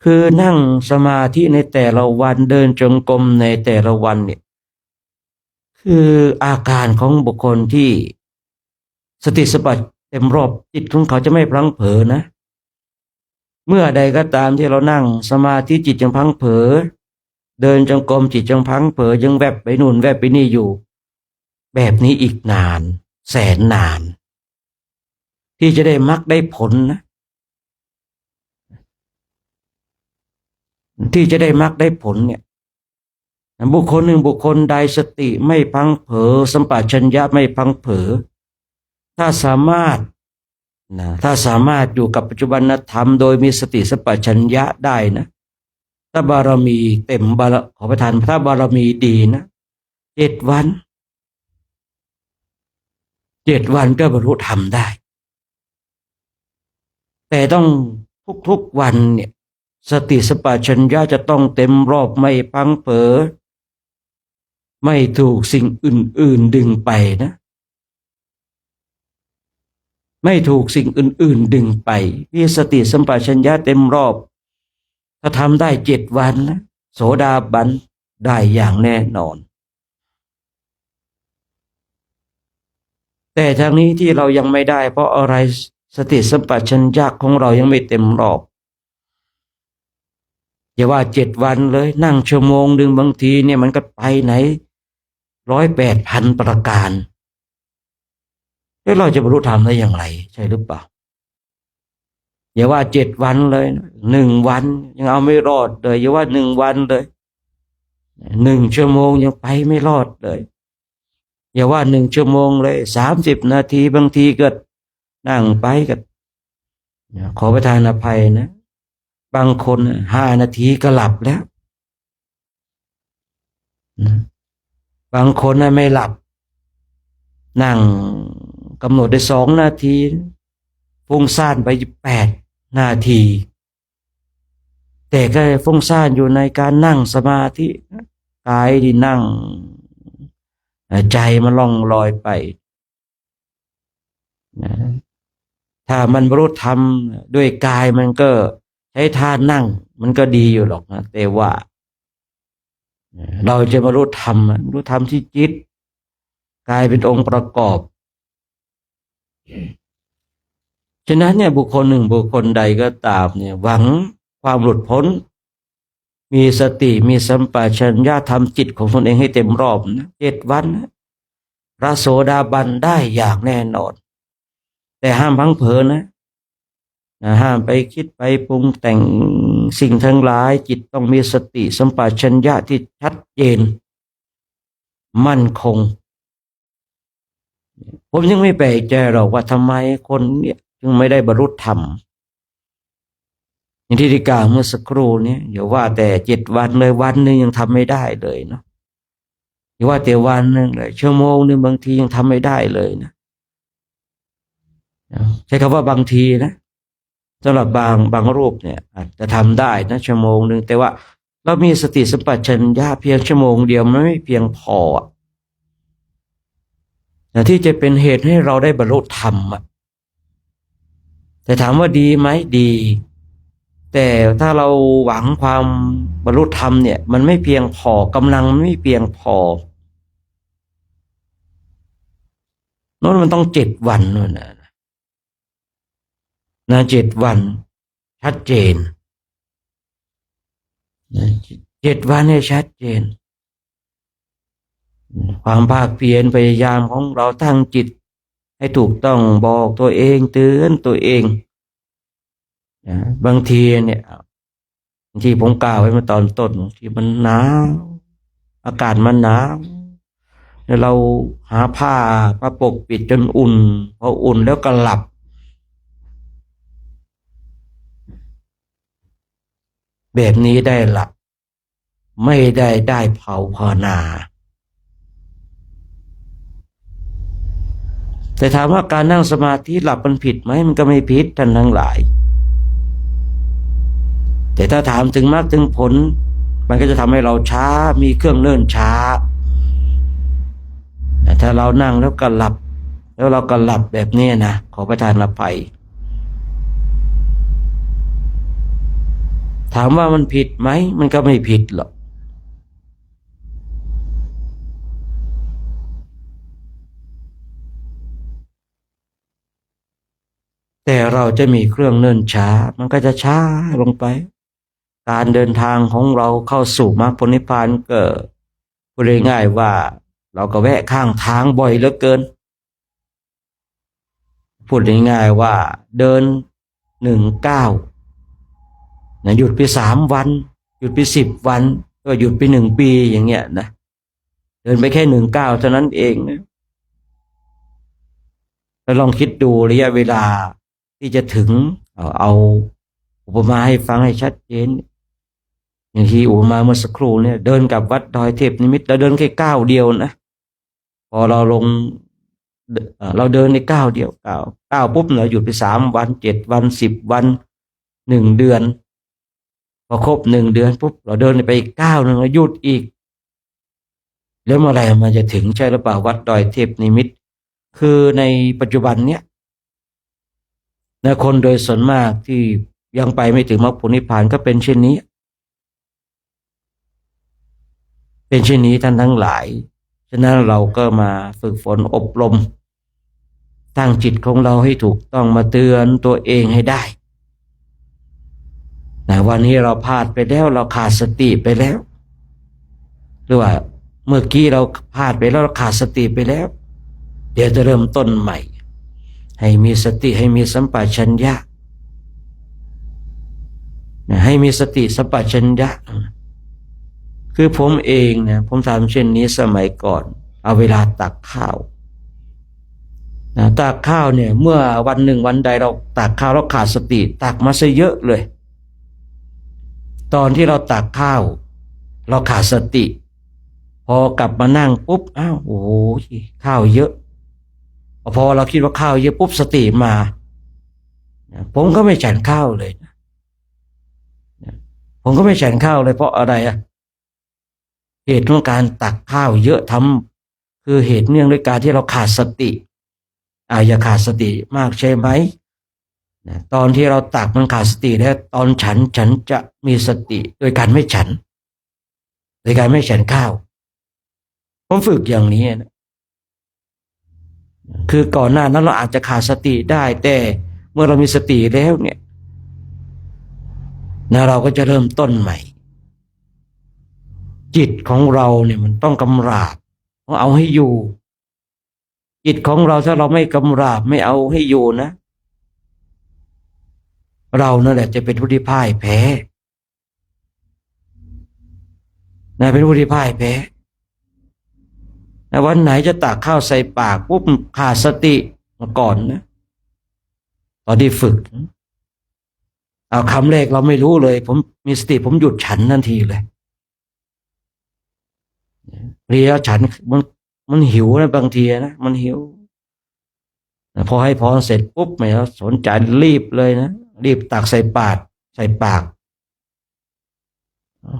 คือนั่งสมาธิในแต่ละวันเดินจงกรมในแต่ละวันเนี่ยคืออาการของบุคคลที่สติสัมปชัญญะเต็มรอบจิตของเขาจะไม่พลั้งเผลอนะเมื่อใดก็ตามที่เรานั่งสมาธิจิตยังพลั้งเผลอเดินจงกรมจิตยังพลั้งเผลอยังแวบไปนู่นแวบไปนี่อยู่แบบนี้อีกนานแสนนานที่จะได้มรรคได้ผลนะที่จะได้มรรคได้ผลเนี่ยบุคคลหนึ่งบุคคลใดสติไม่พลั้งเผลอสัมปชัญญะไม่พลั้งเผลอถ้าสามารถอยู่กับปัจจุบันธรรมโดยมีสติสัมปชัญญะได้นะถ้าบารมีเต็มขอประทานถ้าบารมีดีนะ7 วันก็บรรลุธรรมได้แต่ต้องทุกวันเนี่ยสติสัมปชัญญะจะต้องเต็มรอบไม่พลั้งเผลอไม่ถูกสิ่งอื่นๆดึงไปนะไม่ถูกสิ่งอื่นๆดึงไปมีสติสัมปชัญญะเต็มรอบถ้าทำได้7 วันนะโสดาบันได้อย่างแน่นอนแต่ทางนี้ที่เรายังไม่ได้เพราะอะไรสติสัมปชัญญะของเรายังไม่เต็มรอบอย่าว่า7 วันเลยนั่งชั่วโมงหนึ่งบางทีเนี่ยมันก็ไปไหน108,000 ประการแล้วเราจะบรรลุธรรมได้อย่างไรใช่หรือเปล่าอย่าว่า7 วันเลย1 วันยังเอาไม่รอดเลยอย่าว่า1 วันเลย1 ชั่วโมงยังไปไม่รอดเลยอย่าว่า1 ชั่วโมงเลย30 นาทีบางทีก็นั่งไปก็ขอประทานอภัยนะบางคน5 นาทีก็หลับแล้วบางคนไม่หลับนั่งกำหนดได้2 นาทีฟุ้งซ่านไป8 นาทีแต่ก็ฟุ้งซ่านอยู่ในการนั่งสมาธิกายที่นั่งใจมันล่องลอยไปถ้ามันบรรลุธรรมด้วยกายมันก็ใช้ท่านั่งมันก็ดีอยู่หรอกนะแต่ว่าเราจะบรรลุธรรมที่จิตกายเป็นองค์ประกอบฉะนั้นเนี่ยบุคคลหนึ่งบุคคลใดก็ตามเนี่ยหวังความหลุดพ้น มีสติมีสัมปชัญญะทำจิตของตนเองให้เต็มรอบนะ7 วันนะพระโสดาบันได้อย่างแน่นอนแต่ห้ามพลั้งเผลอนะห้ามไปคิดไปปรุงแต่งสิ่งทั้งหลายจิตต้องมีสติสัมปชัญญะที่ชัดเจนมั่นคงผมยังไม่แปลกใจหรอกว่าทำไมคนเนี่ยจึงไม่ได้บรรลุธรรมอย่างที่ได้กล่าวเมื่อสักครู่นี้อย่าว่าแต่7 วันเลยวันหนึ่งยังทำไม่ได้เลยเนาะอย่าว่าแต่วันหนึ่งเลยชั่วโมงนึงบางทียังทำไม่ได้เลยนะใช้คำว่าบางทีนะสำหรับบางรูปเนี่ยอาจจะทำได้นะชั่วโมงนึงแต่ว่าเรามีสติสัมปชัญญะเพียงชั่วโมงเดียวมันไม่เพียงพอที่จะเป็นเหตุให้เราได้บรรลุธรรมแต่ถามว่าดีไหมดีแต่ถ้าเราหวังความบรรลุธรรมเนี่ยมันไม่เพียงพอกำลังไม่เพียงพอนั่นมันต้อง7 วันนู่นนะ7 วันชัดเจน7 วันเนี่ยชัดเจนความภาคเพียรพยายามของเราตั้งจิตให้ถูกต้องบอกตัวเองเตือนตัวเองบางทีเนี่ยที่ผมกล่าวไว้เมื่อตอนต้นที่มันหนาวอากาศมันหนาวแล้วเราหาผ้ามาปกปิดจนอุ่นพออุ่นแล้วก็หลับแบบนี้ได้หลับไม่ได้เผาภาวนาแต่ถามว่าการนั่งสมาธิหลับมันผิดไหมมันก็ไม่ผิดท่านทั้งหลายแต่ถ้าถามถึงมรรคถึงผลมันก็จะทำให้เราช้ามีเครื่องเนิ่นช้าแต่ถ้าเรานั่งแล้วก็หลับแล้วเราก็หลับแบบนี้นะขอประทานอภัยถามว่ามันผิดไหมมันก็ไม่ผิดหรอกแต่เราจะมีเครื่องเนิ่นช้ามันก็จะช้าลงไปการเดินทางของเราเข้าสู่มรรคผลนิพพานก็พูดง่ายๆว่าเราก็แวะข้างทางบ่อยเหลือเกินพูดง่ายๆว่าเดิน1 ก้าวหยุดไป3 วันหยุดไป10 วันก็หยุดไป1 ปีอย่างเงี้ยนะเดินไปแค่1 ก้าวเท่านั้นเองนะแล้วลองคิดดูระยะเวลาที่จะถึงเอาอุปมาให้ฟังให้ชัดเจนอย่างที่อุปมาเมื่อสักครู่เนี่ยเดินกับวัดดอยเทพนิมิตรเราเดินแค่ก้าวเดียวนะพอเราลงเราเดินในก้าวเดียวก้าวปุ๊บเราหยุดไป3 วัน7 วัน10 วัน1 เดือนพอครบ1 เดือนปุ๊บเราเดินไปอีกก้าวนึงเราหยุดอีกแล้วเมื่อไหร่มันจะถึงใช่หรือเปล่าวัดดอยเทพนิมิตรคือในปัจจุบันเนี้ยนะคนโดยส่วนมากที่ยังไปไม่ถึงมรรคผลนิพพานก็เป็นเช่นนี้ท่านทั้งหลายฉะนั้นเราก็มาฝึกฝนอบรมตั้งจิตของเราให้ถูกต้องมาเตือนตัวเองให้ได้แต่วันนี้เราพลาดไปแล้วเราขาดสติไปแล้วหรือว่าเมื่อกี้เราพลาดไปแล้วเราขาดสติไปแล้วเดี๋ยวจะเริ่มต้นใหม่ให้มีสติให้มีสัมปชัญญะให้มีสติสัมปชัญญะคือผมเองเนี่ยผมทำเช่นนี้สมัยก่อนเอาเวลาตักข้าวตักข้าวเนี่ยเมื่อวันหนึ่งวันใดเราตักข้าวเราขาดสติตักมาซะเยอะเลยตอนที่เราตักข้าวเราขาดสติพอกลับมานั่งปุ๊บอ้าวโอ้โหข้าวเยอะพอเราคิดว่าข้าวเยอะปุ๊บสติมาผมก็ไม่ฉันข้าวเลยผมก็ไม่ฉันข้าวเลยเพราะอะไรเหตุของการตักข้าวเยอะคือเหตุเนื่องด้วยการที่เราขาดสติอย่าขาดสติมากใช่ไหมตอนที่เราตักมันขาดสติแล้วตอนฉันจะมีสติโดยการไม่ฉันโดยการไม่ฉันข้าวผมฝึกอย่างนี้นะคือก่อนหน้านั้นเราอาจจะขาดสติได้แต่เมื่อเรามีสติแล้วเนี่ยเราก็จะเริ่มต้นใหม่ จิตของเราเนี่ยมันต้องกำราบต้องเอาให้อยู่จิตของเราถ้าเราไม่กำราบไม่เอาให้อยู่นะเรานั่นแหละจะเป็นผู้ที่พ่ายแพ้นะเป็นผู้ที่พ่ายแพ้แต่วันไหนจะตักข้าวใส่ปากปุ๊บขาดสติมาก่อนนะตอนที่ฝึกเอาคำแรกเราไม่รู้เลยผมมีสติผมหยุดฉันทันทีเลยเรียฉันมันหิวนะบางทีนะมันหิวพอให้พรเสร็จปุ๊บไม่สนใจรีบเลยนะรีบตักใส่ปาก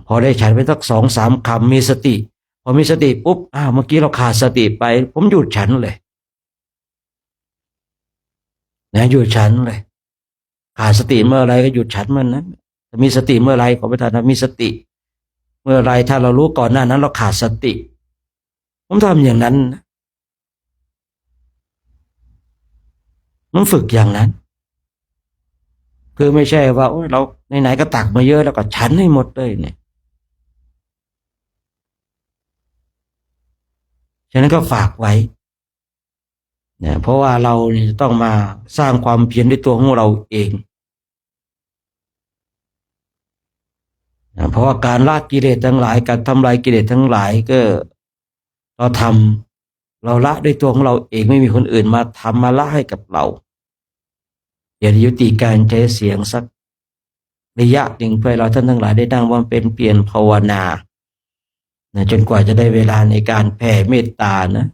พอได้ฉันไปสัก2-3คำมีสติพอมีสติปุ๊บเมื่อกี้เราขาดสติไปผมหยุดฉันเลยนะหยุดฉันเลยขาดสติเมื่อไรก็หยุดฉันมันนั้นถ้ามีสติเมื่อไรขอประทานมีสติเมื่อไรถ้าเรารู้ก่อนหน้านั้นเราขาดสติผมทำอย่างนั้นมันฝึกอย่างนั้นคือไม่ใช่ว่าเราไหนๆก็ตักมาเยอะแล้วก็ฉันให้หมดเลยเนี่ยฉะนั้นก็ฝากไว้เนี่ยเพราะว่าเราเนี่ยต้องมาสร้างความเพียรด้วยตัวของเราเองนะเพราะว่าการละกิเลสทั้งหลายการทำลายกิเลสทั้งหลายก็เราละด้วยตัวของเราเองไม่มีคนอื่นมาทำมาละให้กับเราอย่ายุติการใช้เสียงสักระยะหนึ่งเพื่อเราท่านทั้งหลายได้นั่งบำเพ็ญเพียรภาวนานะจนกว่าจะได้เวลาในการแผ่เมตตานะ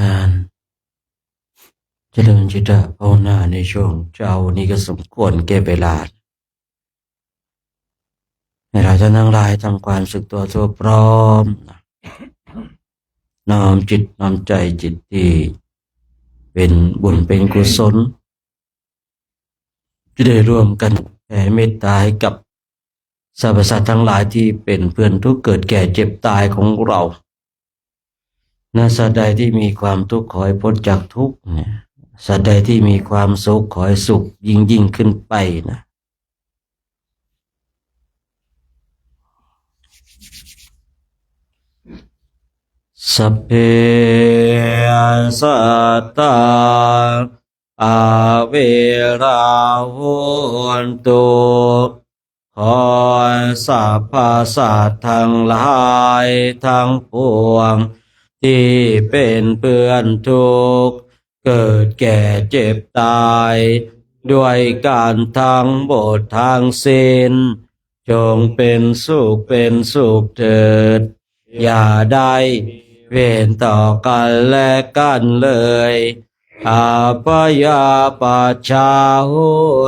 การเจริญจิตภาวนาในช่วงเช้านี้ก็สมควรแก่เวลาให้เราจะนั่งรายทำความสึกตัวทั่วพร้อมน้อมจิตน้อมใจจิตที่เป็นบุญเป็นกุศลจะได้ร่วมกันแผ่เมตตาให้กับสรรพสัตว์ทั้งหลายที่เป็นเพื่อนทุกข์เกิดแก่เจ็บตายของเราสัตว์ใดที่มีความทุกข์ขอให้พ้นจากทุกข์สัตว์ใดที่มีความสุขขอให้สุขยิ่งขึ้นไปสัพเพสัตตาอาเวราโหนตุขอสรรพสัตว์ทั้งหลายทั้งปวงที่เป็นเพื่อนทุกข์เกิดแก่เจ็บตายด้วยการทั้งหมดทั้งสิ้นจงเป็นสุขเถิดอย่าได้เวรต่อกันและกันเลยอาปยาปัชชาโห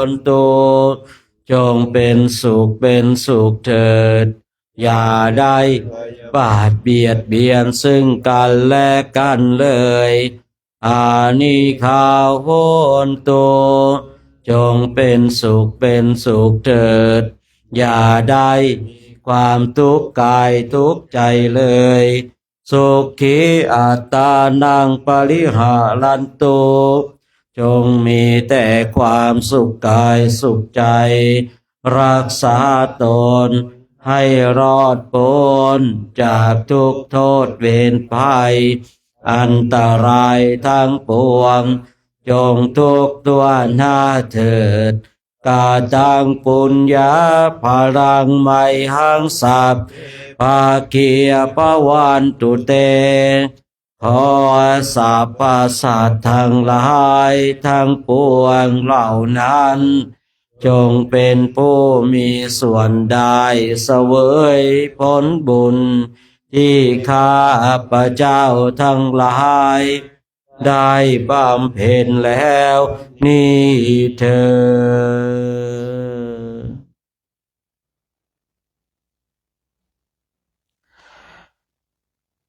นตุจงเป็นสุขเถิดอย่าได้ปาดเบียดเบียนซึ่งกันและกันเลยอานิคาโหนตุจงเป็นสุขเถิดอย่าได้ความทุกข์กายทุกข์ใจเลยสุขีอัตตานังปริหารันตุจงมีแต่ความสุขกายสุขใจรักษาตนให้รอดพ้นจากทุกโทษเวรภัยอันตรายทั้งปวงจงทุกตัวหน้าเถิดกาตังปุญญาพลังไมหังสัพภาเกียปวันตุเตขอสรรพสัตว์ทั้งหลายทั้งปวงเหล่านั้นจงเป็นผู้มีส่วนได้เสวยผลบุญที่ข้าพเจ้าทั้งหลายได้บำเพ็ญแล้วนี่เถิ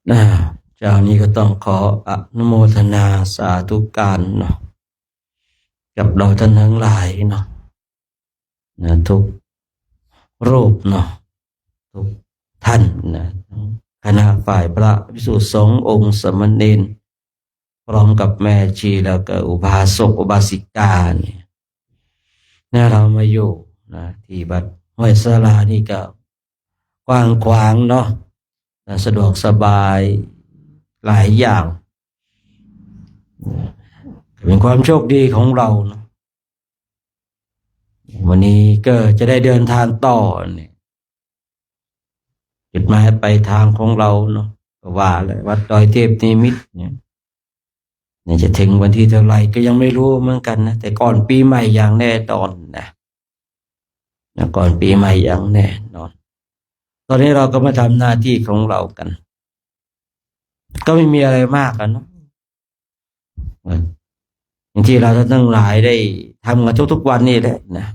ดเจ้านี้ก็ต้องขออนุโมทนาสาธุการเนาะกับเราท่านทั้งหลายเนาะทุกรูปเนาะทุกท่านนะคณะฝ่ายพระภิกษุสงฆ์องค์สมณเณรพร้อมกับแม่ชีแล้วก็อุบาสกอุบาสิกาเนี่ยเรามาอยู่ที่วัดห้วยสลานี่ก็กว้างขวางเนาะสะดวกสบายหลายอย่างเป็นความโชคดีของเราเนาะวันนี้ก็จะได้เดินทางต่อเนี่ยจุดหมายปลายทางของเราเนาะก็ว่าเลยวัดดอยเทพนิมิตรเนี่ยจะถึงวันที่เท่าไหร่ก็ยังไม่รู้เหมือนกันนะแต่ก่อนปีใหม่อย่างแน่นอนนะก่อนปีใหม่อย่างแน่นอนตอนนี้เราก็มาทำหน้าที่ของเรากันก็ไม่มีอะไรมากกันเนาะอย่างที่เราทั้งหลายได้ทำกันทุกๆวันนี่แหละนะ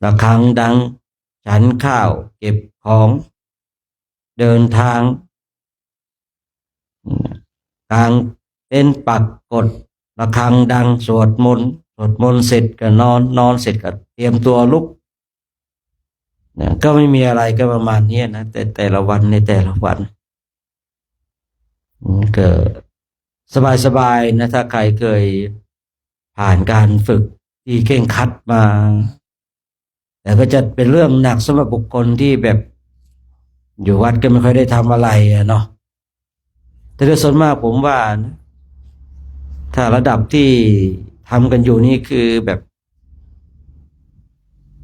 ระฆังดังฉันข้าวเก็บของเดินทางกลางเต็นท์ปักกดระฆังดังสวดมนต์เสร็จก็นอนเสร็จก็เตรียมตัวลุกก็ไม่มีอะไรก็ประมาณนี้นะแต่ละวันในแต่ละวันก็สบายนะถ้าใครเคยผ่านการฝึกที่เคร่งครัดมาแต่ก็จะเป็นเรื่องหนักสำหรับบุคคลที่แบบอยู่วัดก็ไม่ค่อยได้ทำอะไรเนาะแต่โดยส่วนมากผมว่านะถ้าระดับที่ทำกันอยู่นี่คือแบบ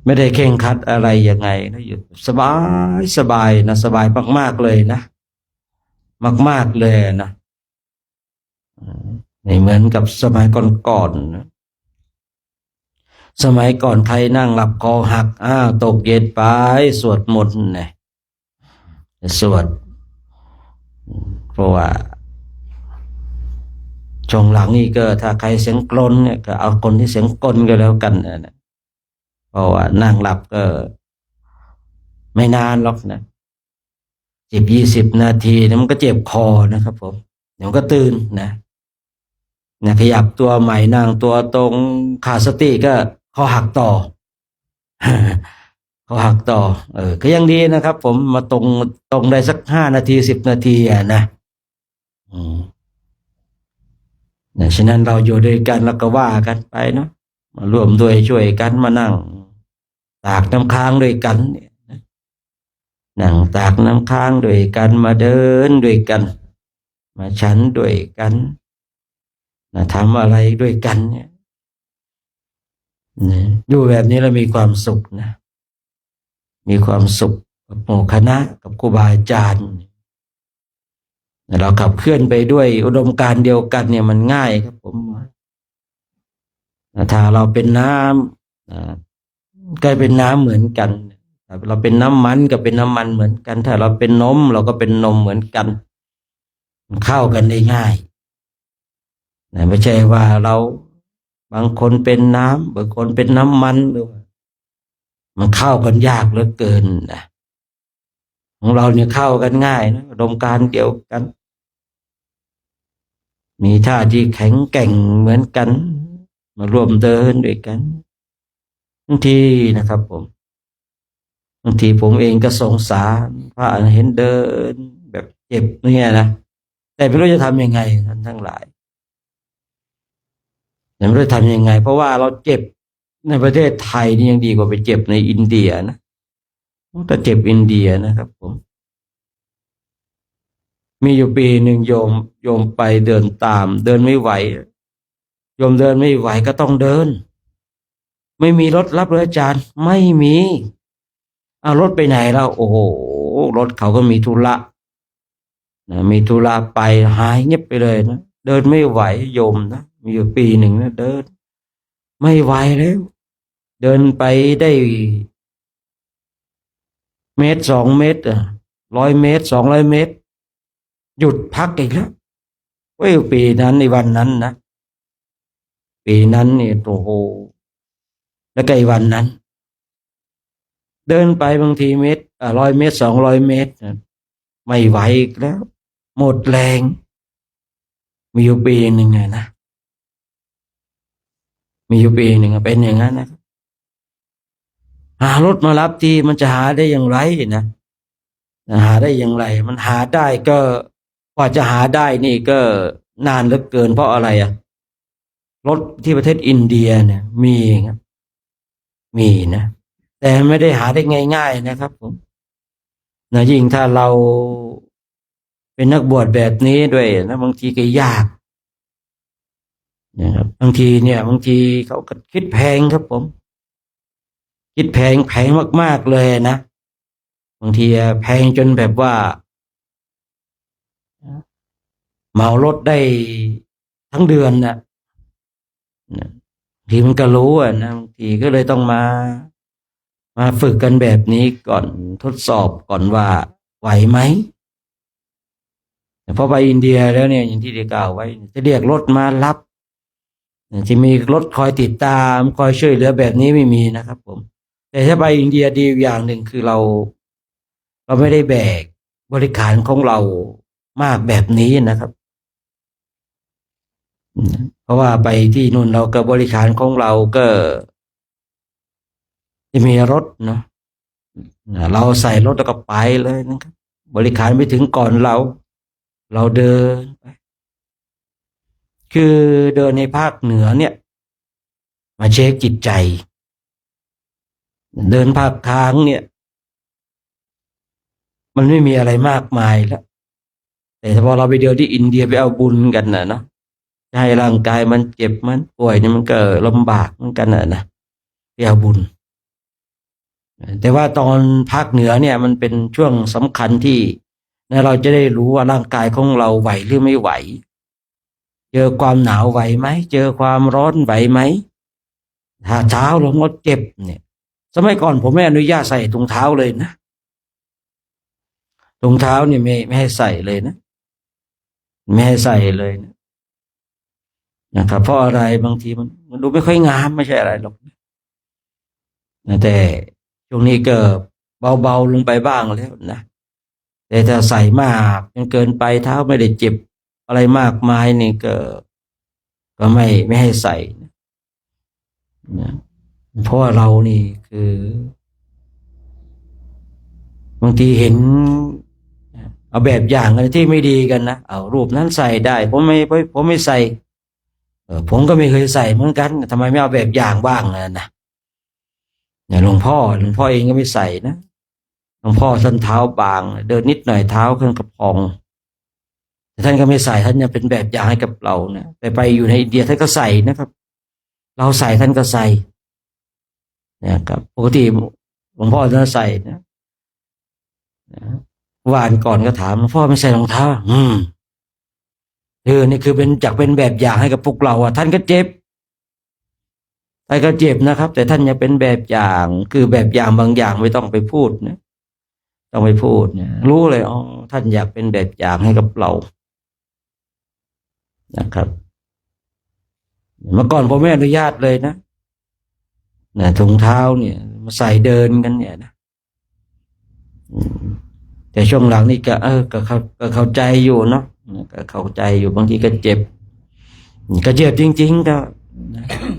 ไม่ได้เคร่งครัดอะไรยังไงนะอยู่สบายนะสบายมากๆเลยนะมากๆเลยนะไม่เหมือนกับสมัยก่อนๆนะสมัยก่อนใครนั่งหลับคอหักตกเย็นไปสวดมนต์นะสวด เพราะว่าช่วงหลังนี่ก็ถ้าใครเสียงกรนเนี่ยก็เอาคนที่เสียงกรนก็แล้วกันนะเพราะว่านั่งหลับก็ไม่นานหรอกนะ10-20 นาทีนะมันก็เจ็บคอนะครับผมเดี๋ยวก็ตื่นนะขยับตัวใหม่นั่งตัวตรงขาดสติก็คอหักต่อ คอหักต่อก็ยังดีนะครับ ผมมาตรงได้สัก5 นาที10 นาทีนะอืมฉะนั้นเราอยู่ด้วยกันแล้วก็ว่ากันไปเนาะมาร่วมด้วยช่วยกันมานั่งตากน้ำค้างด้วยกันเนี่ยนั่งตากน้ำค้างด้วยกันมาเดินด้วยกันมาฉันด้วยกันทำอะไรด้วยกันเนี่ยอยู่แบบนี้เรามีความสุขนะมีความสุขกับหมู่คณะกับครูบาอาจารย์เราขับเคลื่อนไปด้วยอุดมการณ์เดียวกันเนี่ยมันง่ายครับผมถ้าเราเป็นน้ำก็เป็นน้ำเหมือนกันถ้าเราเป็นน้ำมันก็เป็นน้ำมันเหมือนกันถ้าเราเป็นนมเราก็เป็นนมเหมือนกันมันเข้ากันได้ง่ายไม่ใช่ว่าเราบางคนเป็นน้ำบางคนเป็นน้ำมันหรือว่ามันเข้ากันยากเหลือเกินนะของเราเนี่ยเข้ากันง่ายนะอุดมการณ์เดียวกันมีท่าที่แข็งแกร่งเหมือนกันมาร่วมเดินด้วยกันบางทีนะครับผมบางทีผมเองก็สงสารพระเห็นเดินแบบเจ็บเนี่ยนะแต่ไม่รู้จะทำยังไงท่านทั้งหลายแต่ไม่รู้จะทำยังไงเพราะว่าเราเจ็บในประเทศไทยนี่ยังดีกว่าไปเจ็บในอินเดียนะแต่เจ็บอินเดียนะครับผมมีอยู่ปีหนึ่งโยมไปเดินตามเดินไม่ไหวโยมเดินไม่ไหวก็ต้องเดินไม่มีรถรับเลยอาจารย์ไม่มีเอารถไปไหนแล้วโอ้โหรถเขาก็มีธุระนะมีธุระไปหายเงียบไปเลยนะเดินไม่ไหวโยมนะมีอยู่ปีหนึ่งนะเดินไม่ไหวแล้วเดินไปได้1-2 เมตร100 เมตร200 เมตรหยุดพักอีกแล้วปีนั้นในวันนั้นนะปีนั้นเนี่ยโอ้โหแล้วก็อีวันนั้นเดินไปบางที100 เมตร200 เมตรไม่ไหวอีกแล้วหมดแรงมีอยู่ปีหนึ่งนะมีอยู่ปีหนึ่งเป็นอย่างนั้นนะหารถมารับทีมันจะหาได้อย่างไรนะหาได้อย่างไรมันหาได้ก็กว่าจะหาได้นี่ก็นานเหลือเกินเพราะอะไรรถที่ประเทศอินเดียเนี่ยมีครับมีนะแต่ไม่ได้หาได้ง่ายๆนะครับผมนะยิ่งถ้าเราเป็นนักบวชแบบนี้ด้วยนะบางทีก็ยากนะครับบางทีเขาก็คิดแพงครับผมคิดแพงมากๆเลยนะบางทีแพงจนแบบว่าเหมารถได้ทั้งเดือนนะทีมันก็รู้นะบางทีก็เลยต้องมาฝึกกันแบบนี้ก่อนทดสอบก่อนว่าไหวไหมแต่พอไปอินเดียแล้วเนี่ยอย่างที่ได้กล่าวไว้จะเรียกรถมารับจะมีรถคอยติดตามคอยช่วยเหลือแบบนี้ไม่มีนะครับผมแต่ถ้าไปอินเดียดีอย่างหนึ่งคือเราไม่ได้แบกบริการของเรามากแบบนี้นะครับเพราะว่าไปที่นู่นเราก็บริการของเราก็จะมีรถเนาะเราใส่รถแล้วก็ไปเลยนะครับบริการไปถึงก่อนเราเดินไปคือเดินในภาคเหนือเนี่ยมาเช็คจิตใจเดินภาคกลางเนี่ยมันไม่มีอะไรมากมายแล้วแต่พอเราไปเดินที่อินเดียไปเอาบุญกันนะเนาะให้ร่างกายมันเจ็บมันป่วยเนี่ยมันก็ลำบากเหมือนกันนะไปเอาบุญแต่ว่าตอนภาคเหนือเนี่ยมันเป็นช่วงสำคัญที่เราจะได้รู้ว่าร่างกายของเราไหวหรือไม่ไหวเจอความหนาวไหวไหมเจอความร้อนไหวไหมถ้าเท้าเรางดเจ็บเนี่ยสมัยก่อนผมไม่อนุญาตใส่ถุงเท้าเลยนะถุงเท้าเนี่ยไม่ให้ใส่เลยนะ ไม่ให้ใส่เลยนะครับเพราะอะไรบางทีมันดูไม่ค่อยงามไม่ใช่อะไรหรอกนะแต่ช่วงนี้ก็เบาๆลงไปบ้างแล้วนะแต่ถ้าใส่มากจนเกินไปเท้าไม่ได้เจ็บอะไรมากมายนี่ก็ไม่ให้ใส่นะเพราะว่าเรานี่คือบางทีเห็นเอาแบบอย่างอะไรที่ไม่ดีกันนะเอารูปนั้นใส่ได้ผมไม่ใส่ผมก็ไม่เคยใส่เหมือนกันทำไมไม่เอาแบบอย่างบ้างนะเนี่ยหลวงพ่อเองก็ไม่ใส่นะหลวงพ่อท่านเท้าบางเดินนิดหน่อยเท้าเครื่องกระพองแต่ท่านก็ไม่ใส่ท่านจะเป็นแบบอย่างให้กับเรานะแต่ไปอยู่ในอินเดียท่านก็ใส่นะครับเราใส่ท่านก็ใส่นะครับปกติหลวงพ่อท่านใส่นะวานก่อนก็ถามหลวงพ่อไม่ใส่รองเท้านี่คือเป็นแบบอย่างให้กับพวกเราท่านก็เจ็บนะครับแต่ท่านยังเป็นแบบอย่างคือแบบอย่างบางอย่างไม่ต้องไปพูดนะต้องไปพูดเนี่ยรู้เลยอ๋อท่านอยากเป็นแบบอย่างให้กับเรานะครับเมื่อก่อนผมไม่อนุญาตเลยนะถุงเท้าเนี่ยมาใส่เดินกันเนี่ยนะแต่ช่วงหลังนี่ก็เข้าใจอยู่เนาะก็เข้าใจอยู่บางทีก็เจ็บจริงๆก็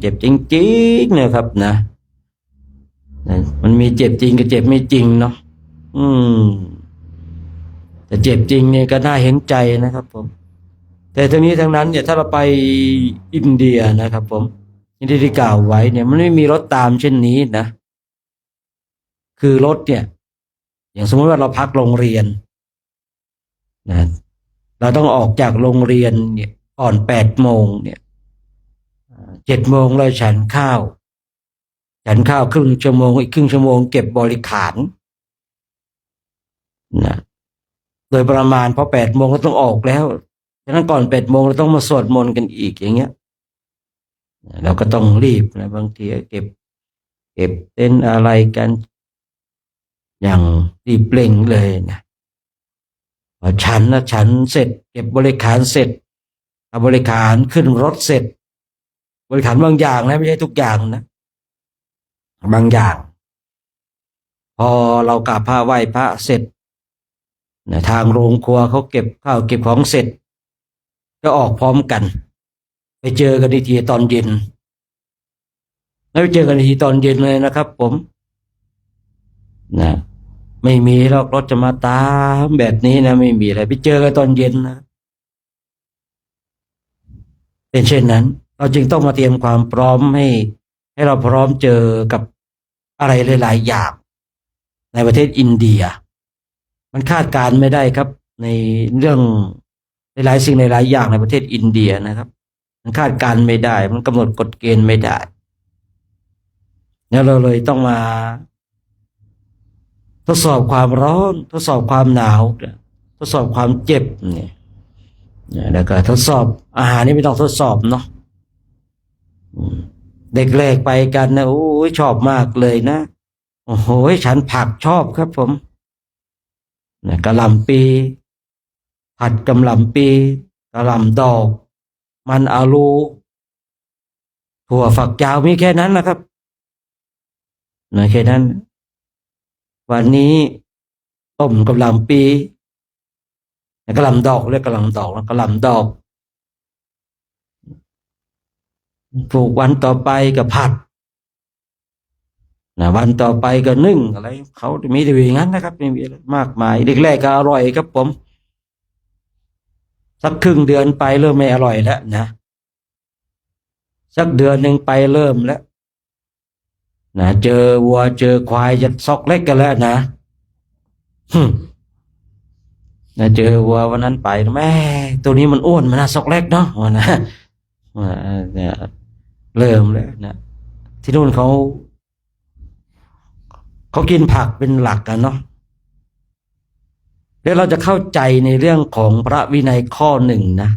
เจ็บจริงๆนะครับนะมันมีเจ็บจริงกับเจ็บไม่จริงเนาะแต่เจ็บจริงเนี่ยก็น่าเห็นใจนะครับผมแต่ทั้งนี้ทั้งนั้นเนี่ยถ้าเราไปอินเดียนะครับผมที่กล่าวไว้เนี่ยมันไม่มีรถตามเช่นนี้นะคือรถเนี่ยอย่างสมมติว่าเราพักโรงเรียนนะเราต้องออกจากโรงเรียนเนี่ยก่อน8 โมงเนี่ย7 โมงเราฉันข้าวครึ่งชั่วโมงอีกครึ่งชั่วโมงเก็บบริขารนะโดยประมาณพอ8 โมงเราต้องออกแล้วฉะนั้นก่อน8 โมงเราต้องมาสวดมนต์กันอีกอย่างเงี้ยเราก็ต้องรีบนะบางทีเก็บเต็นท์อะไรกันอย่างรีบเร่งเลยนะพอฉันเสร็จเก็บบริขารเสร็จเอาบริขารขึ้นรถเสร็จบริขารบางอย่างนะไม่ใช่ทุกอย่างนะบางอย่างพอเรากราบพระไหว้พระเสร็จนะทางโรงครัวเขาเก็บข้าวเก็บของเสร็จก็ออกพร้อมกันไปเจอกันทีตอนเย็นแล้วไปเจอกันทีตอนเย็นเลยนะครับผมนะไม่มีหรอกรถจะมาตามแบบนี้นะไม่มีอะไรไปเจอกันตอนเย็นนะเป็นเช่นนั้นเราจึงต้องมาเตรียมความพร้อมให้เราพร้อมเจอกับอะไรหลายๆอย่างในประเทศอินเดียมันคาดการไม่ได้ครับในเรื่องหลายๆสิ่งหลายๆอย่างในประเทศอินเดียนะครับมันคาดการไม่ได้มันกำหนดกฎเกณฑ์ไม่ได้แล้วเราเลยต้องมาทดสอบความร้อนทดสอบความหนาวทดสอบความเจ็บเนี่ยแล้วก็ทดสอบอาหารนี่ไม่ต้องทดสอบเนาะเด็กแรกไปกันนะโอ้ยชอบมากเลยนะโอ้โหฉันผักชอบครับผมกะหล่ำปีผัดกะหล่ำปีกะหล่ำดอกมันอาลูถั่วฝักยาวมีแค่นั้นนะครับแค่นั้นวันนี้ต้มกะหล่ำปีกะหล่ำดอกเรียกกะหล่ำดอกแล้วกะหล่ำดอกปลูกวันต่อไปก็ผัดวันต่อไปก็นึ่งอะไรเขามีแต่อย่างนั้นนะครับไม่มีอะไรมากมายเด็กแรกก็อร่อยครับผมสักครึ่งเดือนไปเริ่มไม่อร่อยแล้วนะสักเดือนหนึ่งไปเริ่มแล้วเจอวัวเจอควายจะซอกเล็กกันแล้วนะเจอวัววันนั้นไปแม่ตัวนี้มันอ้วนมันน่าซอกเล็กเนาะนะเนี่ยเริ่มแล้วนะที่นู่นเขากินผักเป็นหลักกันเนาะแล้วเราจะเข้าใจในเรื่องของพระวินัยข้อหนึ่งนะ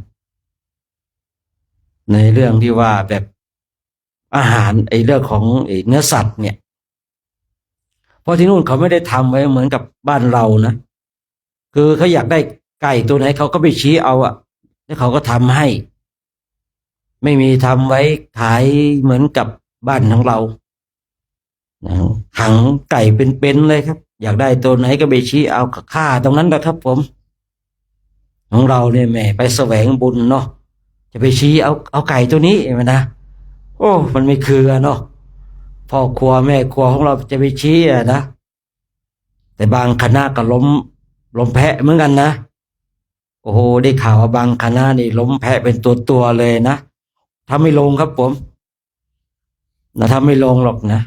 ในเรื่องที่ว่าแบบอาหารเรื่องของเนื้อสัตว์เนี่ยเพราะที่นู่นเขาไม่ได้ทำไว้เหมือนกับบ้านเรานะคือเขาอยากได้ไก่ตัวไหนเขาก็ไปชี้เอา แล้วเขาก็ทำให้ ไม่มีทำไว้ขายเหมือนกับบ้านของเรานะขังไก่เป็นๆเลยครับ อยากได้ตัวไหนก็ไปชี้เอาค่าตรงนั้นแหละครับ ผมของเราเนี่ยแหม่ไปแสวงบุญเนาะจะไปชี้เอาไก่ตัวนี้นะ โอ้มันไม่คือเนาะพ่อครัวแม่ครัวของเราจะไปชี้นะแต่บางคณะก็ล้มแพะเหมือนกันนะโอ้โหได้ข่าวว่าบางคณะนี่ล้มแพะเป็นตัวเลยนะถ้าไม่ลงครับผมนะถ้าไม่ลงหรอกนะ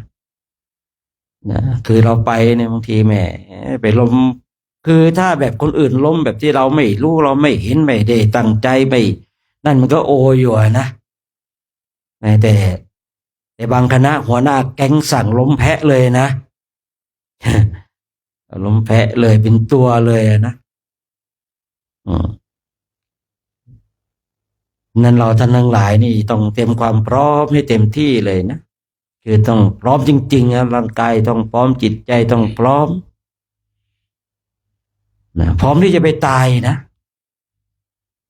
คือเราไปเนี่ยบางทีแหมไปล้มคือถ้าแบบคนอื่นล้มแบบที่เราไม่รู้เราไม่เห็นไม่ได้ตั้งใจไม่นั่นมันก็โออยู่นะแต่บางคณะหัวหน้าแก๊งสั่งล้มแพะเลยนะ ล้มแพะเลยเป็นตัวเลยนะนั้นเราท่านทั้งหลายนี่ต้องเตรียมความพร้อมให้เต็มที่เลยนะคือต้องพร้อมจริงๆนะร่างกายต้องพร้อมจิตใจต้องพร้อมนะพร้อมที่จะไปตายนะ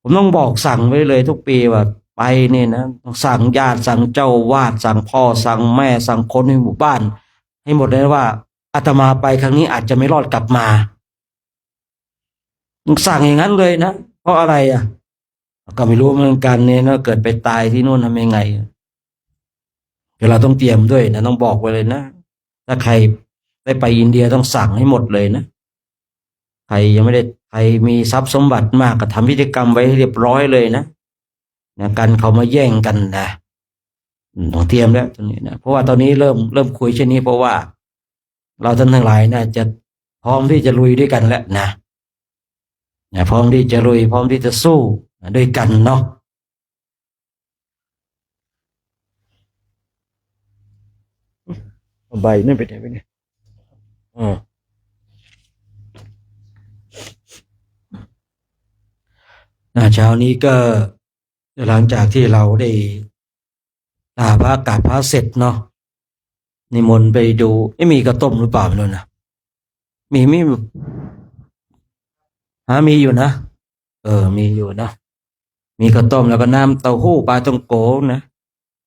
ผมต้องบอกสั่งไว้เลยทุกปีว่าไปเนี่ยนะต้องสั่งญาติสั่งเจ้าวาดสั่งพ่อสั่งแม่สั่งคนในหมู่บ้านให้หมดเลยว่าอาตมาไปครั้งนี้อาจจะไม่รอดกลับมาต้องสั่งอย่างนั้นเลยนะเพราะอะไรก็ไม่รู้เหมือนกันเนี่ยนะเกิดไปตายที่นู่นทำยังไงเดี๋ยวเราต้องเตรียมด้วยนะต้องบอกไว้เลยนะถ้าใครได้ไปอินเดียต้องสั่งให้หมดเลยนะใครยังไม่ได้ใครมีทรัพย์สมบัติมากก็ทำพิธีกรรมไว้ให้เรียบร้อยเลยนะกันเขามาแย่งกันนะต้องเตรียมแล้วตรงนี้นะเพราะว่าตอนนี้เริ่มคุยเช่นนี้เพราะว่าเราท่านทั้งหลายนะจะพร้อมที่จะลุยด้วยกันแล้วนะพร้อมที่จะลุยพร้อมที่จะสู้ด้วยกันเนาะใบนั่นเป็นไงไปเนี่ยเช้านี้ก็หลังจากที่เราได้ลาพระกราบพระเสร็จเนาะนิมนต์ไปดูไม่มีกระต้มหรือเปล่าไม่รู้นะมีมีอยู่นะมีอยู่นะมีข้าวต้มแล้วก็น้ำเต้าหู้ปลาต้องโกนะ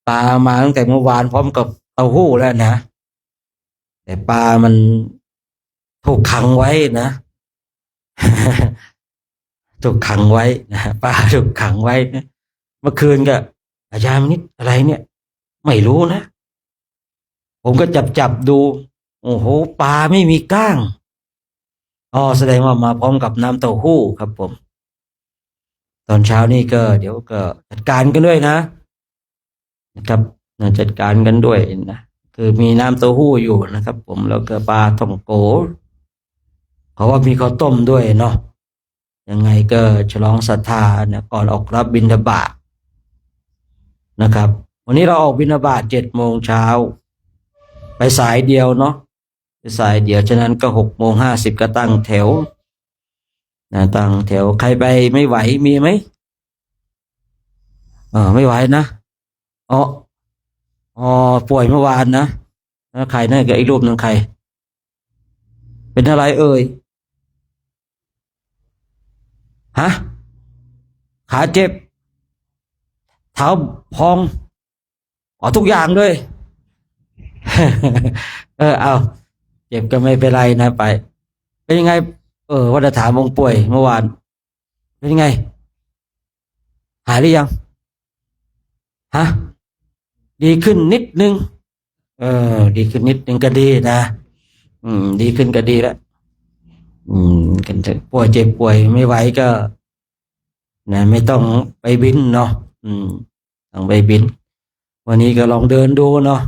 ปลามาตั้งแต่เมื่อวานพร้อมกับเต้าหู้แล้วนะแต่ปลามันถูกขังไว้นะ ถูกขังไว้นะปลาถูกขังไว้นะเมื่อคืนก็อาจารย์นิดอะไรเนี่ยไม่รู้นะผมก็จับดูโอ้โหปลาไม่มีก้างแสดงว่ามาพร้อมกับน้ำเต้าหู้ครับผมตอนเช้านี่ก็เดี๋ยวก็จัดการกันด้วยนะครับจัดการกันด้วยนะคือมีน้ำเต้าหู้อยู่นะครับผมแล้วก็ปลาท่องโกเขาว่ามีข้าวต้มด้วยเนาะยังไงก็ฉลองศรัทธาเนี่ยก่อนออกรับบิณฑบาตนะครับวันนี้เราออกบิณฑบาต7 โมงเช้าไปสายเดียวเนาะไปสายเดียวฉะนั้นก็6:50ก็ตั้งแถวตั้งแถวใครไปไม่ไหวมีไหมไม่ไหวนะป่วยเมื่อวานนะใครนั่นกับอีกรูปหนึ่งใครเป็นอะไรเอ่ยขาเจ็บเท้าพองทุกอย่างด้วย เอาเจ็บก็ไม่เป็นไรนะไปเป็นยังไงว่าจะถามองค์ป่วยเมื่อวานเป็นยังไงหายหรือยังดีขึ้นนิดนึงดีขึ้นนิดนึงก็ดีนะดีขึ้นก็ดีแล้วกันป่วยเจ็บป่วยไม่ไหวก็นะไม่ต้องไปบินเนาะต้องไปบินวันนี้ก็ลองเดินดูเนาะ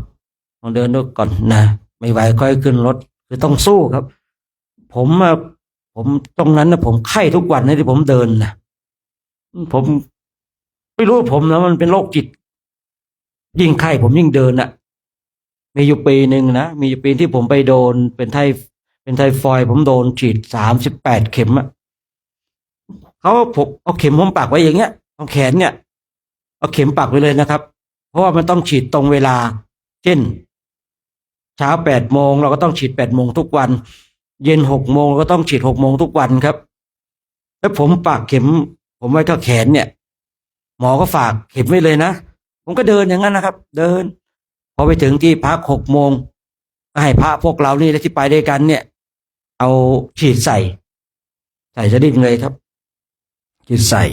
ลองเดินดูก่อนนะไม่ไหวค่อยขึ้นรถคือต้องสู้ครับผมตรงนั้นนะผมไข้ทุกวันนะที่ผมเดินนะผมไม่รู้ผมนะมันเป็นโรคจิตยิ่งไข้ผมยิ่งเดินมีอยู่ปีหนึ่งนะมีอยู่ปีที่ผมไปโดนเป็นไทฟอยด์ผมโดนฉีด38 เข็มผมเอาเข็มผมปักไว้อย่างเงี้ยตรงแขนเนี่ยเอาเข็มปักไว้เลยนะครับเพราะว่ามันต้องฉีดตรงเวลาเช่นเช้า8 โมงเราก็ต้องฉีด8 โมงทุกวันเย็น6 โมงเราก็ต้องฉีด6 โมงทุกวันครับแล้วผมปักเข็มผมไว้ที่แขนเนี่ย หมอก็ฝากเข็มไว้เลยนะผมก็เดินอย่างนั้นนะครับ เดิน พอไปถึงที่พัก6 โมงก็ให้พระพวกเรานี่ที่ไปด้วยกันเนี่ย เอาฉีดใส่สลิงเลยครับฉีดใส่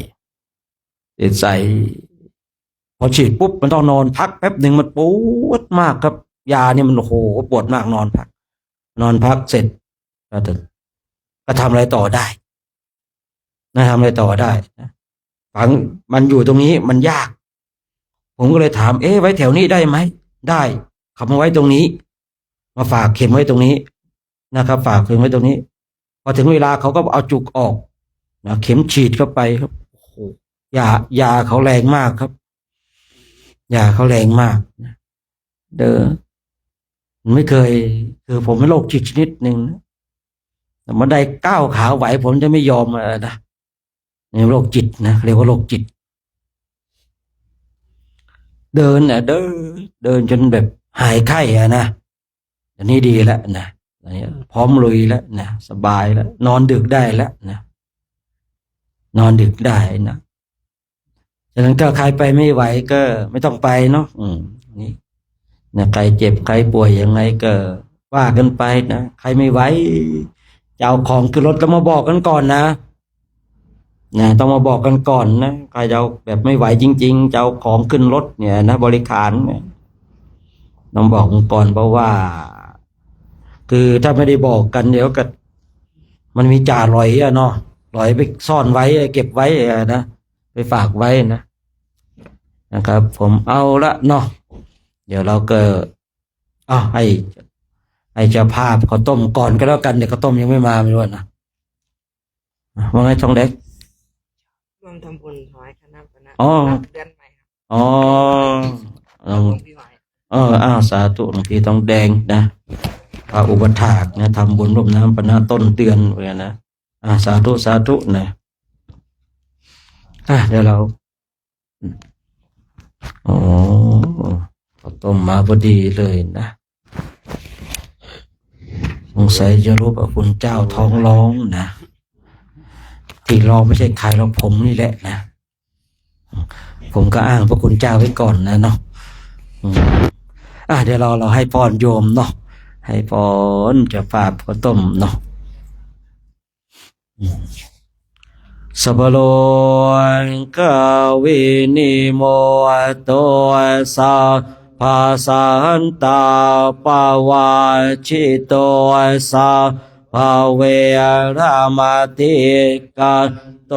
พอฉีดปุ๊บมันต้องนอนพักแป๊บหนึ่งมันปวดมากครับ ยาเนี่ยมันโอ้โหปวดมากนอนพักเสร็จก็ทำอะไรต่อได้ทำอะไรต่อได้นะฝังมันอยู่ตรงนี้มันยาก ผมก็เลยถามไว้แถวนี้ได้ไหมได้ขับมาไว้ตรงนี้ มาฝากเข็มไว้ตรงนี้นะครับ ฝากเข็มไว้ตรงนี้ พอถึงเวลาเขาก็เอาจุกออกนะเข็มฉีดเข้าไปครับโอ้โหยาเขาแรงมากครับยาเขาแรงมากนะไม่เคยคือผมเป็นโรคจิตชนิดหนึ่งนะแต่มาได้ก้าวขาไหวผมจะไม่ยอมนะในโรคจิตนะเรียกว่าโรคจิต เดินจนแบบหายไข้นะอันนี้ดีแล้วนะอันนี้พร้อมลุยแล้วนะสบายแล้วนอนดึกได้แล้วนะนอนดึกได้นะฉะนั้นก็ใครไปไม่ไหวก็ไม่ต้องไปเนาะนี่นะใครเจ็บใครป่วยยังไงก็ว่ากันไปนะใครไม่ไหวจะเอาของขึ้นรถก็มาบอกกันก่อนนะต้องมาบอกกันก่อนนะใครจะเอาแบบไม่ไหวจริงๆจะเอาของขึ้นรถเนี่ยนะบริการเนี่ยต้องบอกกันก่อนเพราะว่า คือถ้าไม่ได้บอกกันเดี๋ยวก็มันมีจ่าลอยเนาะลอยไปซ่อนไว้เก็บไว้นะไปฝากไว้นะครับ ผมเอาละเนาะเดี๋ยวเราก็ให้เจ้าภาพเขาต้มก่อนก็แล้วกันเดี๋ยวเขาต้มยังไม่มาไม่รู้นะว่าไงทองเล็กร่วมทำบุญถวายคณะคณะเดือนใหม่ครับอ๋อสาธุหลวงพี่ทองแดงนะพระอุปถากนะทำบุญร่วมน้ำปนาต้นเดือนเลยนะสาธุนะเดี๋ยวเราต้มมาพอดีเลยนะสงสัยจะรู้ว่าคุณเจ้าท้องร้องนะที่ร้องไม่ใช่ใครหรอกผมนี่แหละนะผมก็อ้างพระคุณเจ้าไว้ก่อนนะเนาะเดี๋ยวเราให้พรโยมเนาะให้พรจะฝากข้าวต้มเนาะสัพพโลกวินิโมโตสาภาสันตาปวาชิโตสาภาเวรามาติกาโต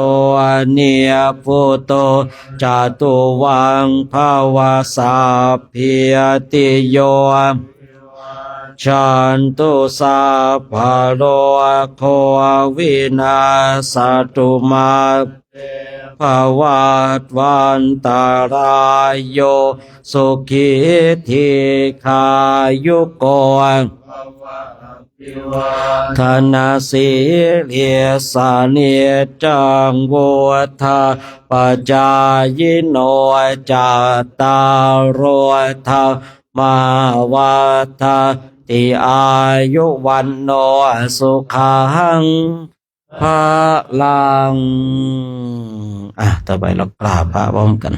เนียพุโตจาตุวังภาวาสาพิยติโยฉันตุสาภาโลโควินาสตุมาภาวัตวันตารายโยสุขิธิขายุโกธนาสีเลียสานิจังโวทาปัจจายโนจาตารโรธามาวัฏติอายุวันโนสุขังพลังต่อไปเรากราบพระพร้อมกัน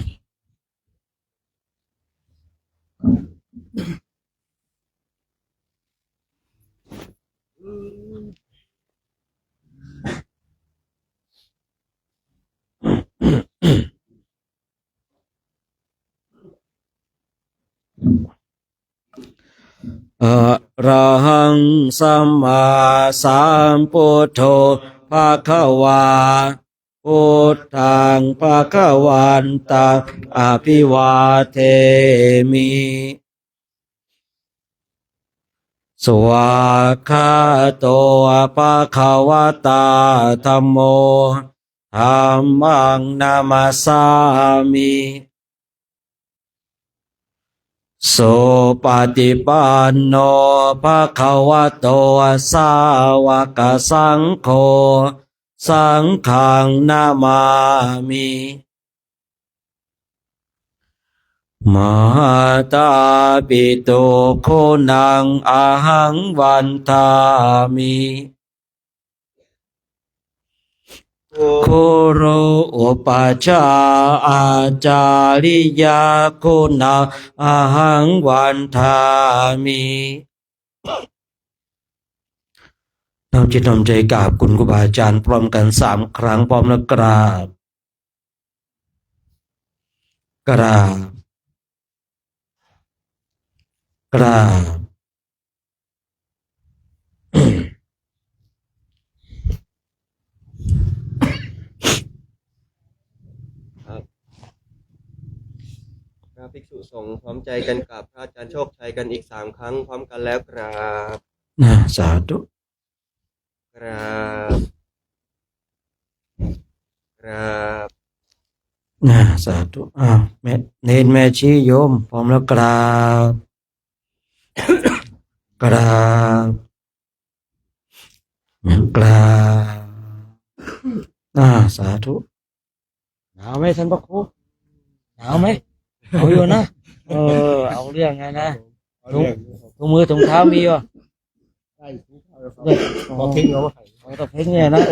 อะระหังสัมมาสัมพุทโธภะคะวาพุทธังภะคะวันตังอภิวาเทมิสวากขาโตภะคะวะตาธัมโมธัมมังนามัสสามิโสปฏิปันโนภะคะวะโตสาวกสังโฆสังฆังนามามิมหาตาปิตุโคนังอาหังวันทามิ โคโรอุปาชาอาจาริยาคุณาอาหังวันทามิน้อมจิตน้อมใจกราบคุณครูบาอาจารย์พร้อมกัน3 ครั้งพร้อมแล้วกราบกราบกราบ พระภิกษุสงฆ์พร้อมใจกันกราบพระอาจารย์โชคชัยกันอีก3 ครั้งพร้อมกันแล้วกราบ นะสาธุ กราบกราบ นะสาธุแม่เนนแม่ชีโยมพร้อมแล้วกราบ กราบกราบสาธุหนาวไหมท่านพระครูหนาวไหมเอาอยู่นะเอาเรื่องไงนะถุงมือถุงเท้ามีวะ บอกทิ้งเอาไว้ เอาแต่เพ่งเนี่ยนะ